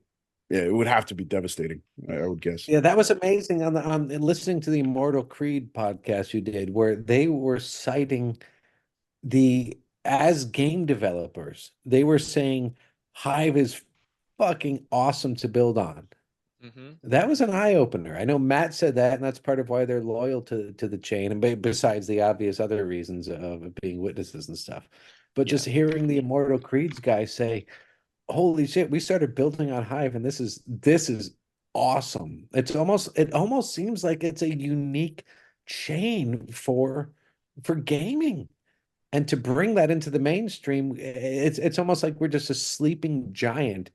Yeah, it would have to be devastating, I would guess. Yeah, that was amazing on listening to the Immortal Creed podcast you did, where they were citing the as game developers, they were saying Hive is fucking awesome to build on. Hmm. That was an eye opener. I know Matt said that, and that's part of why they're loyal to the chain, and besides the obvious other reasons of being witnesses and stuff. But Yeah. just hearing the Immortal Creeds guy say, "Holy shit, we started building on Hive, and this is awesome." It almost seems like it's a unique chain for gaming. And to bring that into the mainstream, it's almost like we're just a sleeping giant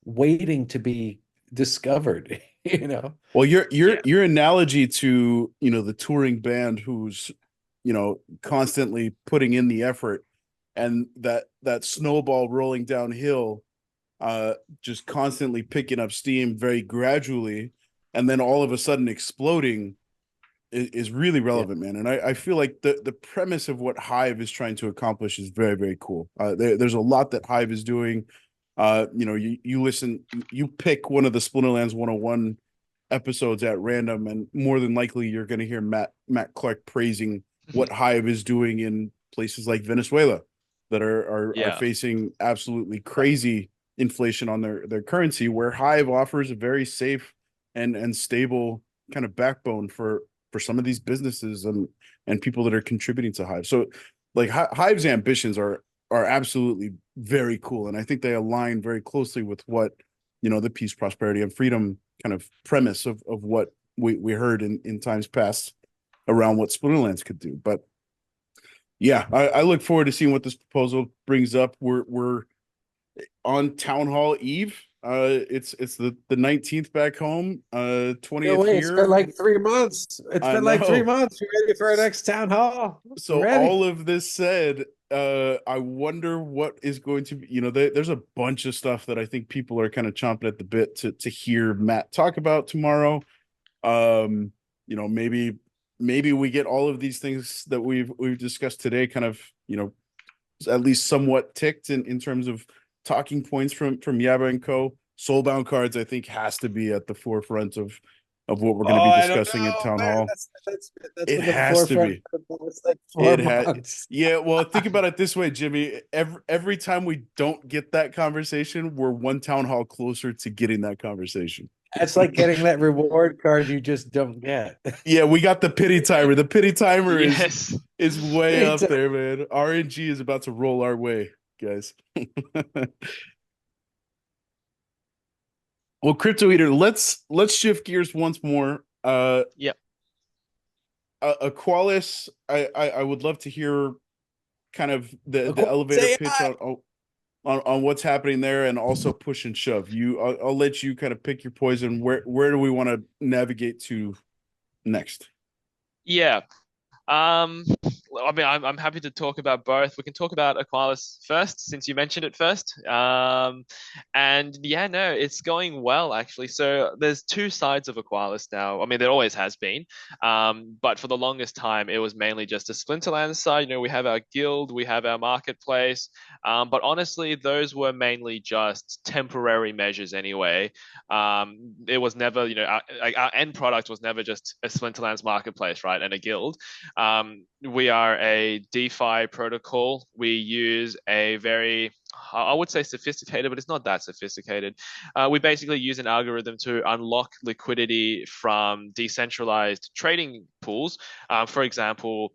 waiting to be discovered, you know? Well, your your Yeah. your analogy to, the touring band who's, constantly putting in the effort, and that snowball rolling downhill, just constantly picking up steam very gradually, and then all of a sudden exploding is really Yeah. relevant, man. And I feel like the premise of what Hive is trying to accomplish is very, very cool. There's a lot that Hive is doing. You pick one of the Splinterlands 101 episodes at random, and more than likely you're going to hear Matt Clark praising what Hive is doing in places like Venezuela that are Yeah. facing absolutely crazy inflation on their currency, where Hive offers a very safe and stable kind of backbone for some of these businesses and people that are contributing to Hive. So like Hive's ambitions are absolutely very cool, and I think they align very closely with what, the peace, prosperity, and freedom kind of premise of what we heard in times past around what Splinterlands could do. But yeah, I look forward to seeing what this proposal brings up. We're on Town Hall Eve. It's the 19th back home, No 20th way, it's been here. like 3 months. It's I been like three know. months. You ready for our next town hall? I'm So ready. all of this said, I wonder what is going to be, there's a bunch of stuff that I think people are kind of chomping at the bit to hear Matt talk about tomorrow. Um, maybe we get all of these things that we've discussed today kind of, at least somewhat ticked in terms of talking points from Yaba and Co. Soulbound cards, I think, has to be at the forefront of what we're going to Oh, be I don't discussing at know, Town man. Hall. That's It been the has to forefront be. for the last like four It had, months. yeah. Well, think about it this way, Jimmy. Every time we don't get that conversation, we're one town hall closer to getting that conversation. That's like getting that reward card you just don't get. Yeah, we got the pity timer. The pity timer Yes. is way up there, man. RNG is about to roll our way, guys. Well, Cryptoeater, let's shift gears once more. Yep. Aquilus, I would love to hear kind of the elevator Say pitch hi. on what's happening there, and also push and shove. I'll let you kind of pick your poison. Where do we want to navigate to next? Yeah. Um, I mean, I'm happy to talk about both. We can talk about Aquilus first, since you mentioned it first. And yeah, no, it's going well actually. So there's two sides of Aquilus now. I mean, there always has been. But for the longest time, it was mainly just a Splinterlands side. We have our guild, we have our marketplace. But honestly, those were mainly just temporary measures anyway. It was never, our end product was never just a Splinterlands marketplace, right, and a guild. We are a DeFi protocol. We use a very, I would say sophisticated, but it's not that sophisticated. We basically use an algorithm to unlock liquidity from decentralized trading pools. For example,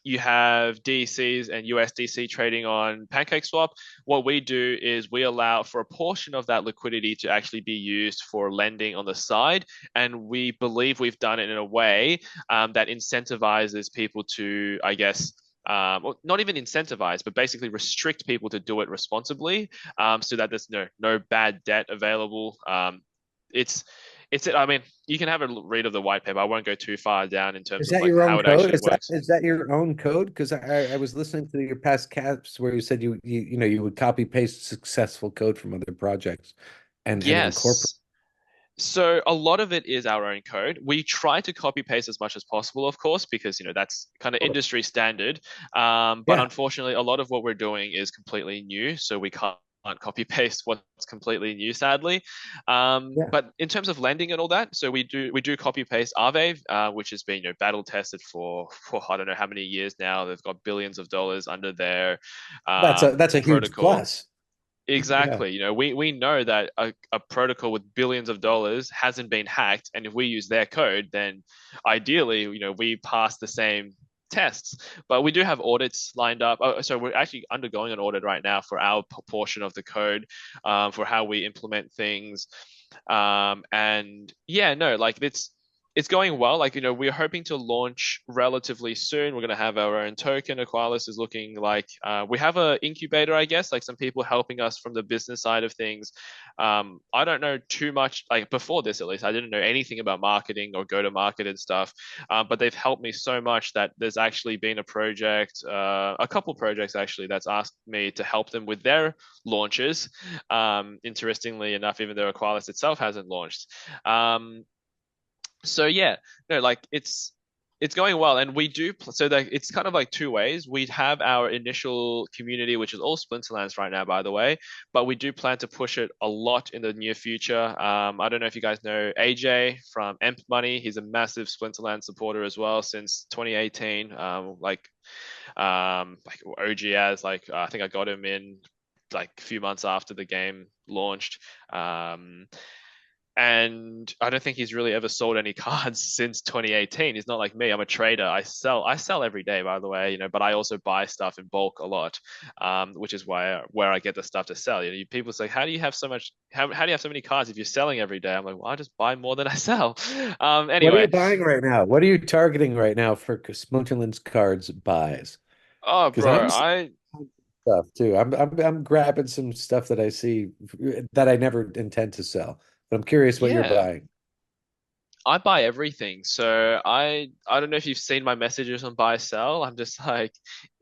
you have DCs and USDC trading on PancakeSwap. What we do is we allow for a portion of that liquidity to actually be used for lending on the side. And we believe we've done it in a way that incentivizes people to, I guess, well, not even incentivize, but basically restrict people to do it responsibly, so that there's no bad debt available. I mean, you can have a read of the white paper. I won't go too far down in terms Is of that like your how own it code? actually Is that works. is that your own code? Because I was listening to your past caps where you said you would copy paste successful code from other projects and incorporate. Yes. So a lot of it is our own code. We try to copy paste as much as possible, of course, because that's kind of industry standard. But Yeah. unfortunately, a lot of what we're doing is completely new, so we can't copy paste what's completely new, sadly. Yeah. But in terms of lending and all that, so we do copy paste Aave, which has been battle tested for I don't know how many years now. They've got billions of dollars under their That's a huge protocol. plus. Yeah. Exactly. We know that a protocol with billions of dollars hasn't been hacked, and if we use their code, then ideally, we pass the same tests. But we do have audits lined up. Oh, so we're actually undergoing an audit right now for our portion of the code, for how we implement things. And yeah, no, like it's going well. Like, we're hoping to launch relatively soon. We're going to have our own token. Aquilus is looking like we have an incubator, I guess, like some people helping us from the business side of things. I don't know too much, like before this at least, I didn't know anything about marketing or go to market and stuff. But they've helped me so much that there's actually been a couple projects actually that's asked me to help them with their launches. Interestingly enough, even though Aquilus itself hasn't launched. So yeah, no, like it's going well, and we do so that it's kind of like two ways. We have our initial community, which is all Splinterlands right now, by the way, but we do plan to push it a lot in the near future. I don't know if you guys know AJ from Emp Money. He's a massive Splinterland supporter as well since 2018. Like OG as I think I got him in like a few months after the game launched. And I don't think he's really ever sold any cards since 2018. He's not like me. I'm a trader. I sell every day, by the way, but I also buy stuff in bulk a lot, which is where I get the stuff to sell. People say, how do you have so much? How do you have so many cards if you're selling every day? I'm like, well, I just buy more than I sell. Anyway, What are you buying right now? What are you targeting right now for Splinterlands cards buys? oh, Because bro, I'm seeing stuff too. I'm grabbing some stuff that I see that I never intend to sell. But I'm curious what you're yeah. buying. I buy everything. So I don't know if you've seen my messages on buy sell. I'm just like,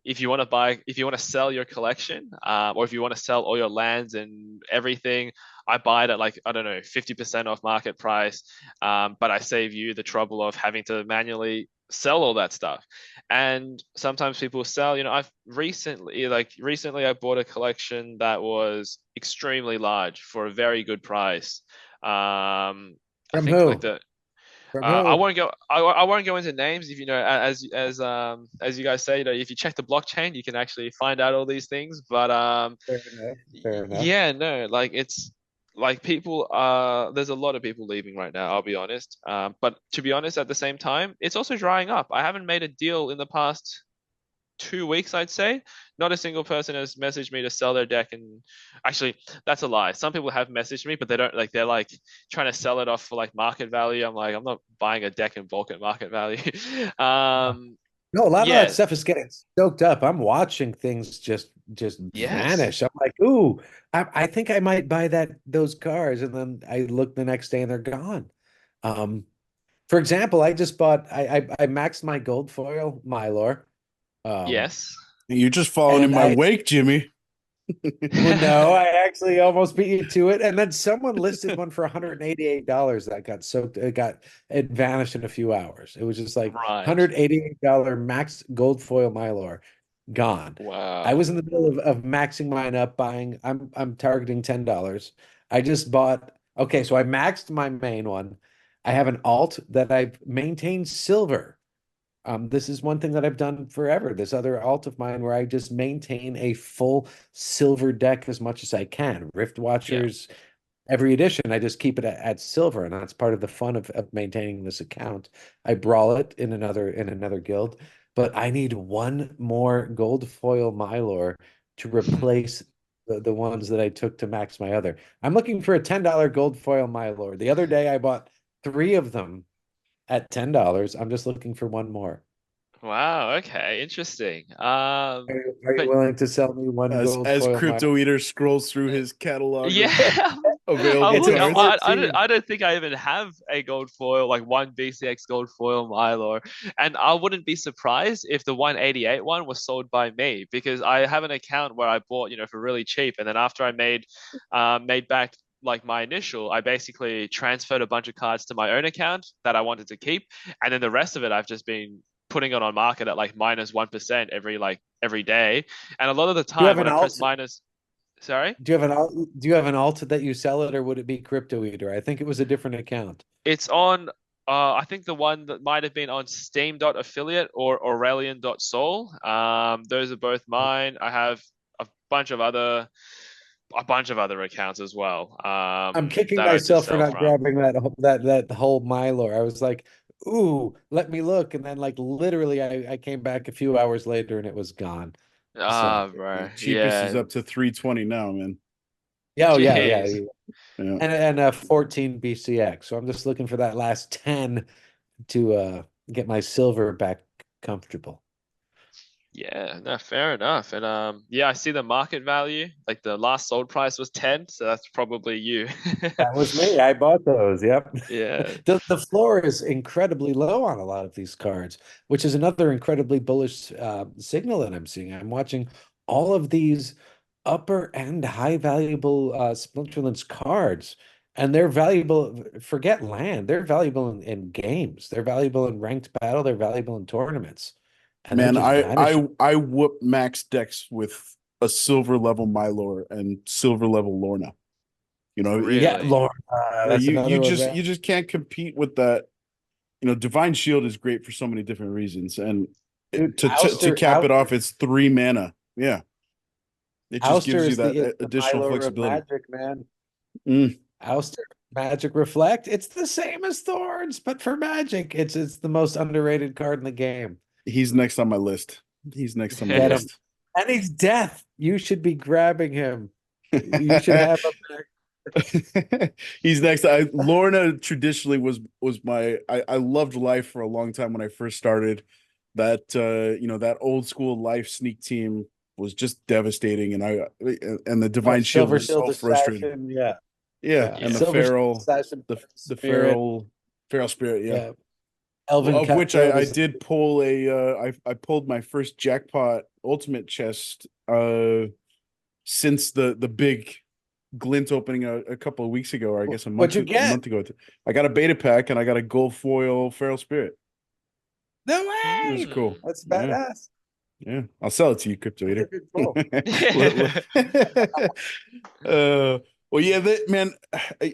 if you want to sell your collection, or if you want to sell all your lands and everything, I buy it at like, I don't know, 50% off market price. But I save you the trouble of having to manually sell all that stuff. And sometimes people sell, I've recently I bought a collection that was extremely large for a very good price. I From think like who? the From I who? won't go. I won't go into names. If as you guys say, if you check the blockchain, you can actually find out all these things. But Fair enough. Fair enough. yeah, no, like it's like people. There's a lot of people leaving right now. I'll be honest. But to be honest, at the same time, it's also drying up. I haven't made a deal in the past 2 weeks, I'd say. Not a single person has messaged me to sell their deck. And actually, that's a lie. Some people have messaged me, but they don't like, they're like trying to sell it off for like market value. I'm like, I'm not buying a deck in bulk at market value. No, a lot of that Yeah, stuff is getting stoked up. I'm watching things just yes. vanish. I'm like, ooh, I think I might buy those cars, and then I look the next day and they're gone. Um, for example, I just bought I maxed my gold foil Mylor. Um, Yes. You're just following in and my I wake, Jimmy. well, no, I actually almost beat you to it. And then someone listed one for $188 that got soaked. It vanished in a few hours. It was just like Right. $188 max gold foil Mylor gone. I Wow. was in the middle of maxing mine up, buying. I'm targeting $10. I just bought. Okay, so I maxed my main one. I have an alt that I've maintained silver. This is one thing that I've done forever. This other alt of mine where I just maintain a full silver deck as much as I can. Rift Yeah. Watchers, every edition, I just keep it at silver, and that's part of the fun of maintaining this account. I brawl it in another guild, but I need one more gold foil Mylor to replace the ones that I took to max my other. I'm looking for a $10 gold foil Mylor. The other day I bought three of them at $10. I'm just looking for one more. Wow. Okay. Interesting. Are you But willing to sell me one gold As foil mine? Cryptoeater scrolls through his catalog of yeah, available It's a cards. I 14. don't think I even have a gold foil, like one BCX gold foil Mylor. And I wouldn't be surprised if the 188 one was sold by me, because I have an account where I bought, for really cheap. And then after I made back like my initial, I basically transferred a bunch of cards to my own account that I wanted to keep. And then the rest of it, I've just been putting it on market at like -1% every day. And a lot of the You time have when an I press alt. minus, Sorry? Do you have an alt that you sell it, or would it be Cryptoeater? I think it was a different account. It's on I think the one that might have been on Steam.affiliate or Aurelian.soul. Those are both mine. I have a bunch of other accounts as well. I'm kicking That I just myself for sell not from. grabbing that whole Mylor. I was like, ooh, let me look. And then like literally I came back a few hours later and it was gone. So Bro. Cheapest is Yeah. up to 320 now, man. yeah, oh yeah. Jeez. Yeah. And a 14 BCX. So I'm just looking for that last 10 to get my silver back comfortable. Yeah, no, fair enough. And yeah, I see the market value. Like the last sold price was 10, so that's probably you. That was me. I bought those. Yep. Yeah. The floor is incredibly low on a lot of these cards, which is another incredibly bullish signal that I'm seeing. I'm watching all of these upper and high valuable Splinterlands cards, and they're valuable. Forget land; they're valuable in games. They're valuable in ranked battle. They're valuable in tournaments, and they're Man, just vanishing. I whoop max decks with a silver level Mylor and silver level Lorna. You know, Yeah, Really? Lord, that's you another one. just can't compete with that. You know, Divine Shield is great for so many different reasons, and Dude, to cap it off, it's 3 mana. Yeah, it just Ouster gives you is that the additional Mylor of flexibility. magic, man. Mm, Ouster, Magic Reflect. It's the same as Thorns, but for magic. It's the most underrated card in the game. he's next on my list. He's next on my Get him. list. And he's death. You should be grabbing him. You should have him. He's next. Lorna traditionally was my I loved Life for a long time when I first started. That that old school Life sneak team was just devastating, and the Oh, Divine Shield Silver was so Shield frustrating. Assassin. Yeah. Yeah, Yeah. and the Yeah. Silver Shield feral Assassin, the Spirit. feral spirit, yeah. Yeah. Elven Of which Cutthroat I is did pull I pulled my first jackpot ultimate chest since the big glint opening a couple of weeks ago, or I guess what'd you a get? month ago. I got a beta pack and I got a gold foil feral spirit. No It was way. cool. That's Yeah, badass. yeah. I'll sell it to you, That's a Cryptoeater. good pull. uh, well, yeah, man.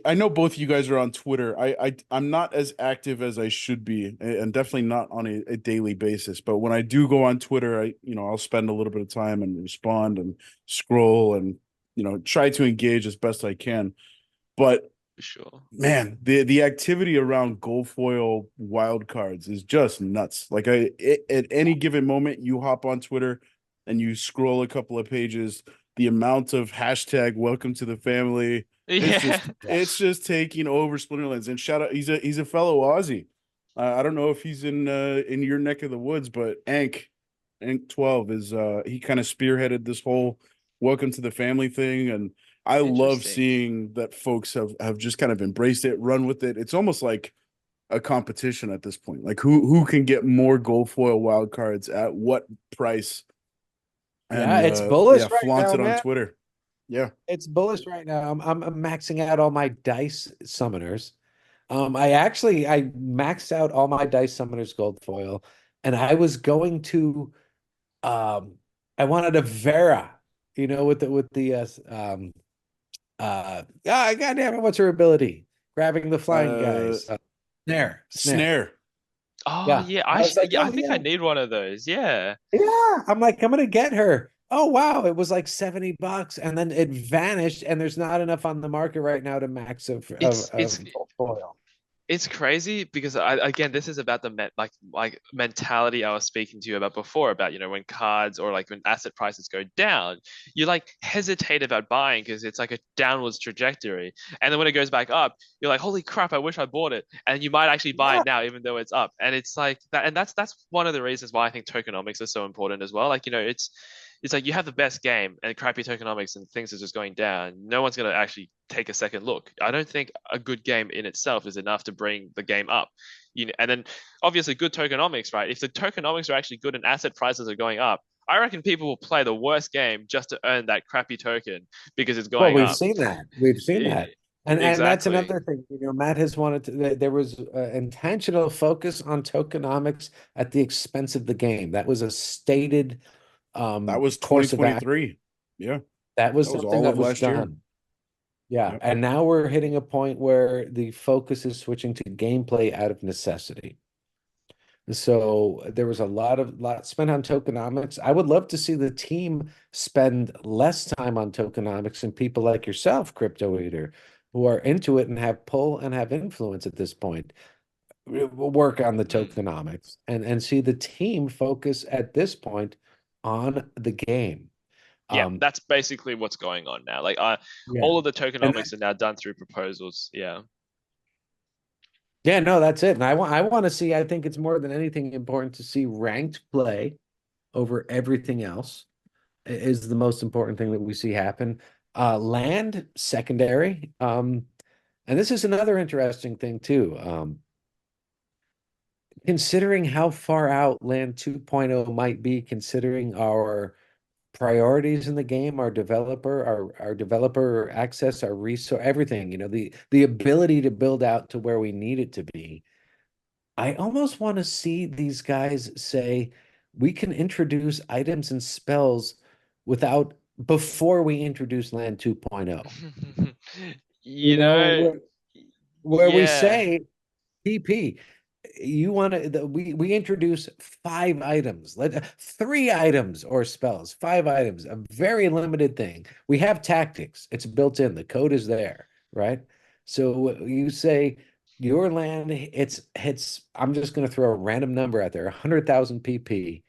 I know both of you guys are on Twitter. I'm not as active as I should be, and definitely not on a daily basis. But when I do go on Twitter, I'll spend a little bit of time and respond and scroll and try to engage as best I can. But For sure. man, the activity around gold foil wild cards is just nuts. Like at any given moment, you hop on Twitter and you scroll a couple of pages, the amount of hashtag welcome to the family, Yeah. it's just taking over Splinterlands. And shout out, he's a fellow Aussie. I don't know if he's in your neck of the woods, but Ank 12 is he kind of spearheaded this whole welcome to the family thing, and I love Interesting. seeing that folks have just kind of embraced it, run with it. It's almost like a competition at this point. Like who can get more gold foil wild cards at what price, Yeah, and it's bullish right flaunt now, it on man. Twitter. Yeah. It's bullish right now. I'm maxing out all my dice summoners. I maxed out all my dice summoners gold foil, and I was going to I wanted a Vera, with the goddamn it, what's her ability? Grabbing the flying Uh guys. Snare. Snare. Oh Yeah. yeah, I was like, yeah, I oh think I need one of those. Yeah. yeah. I'm like, I'm gonna get her. Oh wow, it was like $70, and then it vanished, and there's not enough on the market right now to max It's of gold foil. it's crazy because again, this is about the like mentality I was speaking to you about before, about when cards or like when asset prices go down, you like hesitate about buying because it's like a downwards trajectory, and then when it goes back up, you're like, holy crap, I wish I bought it, and you might actually buy Yeah. it now even though it's up, and it's like that, and that's one of the reasons why I think tokenomics are so important as well. Like it's like you have the best game and crappy tokenomics and things are just going down. No one's going to actually take a second look. I don't think a good game in itself is enough to bring the game up. And then obviously good tokenomics, right? If the tokenomics are actually good and asset prices are going up, I reckon people will play the worst game just to earn that crappy token because it's Well, going we've up. seen that. We've seen that. And that's Exactly. another thing. Matt has wanted to. There was intentional focus on tokenomics at the expense of the game. That was a stated That was course of action. 2023. Yeah. That was That was something all that of was last year. done. Yeah, Yep. and now we're hitting a point where the focus is switching to gameplay out of necessity. So there was a lot spent on tokenomics. I would love to see the team spend less time on tokenomics and people like yourself, Cryptoeater, who are into it and have pull and have influence at this point, work on the Mm. tokenomics and see the team focus at this point on the game. Yeah, Um, that's basically what's going on now. Like yeah. all of the And tokenomics are now done through proposals. Yeah. yeah, no, that's it. And I want to see, I think it's more than anything important to see ranked play over everything else is the most important thing that we see happen. Land secondary. And this is another interesting thing too. Considering how far out Land 2.0 might be, considering our priorities in the game, our developer access, our resource, everything, the ability to build out to where we need it to be. I almost want to see these guys say we can introduce items and spells without before we introduce Land 2.0. You You know, know, where we yeah. say PP, you want to we introduce 5 items, 3 items or spells, 5 items, a very limited thing. We have tactics, it's built in, the code is there, right? So you say your land hits, I'm just going to throw a random number out there, 100,000 PP,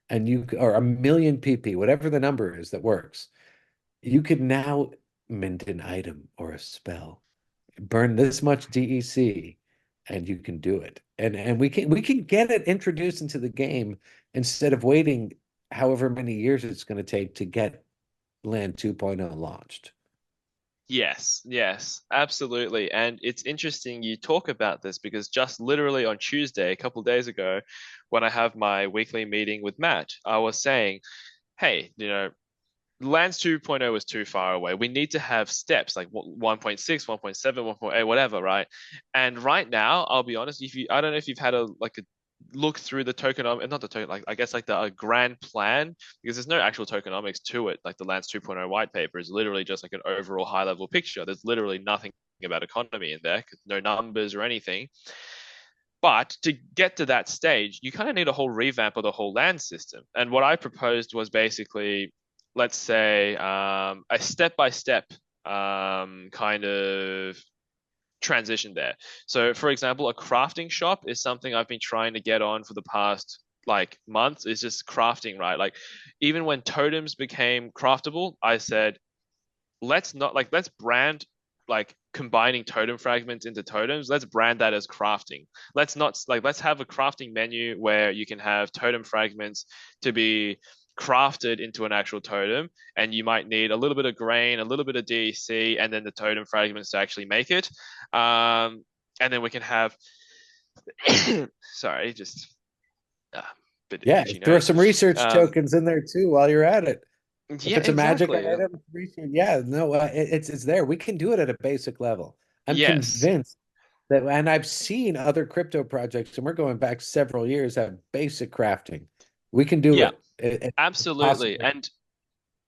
and you or a million PP, whatever the number is that works. You could now mint an item or a spell, burn this much DEC, and you can do it. And we can get it introduced into the game instead of waiting however many years it's going to take to get Land 2.0 launched. Yes, yes, absolutely. And it's interesting you talk about this because just literally on Tuesday, a couple of days ago, when I have my weekly meeting with Matt, I was saying, hey, Lands 2.0 is too far away. We need to have steps like 1.6, 1.7, 1.8, whatever, right? And right now, I'll be honest, I don't know if you've had a look through the tokenomics, not the token, like I guess like the grand plan, because there's no actual tokenomics to it. Like the Lands 2.0 white paper is literally just like an overall high level picture. There's literally nothing about economy in there, no numbers or anything. But to get to that stage, you kind of need a whole revamp of the whole land system. And what I proposed was basically, let's say, a step by step kind of transition there. So, for example, a crafting shop is something I've been trying to get on for the past like months. Is just crafting, right? Like, even when totems became craftable, I said, let's brand like combining totem fragments into totems. Let's brand that as crafting. Let's not like let's have a crafting menu where you can have totem fragments to be crafted into an actual totem, and you might need a little bit of grain, a little bit of DEC, and then the totem fragments to actually make it. And then we can have sorry, just bit Yeah, itchy throw nose. some research Um, tokens in there too while you're at it. If yeah, it's a magic exactly. item, yeah, no, it's there. We can do it at a basic level. I'm Yes. convinced that, and I've seen other crypto projects, and we're going back several years, have basic crafting. We can do Yeah, it. It's absolutely. possible. And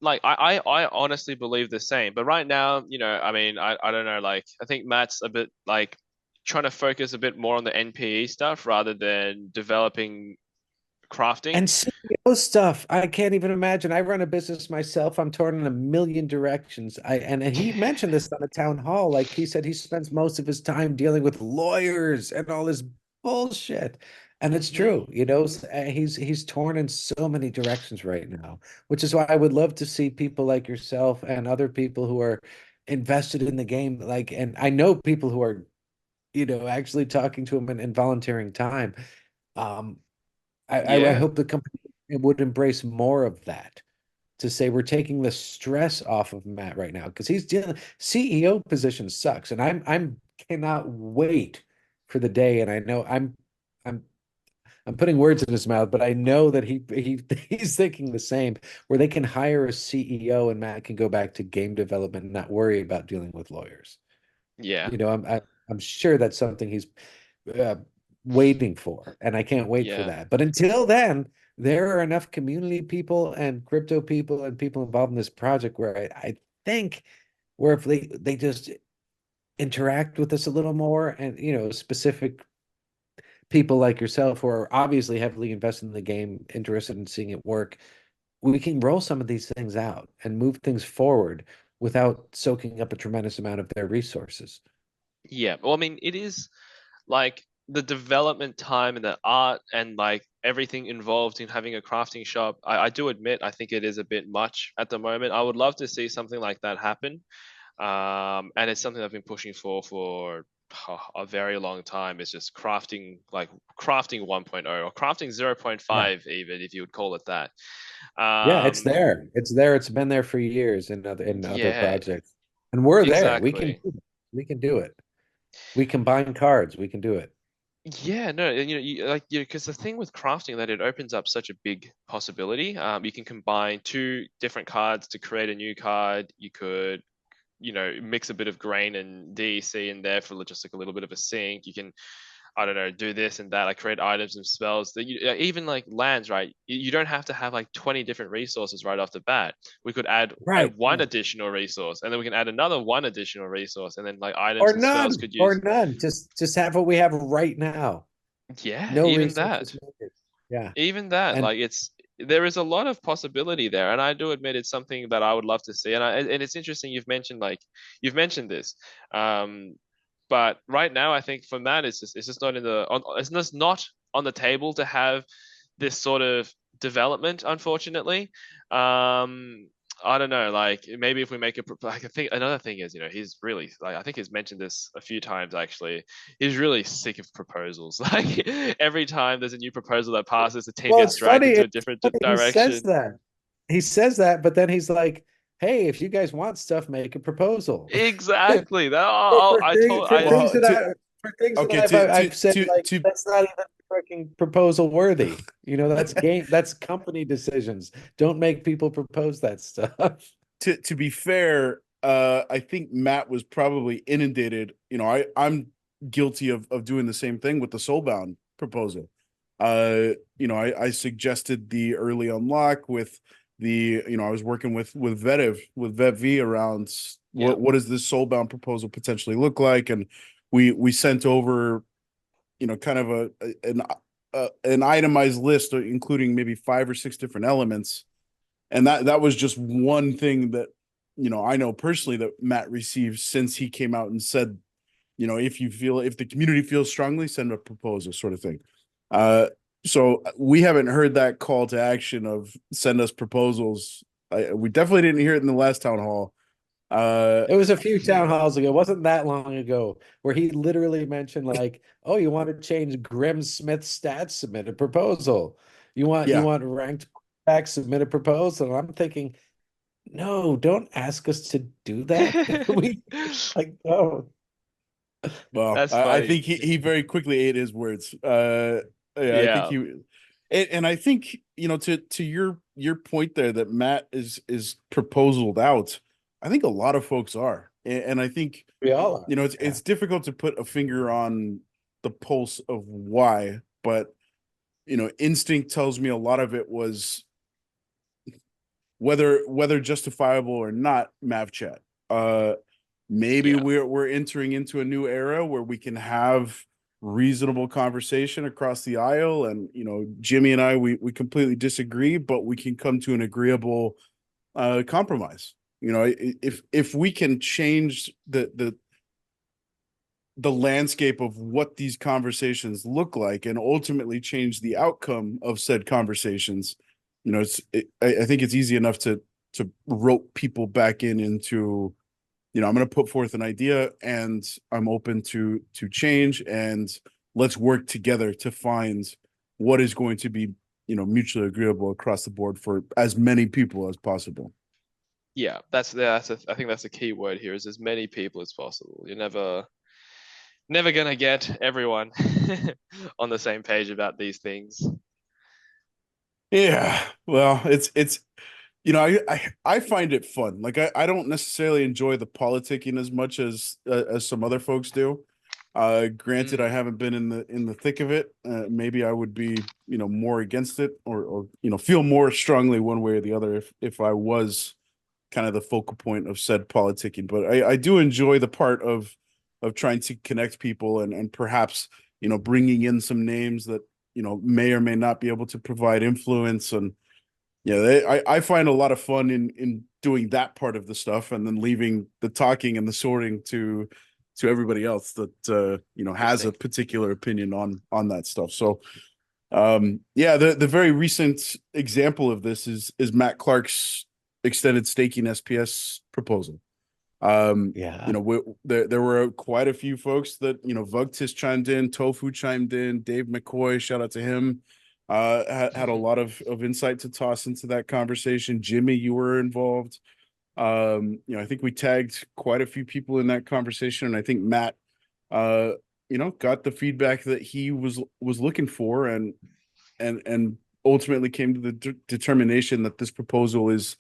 like I honestly believe the same. But right now, I mean, I don't know, like I think Matt's a bit like trying to focus a bit more on the NPE stuff rather than developing crafting. And CEO stuff, I can't even imagine. I run a business myself. I'm torn in a million directions. And he mentioned this on a town hall. Like he said, he spends most of his time dealing with lawyers and all this bullshit. And it's Hmm. true, he's torn in so many directions right now, which is why I would love to see people like yourself and other people who are invested in the game. Like, and I know people who are, actually talking to him and volunteering time. Um, I Yeah. hope the company would embrace more of that, to say we're taking the stress off of Matt right now because he's dealing CEO position sucks, and I'm cannot wait for the day. And I know I'm I'm putting words in his mouth, but I know that he's thinking the same, where they can hire a CEO and Matt can go back to game development and not worry about dealing with lawyers. Yeah. I'm sure that's something he's uh, waiting for, and I can't wait for Yeah. that. But until then, there are enough community people and crypto people and people involved in this project where I think where if they just interact with us a little more, and specific people like yourself who are obviously heavily invested in the game, interested in seeing it work, we can roll some of these things out and move things forward without soaking up a tremendous amount of their resources. Yeah, well, I mean, it is like the development time and the art and like everything involved in having a crafting shop. I do admit, I think it is a bit much at the moment. I would love to see something like that happen. And it's something I've been pushing for a very long time. It's just crafting, like crafting 1.0 or crafting 0.5, even if you would call it that. Yeah, it's Um, there. It's there. It's been there for years in other yeah, projects. And we're there. exactly. We can do it. We combine cards. We can do it. Yeah, no, and because the thing with crafting that it opens up such a big possibility. You can combine two different cards to create a new card. You could, mix a bit of grain and DEC in there for just like a little bit of a sync. You can, I don't know, do this and that. I create items and spells that even like lands, right? You don't have to have like 20 different resources right off the bat. We could add one Right. additional resource, and then we can add another one additional resource, and then like items Or and spells none. could Or use. none. Just have what we have right now. Yeah, No even resources that. needed. Yeah. Even that, And like there is a lot of possibility there, and I do admit it's something that I would love to see. And it's interesting you've mentioned this, um, but right now I think for Matt it's just not it's just not on the table to have this sort of development, unfortunately. Um, I don't know, like maybe if we make like I think another thing is, he's really like I think he's mentioned this a few times actually. He's really sick of proposals. Like every time there's a new proposal that passes, the team well, gets it's dragged funny. into a different He says direction. that. He says that, but then he's like, "Hey, if you guys want stuff, make a proposal." Exactly. That For things I Well, for things that okay, I've said, like that's not even freaking proposal worthy. That's game. That's company decisions. Don't make people propose that stuff. to be fair, I think Matt was probably inundated. I'm guilty of doing the same thing with the Soulbound proposal. I suggested the early unlock with I was working with VetV around Yeah. what does this Soulbound proposal potentially look like, and we sent over kind of an itemized list, including maybe 5 or 6 different elements, and that was just one thing that I know personally that Matt received since he came out and said, if the community feels strongly, send a proposal, sort of thing. So we haven't heard that call to action of send us proposals. We definitely didn't hear it in the last town hall. It was a few town halls ago. It wasn't that long ago where he literally mentioned like, "Oh, you want to change Grim Smith's stats? Submit a proposal. You yeah, want ranked back? Submit a proposal." And I'm thinking, no, don't ask us to do that. We like, no. well, That's I funny. think he very quickly ate his words. Yeah, I think Yeah. and I think to your point there that Matt is proposaled out. I think a lot of folks are, and I think We all are. Yeah. it's difficult to put a finger on the pulse of why, but instinct tells me a lot of it was whether justifiable or not, Mav chat. Maybe Yeah. we're entering into a new era where we can have reasonable conversation across the aisle, and Jimmy and I we completely disagree, but we can come to an agreeable compromise. If we can change the landscape of what these conversations look like and ultimately change the outcome of said conversations, I think it's easy enough to rope people back into I'm going to put forth an idea and I'm open to change, and let's work together to find what is going to be mutually agreeable across the board for as many people as possible. Yeah. I think that's a key word here is as many people as possible. You're never gonna get everyone on the same page about these things. Yeah, well, it's I find it fun. Like I don't necessarily enjoy the politicking as much as some other folks do. Granted, I Mm. haven't been in the thick of it. Maybe I would be, more against it, or feel more strongly one way or the other if I was kind of the focal point of said politicking. But I do enjoy the part of trying to connect people, and perhaps, bringing in some names that, may or may not be able to provide influence. And yeah, I find a lot of fun in doing that part of the stuff, and then leaving the talking and the sorting to everybody else that has a Interesting. particular opinion on that stuff. So yeah, the very recent example of this is Matt Clark's extended staking SPS proposal. Yeah. There were quite a few folks that, Vugtis chimed in, Tofu chimed in, Dave McCoy, shout out to him, had a lot of insight to toss into that conversation. Jimmy, you were involved. I think we tagged quite a few people in that conversation, and I think Matt, got the feedback that he was looking for, and ultimately came to the determination that this proposal is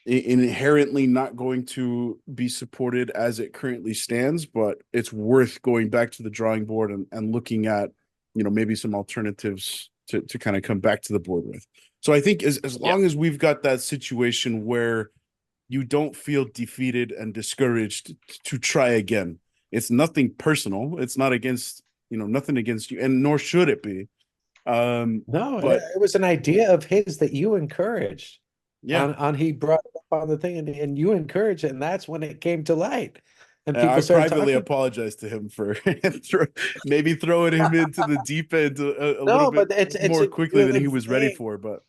inherently not going to be supported as it currently stands, but it's worth going back to the drawing board and looking at, maybe some alternatives to kind of come back to the board with. So I think as Yeah. long as we've got that situation where you don't feel defeated and discouraged to try again. It's nothing personal. It's not against, nothing against you, and nor should it be. No, But it was an idea of his that you encouraged. yeah, He brought it up on the thing, and you encouraged it, and that's when it came to light. And I people started privately talking. apologize to him for maybe throwing him into the deep end a little No, bit but it's more a quickly than he good was ready thing. for. But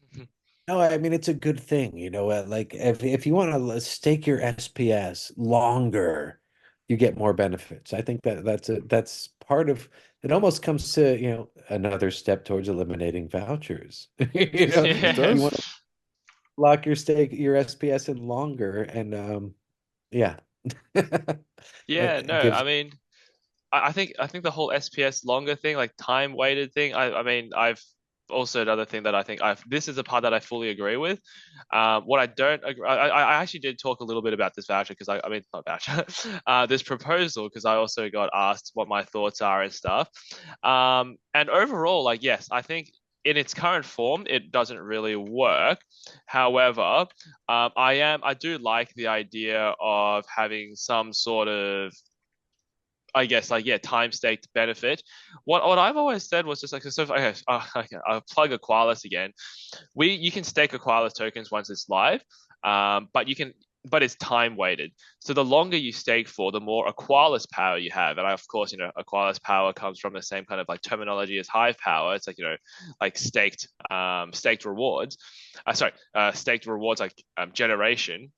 No, I mean it's a good thing, like if you want to stake your SPS longer, you get more benefits. I think that's part of it. Almost comes to, another step towards eliminating vouchers. it You Yeah. want does. to lock your SPS in longer, and yeah. Yeah, It no, gives I mean, I think the whole SPS longer thing, like time weighted thing. I mean, I've also another thing that I think I've this is a part that I fully agree with. What I don't agree, I actually did talk a little bit about this voucher because I mean not voucher, this proposal because I also got asked what my thoughts are and stuff. And overall, like yes, I think in its current form it doesn't really work. However, I do like the idea of having some sort of I guess like yeah, time staked benefit. What I've always said was just like so. Okay, okay, I'll plug Aquilus again. You can stake Aquilus tokens once it's live, but it's time weighted. So the longer you stake for, the more Aquilus power you have. And of course, Aquilus power comes from the same kind of like terminology as Hive power. It's like like staked rewards. Staked rewards like generation.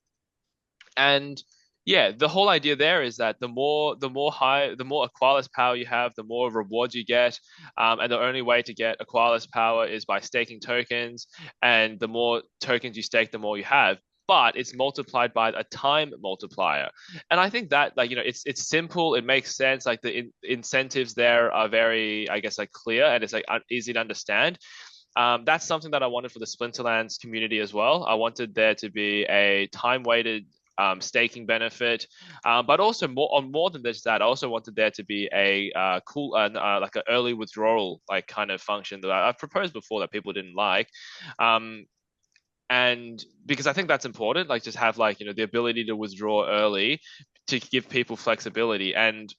And yeah, the whole idea there is that the more Aquilus power you have, the more rewards you get. And the only way to get Aquilus power is by staking tokens. And the more tokens you stake, the more you have. But it's multiplied by a time multiplier. And I think that like it's simple, it makes sense. Like the incentives there are very, I guess, like clear, and it's like easy to understand. That's something that I wanted for the Splinterlands community as well. I wanted there to be a time weighted staking benefit, but also more than just that, I also wanted there to be a cool like an early withdrawal like kind of function that I've proposed before that people didn't like. And because I think that's important, like just have like the ability to withdraw early to give people flexibility. And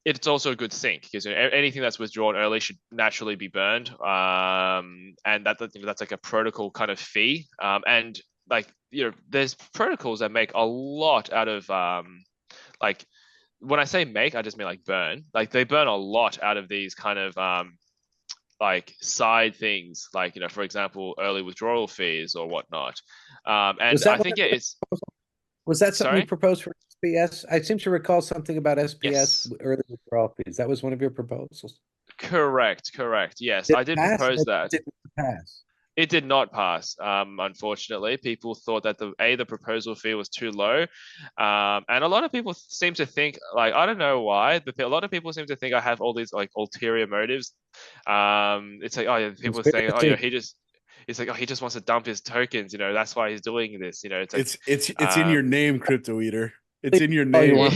it's also a good sink because anything that's withdrawn early should naturally be burned, and that's like a protocol kind of fee. And like there's protocols that make a lot out of like when I say make, I just mean like burn. Like they burn a lot out of these kind of like side things, like for example, early withdrawal fees or whatnot. And was that I one think yeah, it's was that something you sorry. proposed for SPS? I seem to recall something about SPS Yes, early withdrawal fees. That was one of your proposals. correct. Yes, Did I it did pass? propose It that. didn't pass. It did not pass. Unfortunately, people thought that the proposal fee was too low, and a lot of people seem to think like I don't know why, but a lot of people seem to think I have all these like ulterior motives. It's like oh yeah, people are saying oh Conspiracy. it's like oh he just wants to dump his tokens, that's why he's doing this. It's like It's in um, your name, Cryptoeater. It's in your Oh, you name. want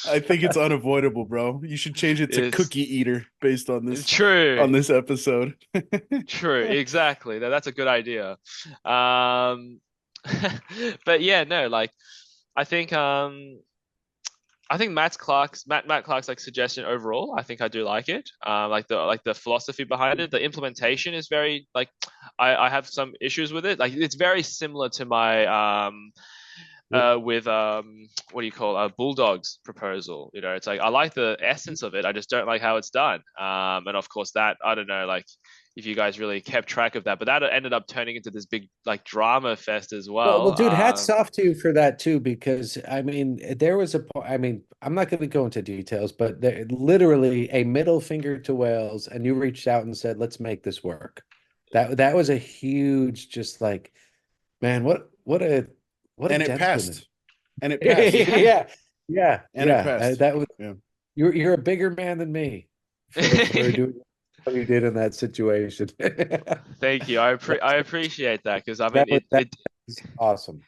I think it's unavoidable, bro. You should change it to It's Cookie Eater based on true. this episode. True, exactly. That's a good idea. Um, but yeah, no, like I think Matt Clark's like suggestion overall, I think I do like it. Like the philosophy behind it. The implementation is very like I have some issues with it. Like it's very similar to my with what do you call Bulldog's proposal. You know, it's like I like the essence of it. I just don't like how it's done. And of course that I don't know like if you guys really kept track of that, but that ended up turning into this big like drama fest as Well, well. dude, hats off to you for that too, because I mean, there was I mean, I'm not going to go into details, but there literally a middle finger to Wales, and you reached out and said, "Let's make this work." That was a huge, just like, man, what a And it gentleman. passed. And it passed. Yeah. And it passed. That was Yeah. you're a bigger man than me for doing what you did in that situation. Thank you. I appreciate that because I mean that was awesome.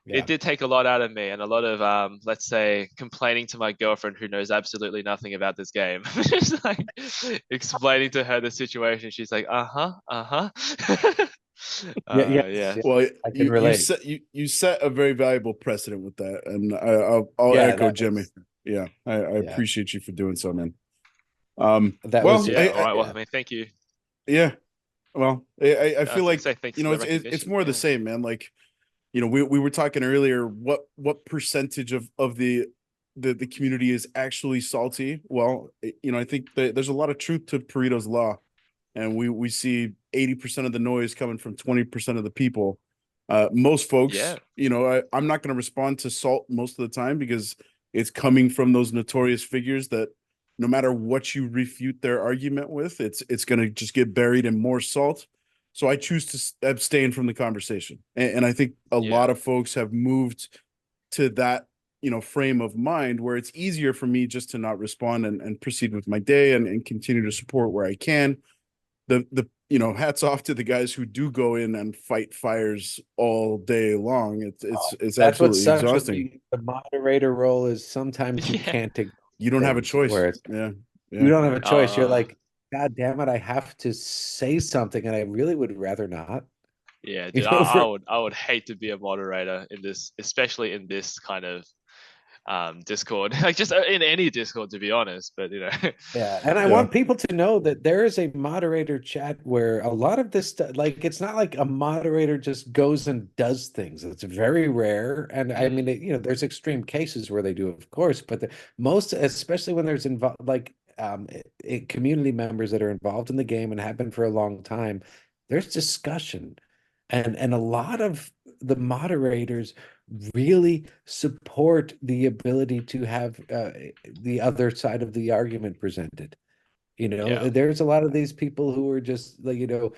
Yeah. it did take a lot out of me and a lot of let's say complaining to my girlfriend who knows absolutely nothing about this game. Just like explaining to her the situation. She's like, uh-huh. Yeah. Well, I can relate. you set a very valuable precedent with that, and I'll echo Jimmy. I appreciate you for doing so, man. That well, was all right. Well, I mean, thank you. Yeah. Well, I feel like you know it's more of the same, man. Like, you know, we were talking earlier. What percentage of the community is actually salty? Well, you know, I think there's a lot of truth to Pareto's law, and we see 80% of the noise coming from 20% of the people. Most folks, you know, I'm not going to respond to salt most of the time because it's coming from those notorious figures that no matter what you refute their argument with, it's going to just get buried in more salt. So I choose to abstain from the conversation. And I think a lot of folks have moved to that, you know, frame of mind where it's easier for me just to not respond and proceed with my day and continue to support where I can. The you know, hats off to the guys who do go in and fight fires all day long. It's that's absolutely what exhausting. The moderator role is sometimes you can't take. You don't have a choice. You don't have a choice. You're like, God damn it, I have to say something, and I really would rather not. Yeah, dude, I would hate to be a moderator in this, especially in this kind of Discord, like just in any Discord, to be honest. But you know, and I want people to know that there is a moderator chat where a lot of this stuff, like, it's not like a moderator just goes and does things. It's very rare, and I mean, you know, there's extreme cases where they do, of course, but most, especially when there's community members that are involved in the game and have been for a long time, there's discussion, and a lot of the moderators really support the ability to have the other side of the argument presented. You know, there's a lot of these people who are just like, you know,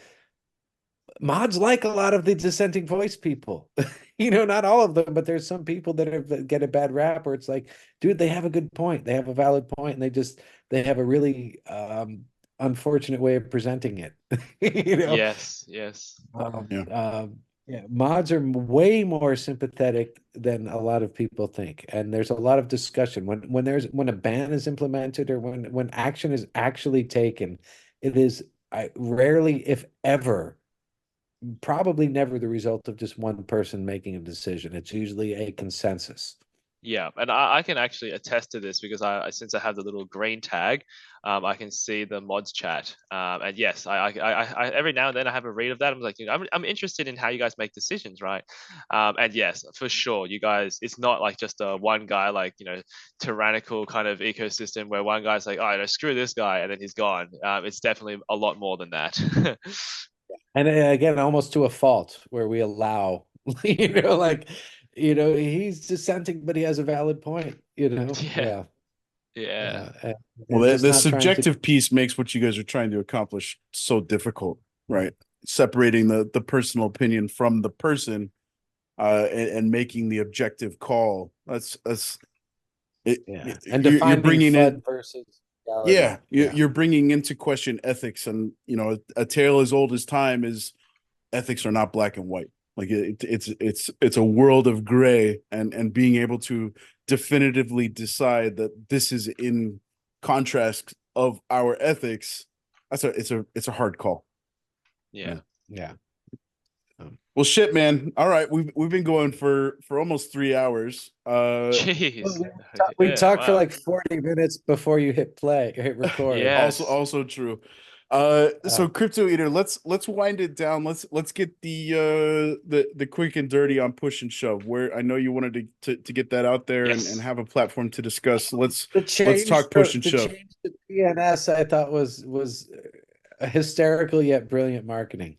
mods like a lot of the dissenting voice people. You know, not all of them, but there's some people that get a bad rap where it's like, dude, they have a good point, they have a valid point, and they have a really unfortunate way of presenting it. You know? Yes. Yeah, mods are way more sympathetic than a lot of people think, and there's a lot of discussion when a ban is implemented or when action is actually taken. It is rarely, if ever, probably never the result of just one person making a decision. It's usually a consensus. Yeah, and I can actually attest to this because since I have the little green tag, I can see the mods chat. And yes, I every now and then I have a read of that. I'm like, you know, I'm interested in how you guys make decisions, right? And yes, for sure, you guys, it's not like just a one guy, like, you know, tyrannical kind of ecosystem where one guy's like, oh, no, screw this guy, and then he's gone. It's definitely a lot more than that. And again, almost to a fault where we allow, you know, like, you know, he's dissenting, but he has a valid point, you know? Yeah. Well, the subjective piece makes what you guys are trying to accomplish so difficult, right? Separating the personal opinion from the person and making the objective call. That's it. Yeah. And you're bringing in versus you're bringing into question ethics, and you know, a tale as old as time is ethics are not black and white. Like it's a world of gray, and being able to definitively decide that this is in contrast of our ethics, it's a hard call. Yeah. Yeah. Well, shit, man. All right, we've been going for almost 3 hours. Jeez. We Yeah, talked for wow. like 40 minutes before you hit play, hit record. Also Yes. true. So Cryptoeater, let's wind it down. Let's get the quick and dirty on push and shove. Where I know you wanted to get that out there and Yes. have a platform to discuss. Let's The talk push and shove. change to PNS I thought was a hysterical yet brilliant marketing.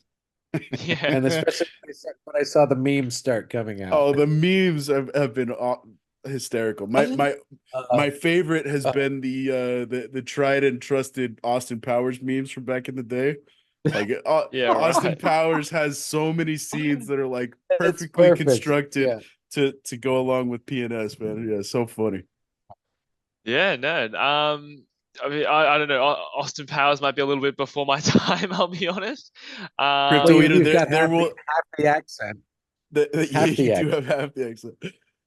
Yeah. And especially when I saw the memes start coming out. Oh, the memes have been hysterical. My favorite has been the tried and trusted Austin Powers memes from back in the day. Like Yeah, Austin right. Powers has so many scenes that are like It's perfectly perfect. constructed Yeah. to go along with PNS, man. Yeah, so funny. Yeah, no. I mean, I don't know. Austin Powers might be a little bit before my time, I'll be honest. Well, Cryptoeater, you've got there half will the accent. yeah, Half the you do accent. have half the accent.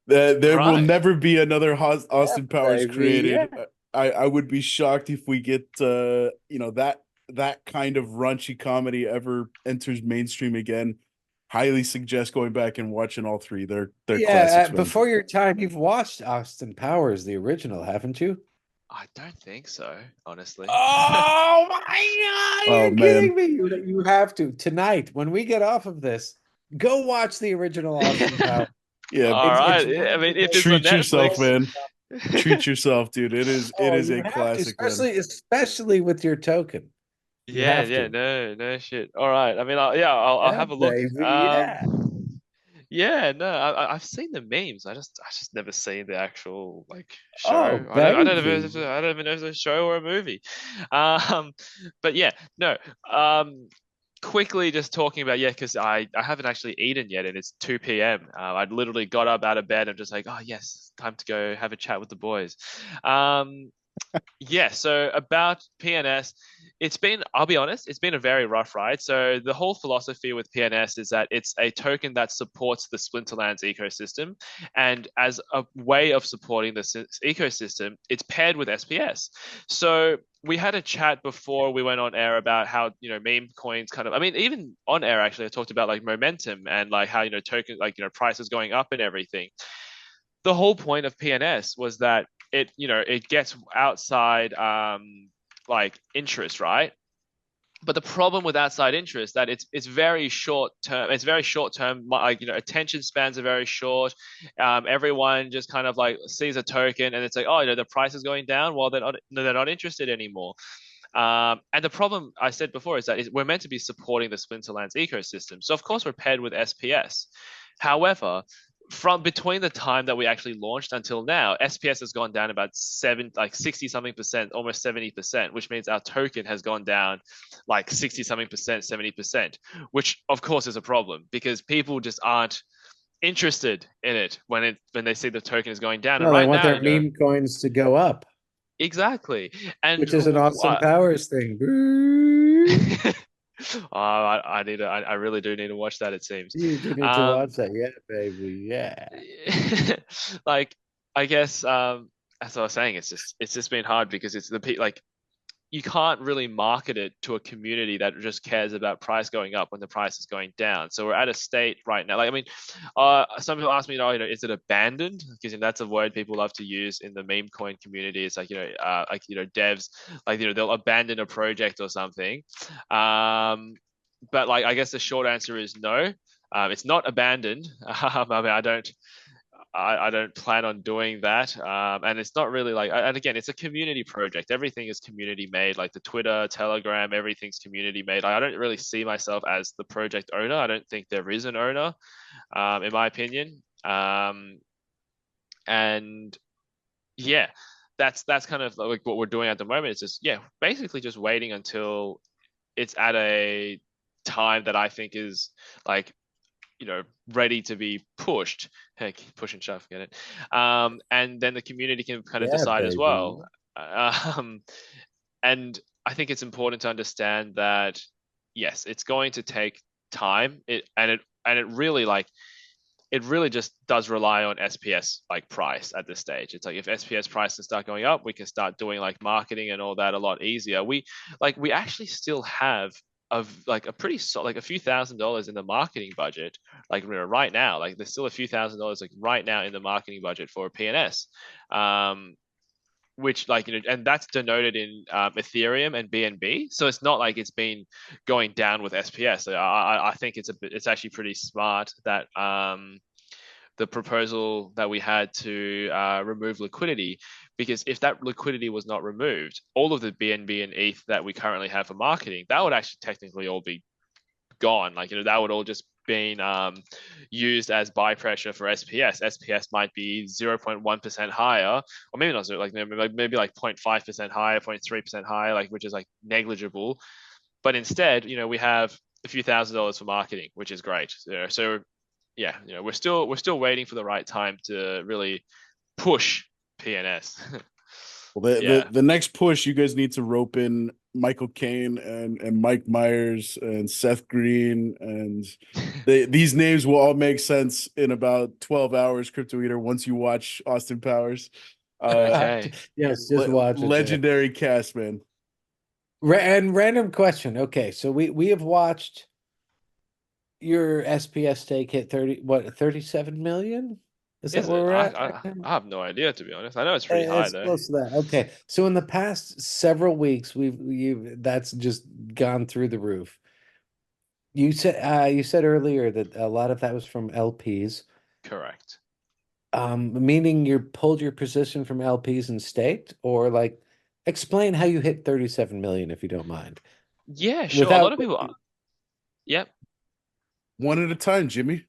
There will Right. never be another Austin Powers Baby, created. yeah. I would be shocked if we get that kind of raunchy comedy ever enters mainstream again. Highly suggest going back and watching all three. They're classics, man. Before your time, you've watched Austin Powers, the original, haven't you? I don't think so, honestly. Oh my God, Oh, you're kidding man. me. You have to. Tonight, when we get off of this, go watch the original Austin Powers. Yeah, All right. It's I mean, if it's on treat yourself, Netflix. man. Treat yourself, dude. It is You a have to, classic, man. especially with your token. You Yeah, have yeah, to. no shit. All right. I mean, I'll Yeah, have a look. baby. Yeah. Yeah, no, I've seen the memes. I just never seen the actual like Oh, show. baby. I don't even know if it's a show or a movie. Um, but yeah, no. Quickly just talking about, yeah, because I haven't actually eaten yet, and it's 2 p.m. I'd literally got up out of bed and just like, oh yes, time to go have a chat with the boys. Um, yeah, so about PNS, I'll be honest, it's been a very rough ride. So the whole philosophy with PNS is that it's a token that supports the Splinterlands ecosystem. And as a way of supporting this ecosystem, it's paired with SPS. So we had a chat before we went on air about how, meme coins kind of, I mean, even on air, actually, I talked about like momentum and like how, token, like, prices going up and everything. The whole point of PNS was that it gets outside like interest, right? But the problem with outside interest that it's very short term. It's very short term. Like attention spans are very short. Everyone just kind of like sees a token and it's like, oh, the price is going down. Well, they're not interested anymore. And the problem I said before is that we're meant to be supporting the Splinterlands ecosystem. So of course we're paired with SPS. However, from between the time that we actually launched until now, SPS has gone down about 60 something percent, almost 70%, which means our token has gone down like 60 something percent, 70%, which of course is a problem because people just aren't interested in it when they see the token is going down. No, And they right want now, their meme coins to go up, exactly. And which is an Austin Powers thing. I really do need to watch that, it seems. You do need to watch that. Yeah, baby. Yeah. Like, I guess as I was saying, it's just been hard because it's like you can't really market it to a community that just cares about price going up when the price is going down. So we're at a state right now. Like, I mean, some people ask me, is it abandoned? Because that's a word people love to use in the meme coin community. It's like, devs, like, they'll abandon a project or something. But like, I guess the short answer is no. It's not abandoned. I mean, I don't plan on doing that. And it's not really like, and again, it's a community project. Everything is community made, like the Twitter, Telegram, everything's community made. I don't really see myself as the project owner. I don't think there is an owner, in my opinion. And yeah, that's kind of like what we're doing at the moment. It's just, basically just waiting until it's at a time that I think is like, ready to be pushed. Heck, push and shove, get it? And then the community can kind of decide as well. And I think it's important to understand that yes, it's going to take time. It and it really just does rely on SPS like price at this stage. It's like if SPS prices start going up, we can start doing like marketing and all that a lot easier. We actually still have a pretty like a few $1,000s in the marketing budget. Like right now, like there's still a few $1,000s like right now in the marketing budget for a PNS. Which and that's denoted in Ethereum and BNB. So it's not like it's been going down with SPS. So I think it's actually pretty smart that the proposal that we had to remove liquidity, because if that liquidity was not removed, all of the BNB and ETH that we currently have for marketing, that would actually technically all be gone. That would all just been used as buy pressure for SPS. SPS might be 0.1% higher, or maybe not zero, maybe like 0.5% higher, 0.3% higher, which is like negligible. But instead, we have a few $1,000s for marketing, which is great. So yeah, we're still waiting for the right time to really push PNS. Well, Yeah. the next push, you guys need to rope in Michael Caine and Mike Myers and Seth Green, and these names will all make sense in about 12 hours. Cryptoeater, once you watch Austin Powers. Okay. Yes, just watch it. Legendary cast, man. And random question. Okay, so we have watched your SPS stake hit 37 million? Is that where we're at? I have no idea, to be honest. I know it's pretty high though. Close to that. Okay. So in the past several weeks, that's just gone through the roof. You said earlier that a lot of that was from LPs. Correct. Meaning you pulled your position from LPs and staked, or explain how you hit 37 million if you don't mind. Yeah, sure. A lot of people. Yep. One at a time, Jimmy.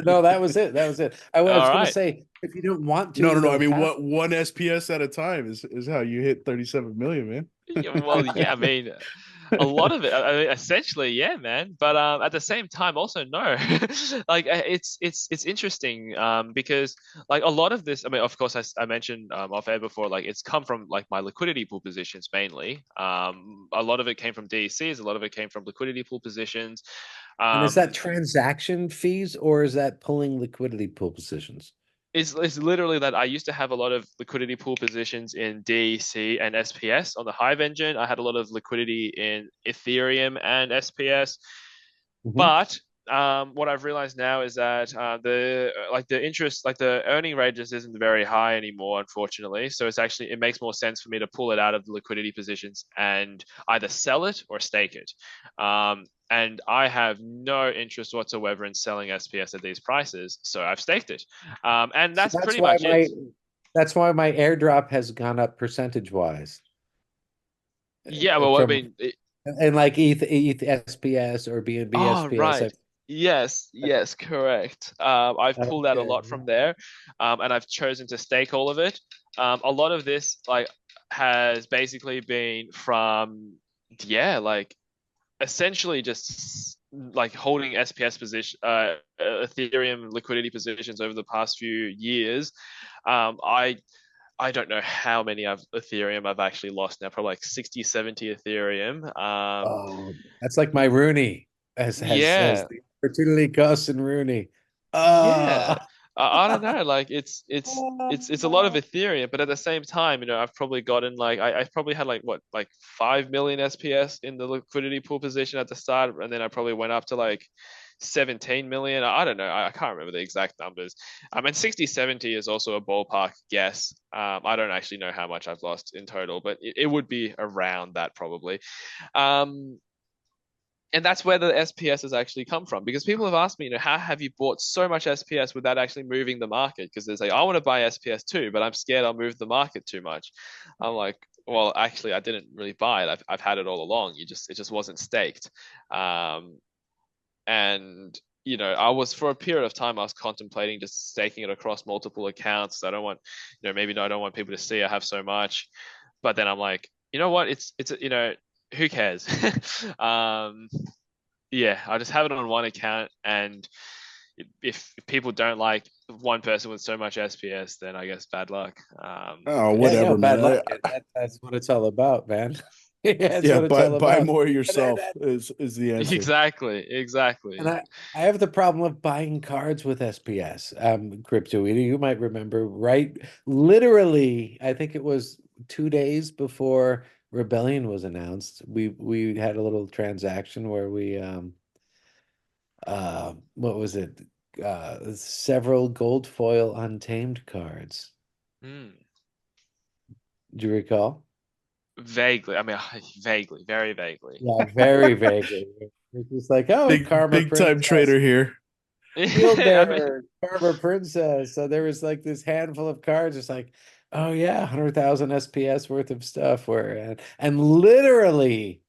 No, that was it. I was going to say, if you don't want to. No. I mean, one SPS at a time is how you hit 37 million, man. Well, yeah, I mean, a lot of it, essentially, yeah, man. But at the same time, also no. It's interesting because a lot of this, I mean, of course, I mentioned off air before, it's come from my liquidity pool positions mainly. A lot of it came from DECs, a lot of it came from liquidity pool positions. And is that transaction fees, or is that pulling liquidity pool positions? It's literally that I used to have a lot of liquidity pool positions in DEC and SPS on the Hive engine. I had a lot of liquidity in Ethereum and SPS. Mm-hmm. But what I've realized now is that the interest, the earning rate just isn't very high anymore, unfortunately. So it makes more sense for me to pull it out of the liquidity positions and either sell it or stake it. And I have no interest whatsoever in selling SPS at these prices, so I've staked it. And that's pretty much it. That's why my airdrop has gone up percentage-wise. Yeah, well, I mean... And ETH SPS or BNB SPS. Right. Yes, correct. I've pulled out a lot from there, and I've chosen to stake all of it. A lot of this has basically been from essentially just holding SPS position, Ethereum liquidity positions over the past few years. I don't know how many Ethereum I've actually lost now, probably 60, 70 Ethereum. That's like my Rooney as the opportunity cost in Rooney. Yeah. I don't know, it's a lot of Ethereum, but at the same time, I've probably gotten I've probably had 5 million SPS in the liquidity pool position at the start, and then I probably went up to 17 million. I don't know. I can't remember the exact numbers. And 60, 70 is also a ballpark guess. I don't actually know how much I've lost in total, but it would be around that probably. And that's where the SPS has actually come from, because people have asked me, how have you bought so much SPS without actually moving the market? Because they say, I want to buy SPS too, but I'm scared I'll move the market too much. I'm like, well, actually, I didn't really buy it. I've had it all along. It just wasn't staked. And I was, for a period of time, I was contemplating just staking it across multiple accounts. I don't want, maybe I don't want people to see I have so much. But then I'm like, you know what? It's who cares? Yeah, I'll just have it on one account, and if people don't like one person with so much SPS, then I guess bad luck. Whatever, bad luck. That's what it's all about, man. It's Yeah, what it's all buy about. more And yourself is the answer. Exactly. And I have the problem of buying cards with SPS. Cryptoeater, you might remember, right? Literally, I think it was 2 days before Rebellion was announced. We had a little transaction where we what was it? Several gold foil untamed cards. Mm. Do you recall? Vaguely. I mean, vaguely, very vaguely. Yeah, very vaguely. It's just like, oh, Karma Big time Princess. trader here. Field I mean, Bearer, Karma Princess. So there was like this handful of cards. It's like, oh yeah, 100,000 SPS worth of stuff. Where and literally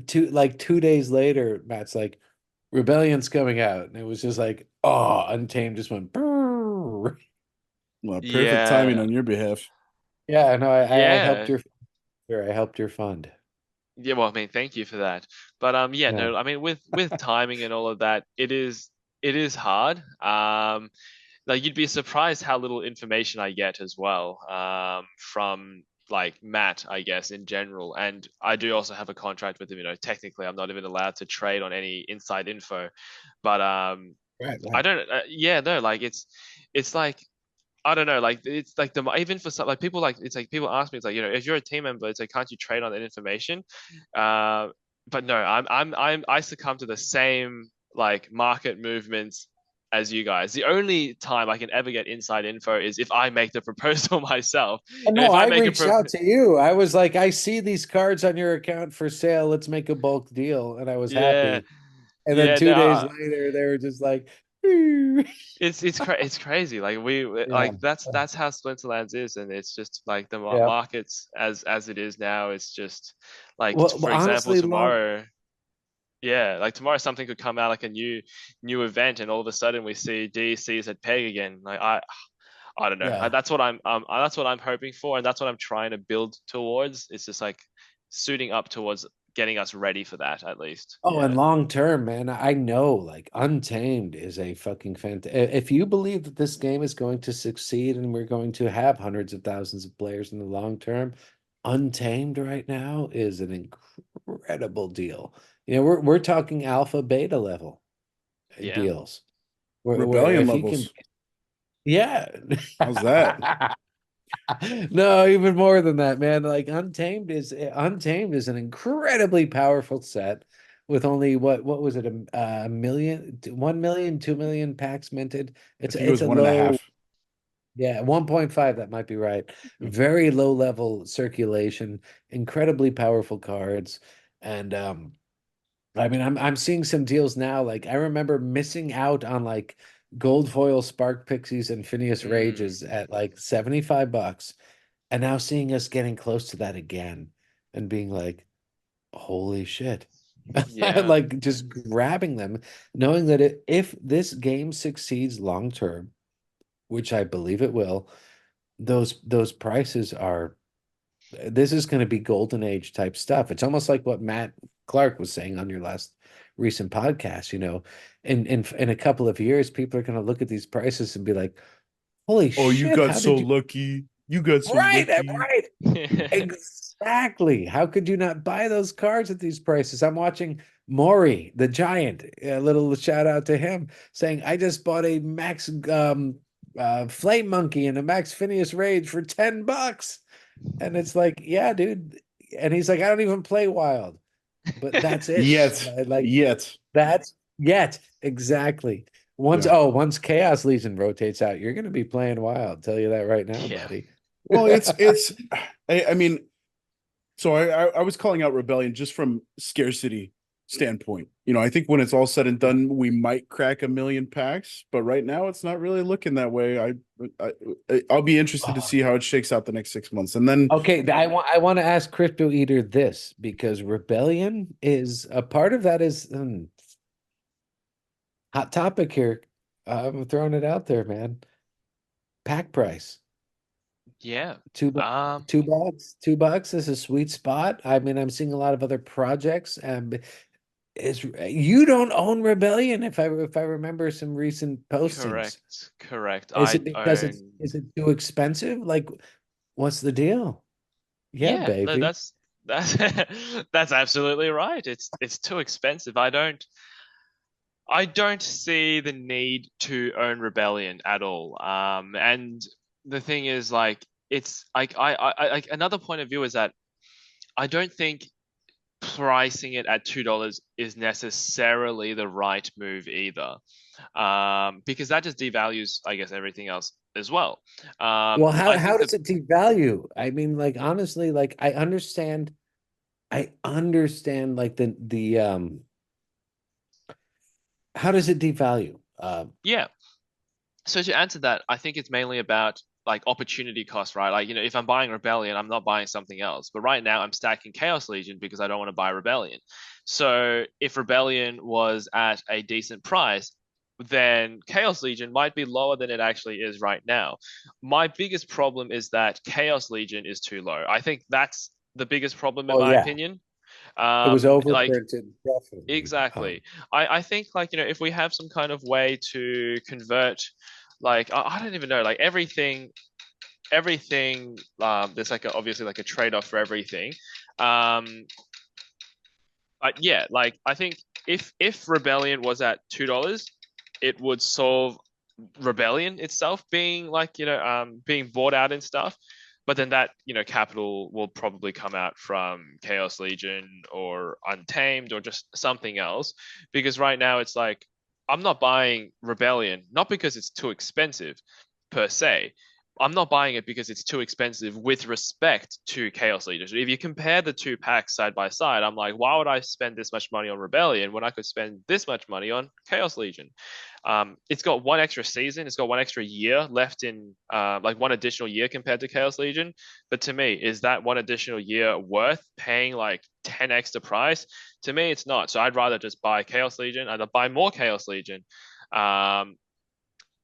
2 days later, Matt's like, Rebellion's coming out, and it was just like, oh, Untamed just went. Brrr. Well, perfect timing yeah. on your behalf. Yeah, no, I helped Yeah. your I helped your fund. Yeah, well, I mean, thank you for that. But yeah, Yeah. no, I mean, with timing and all of that, it is hard. Like you'd be surprised how little information I get as well, from like Matt, I guess, in general. And I do also have a contract with him. Technically, I'm not even allowed to trade on any inside info. But Right, I right. don't. Yeah, no, like it's like I don't know, like it's like even for some like people like it's like people ask me, it's like if you're a team member, it's like can't you trade on that information? Uh, but no, I succumb to the same like market movements as you guys. The only time I can ever get inside info is if I make the proposal myself, Oh, and no, if I I make a reached out to you. I was like, I see these cards on your account for sale. Let's make a bulk deal. And I was yeah, happy. And then yeah, 2 days no, later, they were just like, "Ooh." it's crazy. Like Yeah, that's how Splinterlands is, and it's just like the yeah. markets as it is now. It's just like Well, for example, honestly, long. tomorrow. Yeah, like tomorrow something could come out like a new event, and all of a sudden we see DCs at peg again. Like I don't know. Yeah. That's what I'm hoping for, and that's what I'm trying to build towards. It's just like suiting up towards getting us ready for that at least. Oh, and Yeah. long term, man, I know like Untamed is a fucking fantastic. If you believe that this game is going to succeed and we're going to have hundreds of thousands of players in the long term, Untamed right now is an incredible deal. We're talking alpha beta level Yeah. deals. Where Rebellion if you can, levels. yeah. How's that? No, even more than that, man. Like Untamed is an incredibly powerful set with only what was it, a million, 1 million, 2 million packs minted. I It's think it was a one and a low, half. yeah, 1.5, that might be right. Very low level circulation, incredibly powerful cards. And I mean, I'm seeing some deals now. Like I remember missing out on like gold foil Spark Pixies and Phineas Mm, Rages at like $75, and now seeing us getting close to that again and being like, holy shit. yeah. Like just grabbing them, knowing that if this game succeeds long term, which I believe it will, those prices are, this is going to be golden age type stuff. It's almost like what Matt Clark was saying on your last recent podcast. In a couple of years, people are going to look at these prices and be like, "Holy Oh, you shit! got How so did you?" lucky. You got so Right, lucky. right, exactly. How could you not buy those cards at these prices? I'm watching Maury, the giant. A little shout out to him saying, "I just bought a Max Flame Monkey and a Max Phineas Rage for $10." And it's like, yeah, dude. And he's like, I don't even play Wild, but that's it. Yet. Like Yet. that's yet exactly. Yeah. Once Chaos Legion rotates out, you're gonna be playing Wild. Tell you that right now, Yeah. buddy. Well, it's I mean, so I was calling out Rebellion just from scarcity standpoint. I think when it's all said and done, we might crack 1 million packs, but right now it's not really looking that way. I'll be interested to see how it shakes out the next 6 months, and then Okay, I want to ask Cryptoeater this because Rebellion is a part of that is hot topic here. I'm throwing it out there, man. Pack price. Yeah. Two bu- Um, $2 is a sweet spot. I mean, I'm seeing a lot of other projects. Is you don't own Rebellion if I remember some recent postings. correct. Is I it because own. is it too expensive? Like, what's the deal? Yeah, Yeah, no, baby. That's absolutely right. It's too expensive. I don't see the need to own Rebellion at all. And the thing is, like, it's like like another point of view is that I don't think pricing it at $2 is necessarily the right move either, because that just devalues, I guess, everything else as well. Well, I how think does it devalue? I mean, like honestly, like I understand like the how does it devalue? yeah. So to answer that, I think it's mainly about like opportunity cost, right? Like, if I'm buying Rebellion, I'm not buying something else. But right now I'm stacking Chaos Legion because I don't want to buy Rebellion. So if Rebellion was at a decent price, then Chaos Legion might be lower than it actually is right now. My biggest problem is that Chaos Legion is too low. I think that's the biggest problem in Oh my yeah, opinion. it was Like, overprinted, definitely. exactly. I think, like, if we have some kind of way to convert, like, I don't even know, like everything, there's like obviously like a trade-off for everything. Um, but yeah, like I think if Rebellion was at $2, it would solve Rebellion itself being like, being bought out and stuff. But then that, capital will probably come out from Chaos Legion or Untamed or just something else. Because right now it's like, I'm not buying Rebellion, not because it's too expensive per se. I'm not buying it because it's too expensive with respect to Chaos Legion. If you compare the two packs side by side, I'm like, why would I spend this much money on Rebellion when I could spend this much money on Chaos Legion? It's got one extra season, it's got one extra year left in, like one additional year compared to Chaos Legion. But to me, is that one additional year worth paying like 10x the price? To me, it's not. So I'd rather just buy Chaos Legion and buy more Chaos Legion.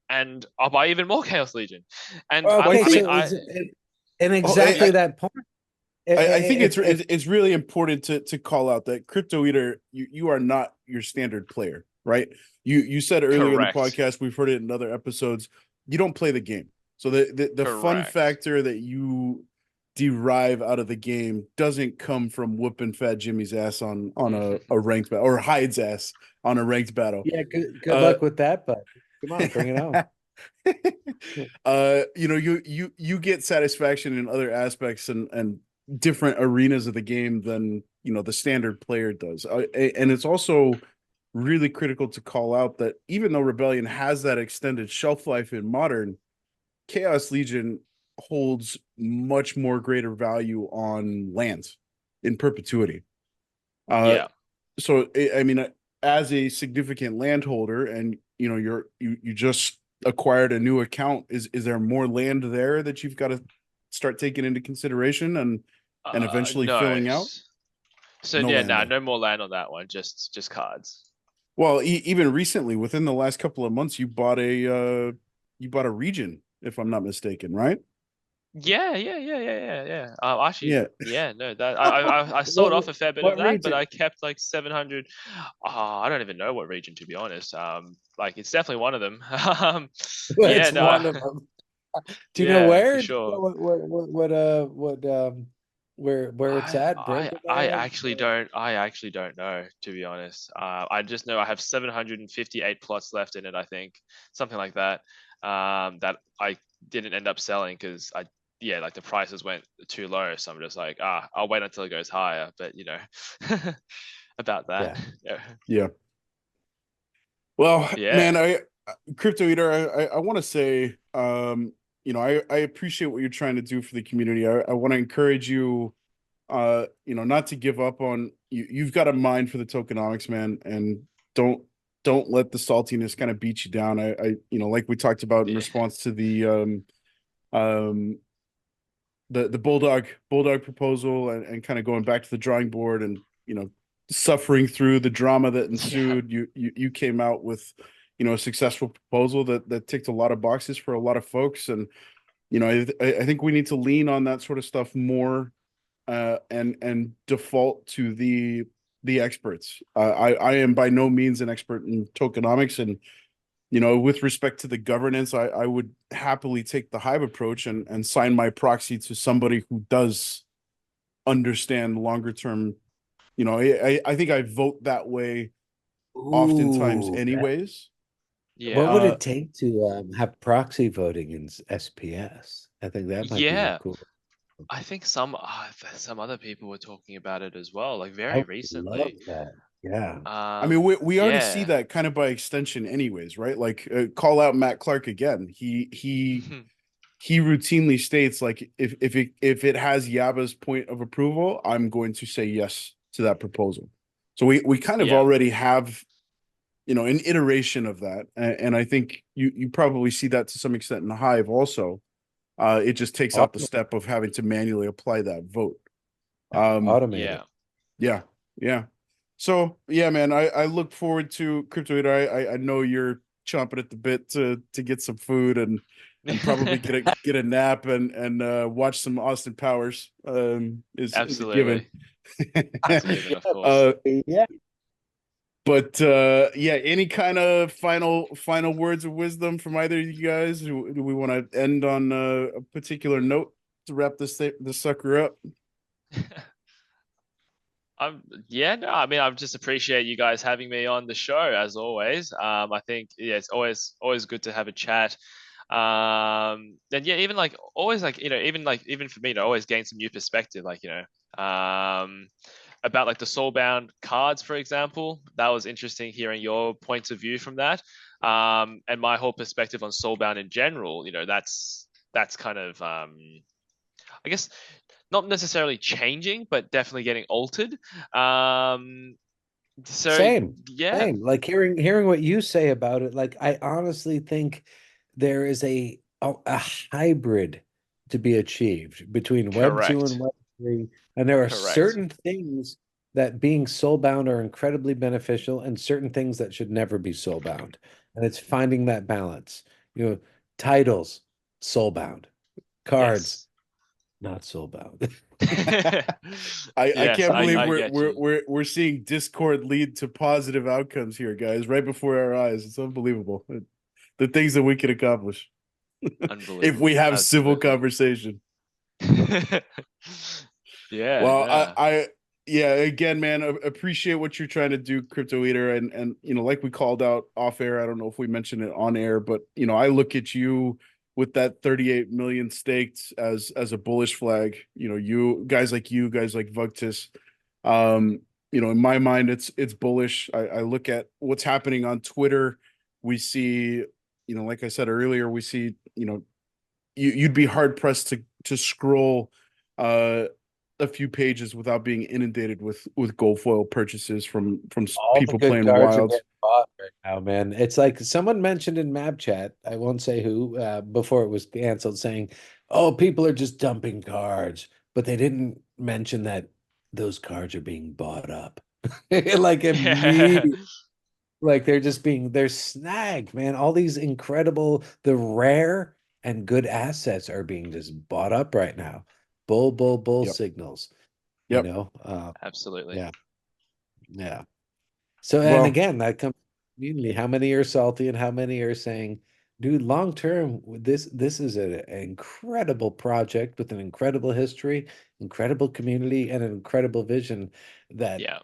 And I'll buy even more Chaos Legion. And Okay, I think, and oh, exactly that point. I think If it's really important to call out that Cryptoeater, you are not your standard player, right? You said earlier in the correct, podcast, we've heard it in other episodes, you don't play the game. So the fun correct. factor that you derive out of the game doesn't come from whooping Fat Jimmy's ass on a ranked battle, or Hyde's ass on a ranked battle. yeah, good Uh, luck with that, but come on, bring it on. you get satisfaction in other aspects and different arenas of the game than the standard player does. And it's also really critical to call out that even though Rebellion has that extended shelf life in modern, Chaos Legion holds much more greater value on lands in perpetuity. Uh, Yeah. so I mean, as a significant landholder, and you just acquired a new account, is there more land there that you've got to start taking into consideration and eventually No. filling out? So No yeah, land nah, there. no more land on that one. Just cards. Well, even recently, within the last couple of months, you bought a region, if I'm not mistaken, right? Yeah. Actually, Yeah. yeah, no, that I sold What off a fair bit of what that, but region? I kept like 700. I don't even know what region, to be honest. Like it's definitely one of them. Yeah, It's no, one of them. Do you know yeah, for where? Do you know sure. where it's at? Break it I down. actually don't know, to be honest. I just know I have 758 plots left in it, I think, something like that. That I didn't end up selling because yeah, like the prices went too low. So I'm just like, I'll wait until it goes higher. But about that. Yeah. Yeah. Yeah. Well, Yeah. man, Crypto Eater, I want to say, I appreciate what you're trying to do for the community. I want to encourage you, not to give up on you. You've got a mind for the tokenomics, man, and don't don't let the saltiness kind of beat you down. Like we talked about in Yeah. response to um the bulldog proposal, and kind of going back to the drawing board, and suffering through the drama that Yeah. ensued. You came out with a successful proposal that ticked a lot of boxes for a lot of folks. And I think we need to lean on that sort of stuff more, and default to the experts. I am by no means an expert in tokenomics, and with respect to the governance, I would happily take the Hive approach and sign my proxy to somebody who does understand longer term. You know, I think I vote that way oftentimes Ooh, anyways. what Yeah. would Uh, it take to have proxy voting in SPS? I think that might be Yeah. cool. I think some other people were talking about it as well, like I very would love recently. that. Yeah. I mean, we already see Yeah. that kind of by extension, anyways, right? Like, call out Matt Clark again. He routinely states like, if it has Yaba's point of approval, I'm going to say yes to that proposal. So we kind of Yeah. already have, you know, an iteration of that, and I think you probably see that to some extent in the Hive also. It just takes out the Automate, step of having to manually apply that vote. Um, automate it. Yeah. yeah, yeah. So yeah, man, I look forward to Cryptoeater. I know you're chomping at the bit to get some food and probably get a nap and watch some Austin Powers. Is a given. Absolutely. That's a given, of course. uh, Yeah. but yeah, any kind of final words of wisdom from either of you guys? Do we want to end on a particular note to wrap this sucker up? Yeah, no, I mean, I just appreciate you guys having me on the show as always. I think yeah, it's always good to have a chat. And yeah, even like always like, even for me to always gain some new perspective, like, about like the Soulbound cards, for example. That was interesting hearing your points of view from that. And my whole perspective on Soulbound in general, that's kind of I guess not necessarily changing, but definitely getting altered. Um, so Same, yeah, same. Like hearing what you say about it, like I honestly think there is a hybrid to be achieved between Web 2 and correct, Web 3. And there are correct. certain things that being soulbound are incredibly beneficial and certain things that should never be soulbound. And it's finding that balance. You know, titles, soulbound, cards, Yes. not soulbound. I Yes, can't believe I get you. we're seeing Discord lead to positive outcomes here, guys, right before our eyes. It's unbelievable. The things that we could accomplish if we Unbelievable. have civil Absolutely. conversation. Yeah, Well, yeah. yeah, again, man, appreciate what you're trying to do, Crypto Eater, and you know, like we called out off air. I don't know if we mentioned it on air, but you know, I look at you with that 38 million staked as a bullish flag. You know, you guys like Vugtis. You know, in my mind, it's bullish. I look at what's happening on Twitter. We see, you know, like I said earlier, we see, you know, you'd be hard pressed to scroll uh a few pages without being inundated with gold foil purchases from All the people good playing cards are wilds. getting bought right now, man. It's like someone mentioned in Map Chat, I won't say who, before it was canceled, saying, "Oh, people are just dumping cards," but they didn't mention that those cards are being bought up, like Yeah. immediately, like they're snagged, man. All these incredible, the rare and good assets are being just bought up right now. Bull Yep. signals, you Yep. know. Absolutely. Yeah, yeah. So, and Well, again, that comes community. How many are salty and how many are saying, dude, long term, this is an incredible project with an incredible history, incredible community, and an incredible vision that Yeah.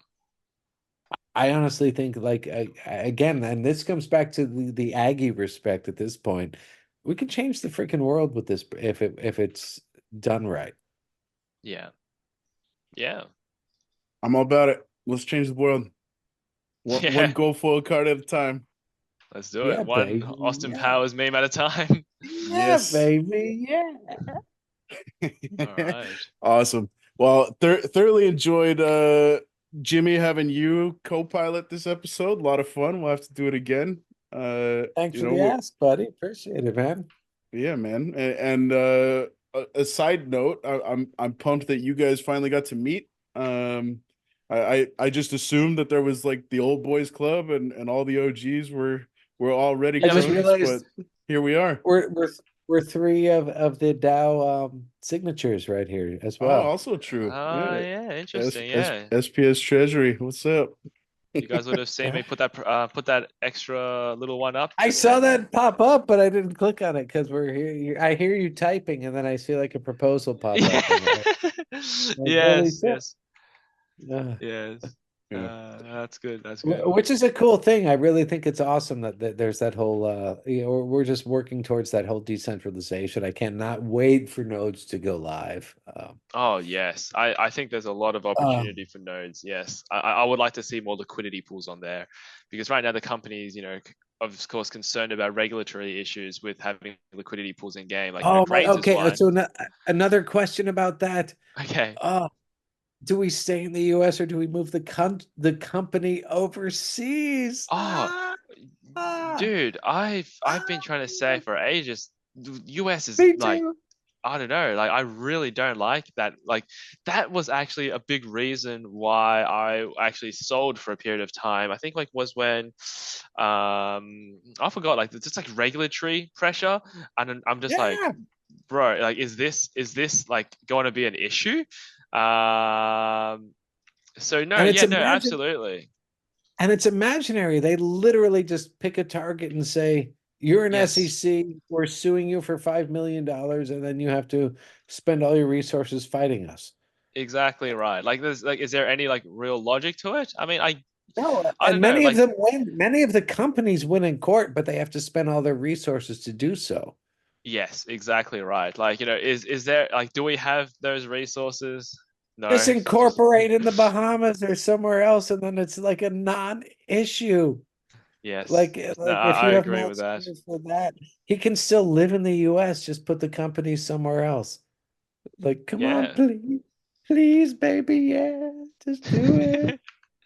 I honestly think like again, and this comes back to the Aggie respect at this point. We can change the freaking world with this if it's done right. Yeah. Yeah. I'm all about it. Let's change the world. One Yeah. gold foil card at a time. Let's do it. Yeah, One baby. Austin Yeah. Powers meme at a time. Yeah, Yes. baby. Yeah. All right. Awesome. Well, thoroughly enjoyed Jimmy having you co-pilot this episode. A lot of fun. We'll have to do it again. Thanks You for know, the ask, buddy. Appreciate it, man. yeah, man. And a side note, I'm pumped that you guys finally got to meet. I just assumed that there was like the old boys club and all the OGs were already I just cronies, but realized here we are. we're three of the Dow signatures right here as Oh, well. also true. Ah, Yeah. yeah, interesting. Yeah. SPS Treasury. What's up? You guys would have seen me put that extra little one up. I saw that pop up, but I didn't click on it because we're here. I hear you typing, and then I see like a proposal pop up. Yes, Really yes, Yeah. yes. Yeah. That's good. That's good. Which is a cool thing. I really think it's awesome that there's that whole we're just working towards that whole decentralization. I cannot wait for nodes to go live. Oh yes, I think there's a lot of opportunity for nodes. Yes, I would like to see more liquidity pools on there, because right now the companies, of course, concerned about regulatory issues with having liquidity pools in game. Like, grades is okay. fine. So another question about that. Okay. Do we stay in the US or do we move the company overseas? Dude, I've been trying to say for ages, the US is Me like, too. I don't know, like I really don't like that. Like, that was actually a big reason why I actually sold for a period of time. I think like was when I forgot, like it's just like regulatory pressure, and I'm just like, Yeah. bro, like is this like going to be an issue? So no, And it's yeah, no, absolutely. And it's imaginary. They literally just pick a target and say, you're an Yes. SEC, we're suing you for $5 million, and then you have to spend all your resources fighting us. Exactly right. Like, there's like, is there any like real logic to it? I mean, No, I and don't know. many of Like, them win. Many of the companies win in court, but they have to spend all their resources to do so. yes, exactly right. Like, is there like, do we have those resources? No. Just incorporate in the Bahamas or somewhere else, and then it's like a non-issue. Yes. Like No, if you I have agree with Max that. for that, he can still live in the US, just put the company somewhere else. Like, come on, Yeah. please, baby, yeah, just do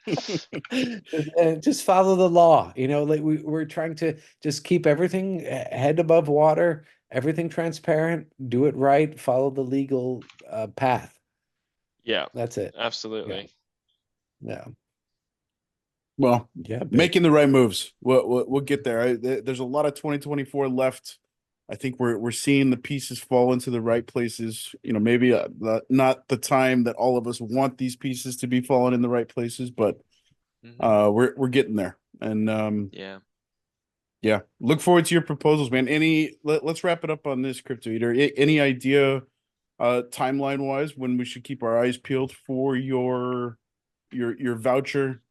it. And just follow the law. Like we're trying to just keep everything head above water, everything transparent, do it right, follow the legal path. Yeah. That's it. Absolutely. Yeah. Well, Yeah, babe. making the right moves. We'll get there. There's a lot of 2024 left. I think we're seeing the pieces fall into the right places. Maybe not the time that all of us want these pieces to be falling in the right places, but we're getting there. And Yeah. yeah, look forward to your proposals, man. Let's wrap it up on this, Cryptoeater. Any idea, timeline wise, when we should keep our eyes peeled for your voucher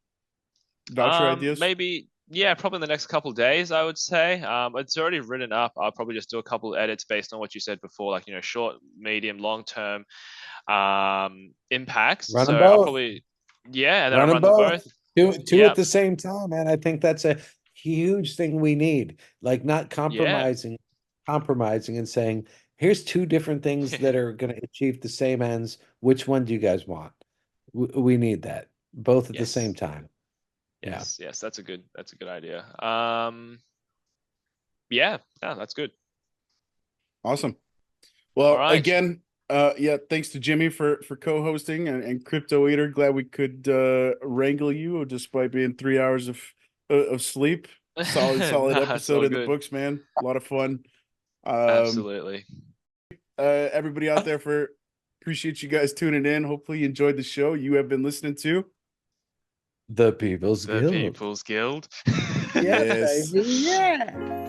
ideas? Maybe, yeah, probably in the next couple of days, I would say. It's already written up. I'll probably just do a couple of edits based on what you said before, like, short, medium, long term impacts. Run them So I'll both. probably, yeah, and then Run I'll them run them both. Two Yeah. at the same time, man. I think that's a huge thing we need. Like not compromising and saying, here's two different things that are going to achieve the same ends. Which one do you guys want? We need that both at the same Yes. time. Yes, yes, that's a good idea. Yeah, that's good. Awesome. Well, All right. again, yeah, thanks to Jimmy for co-hosting and Cryptoeater. Glad we could wrangle you despite being 3 hours of sleep. Solid Nah, it's episode all in the good. books, man. A lot of fun. Absolutely. Everybody out there, appreciate you guys tuning in. Hopefully you enjoyed the show. You have been listening to The People's The Guild. People's Guild. Yes, Yes. baby. Yeah.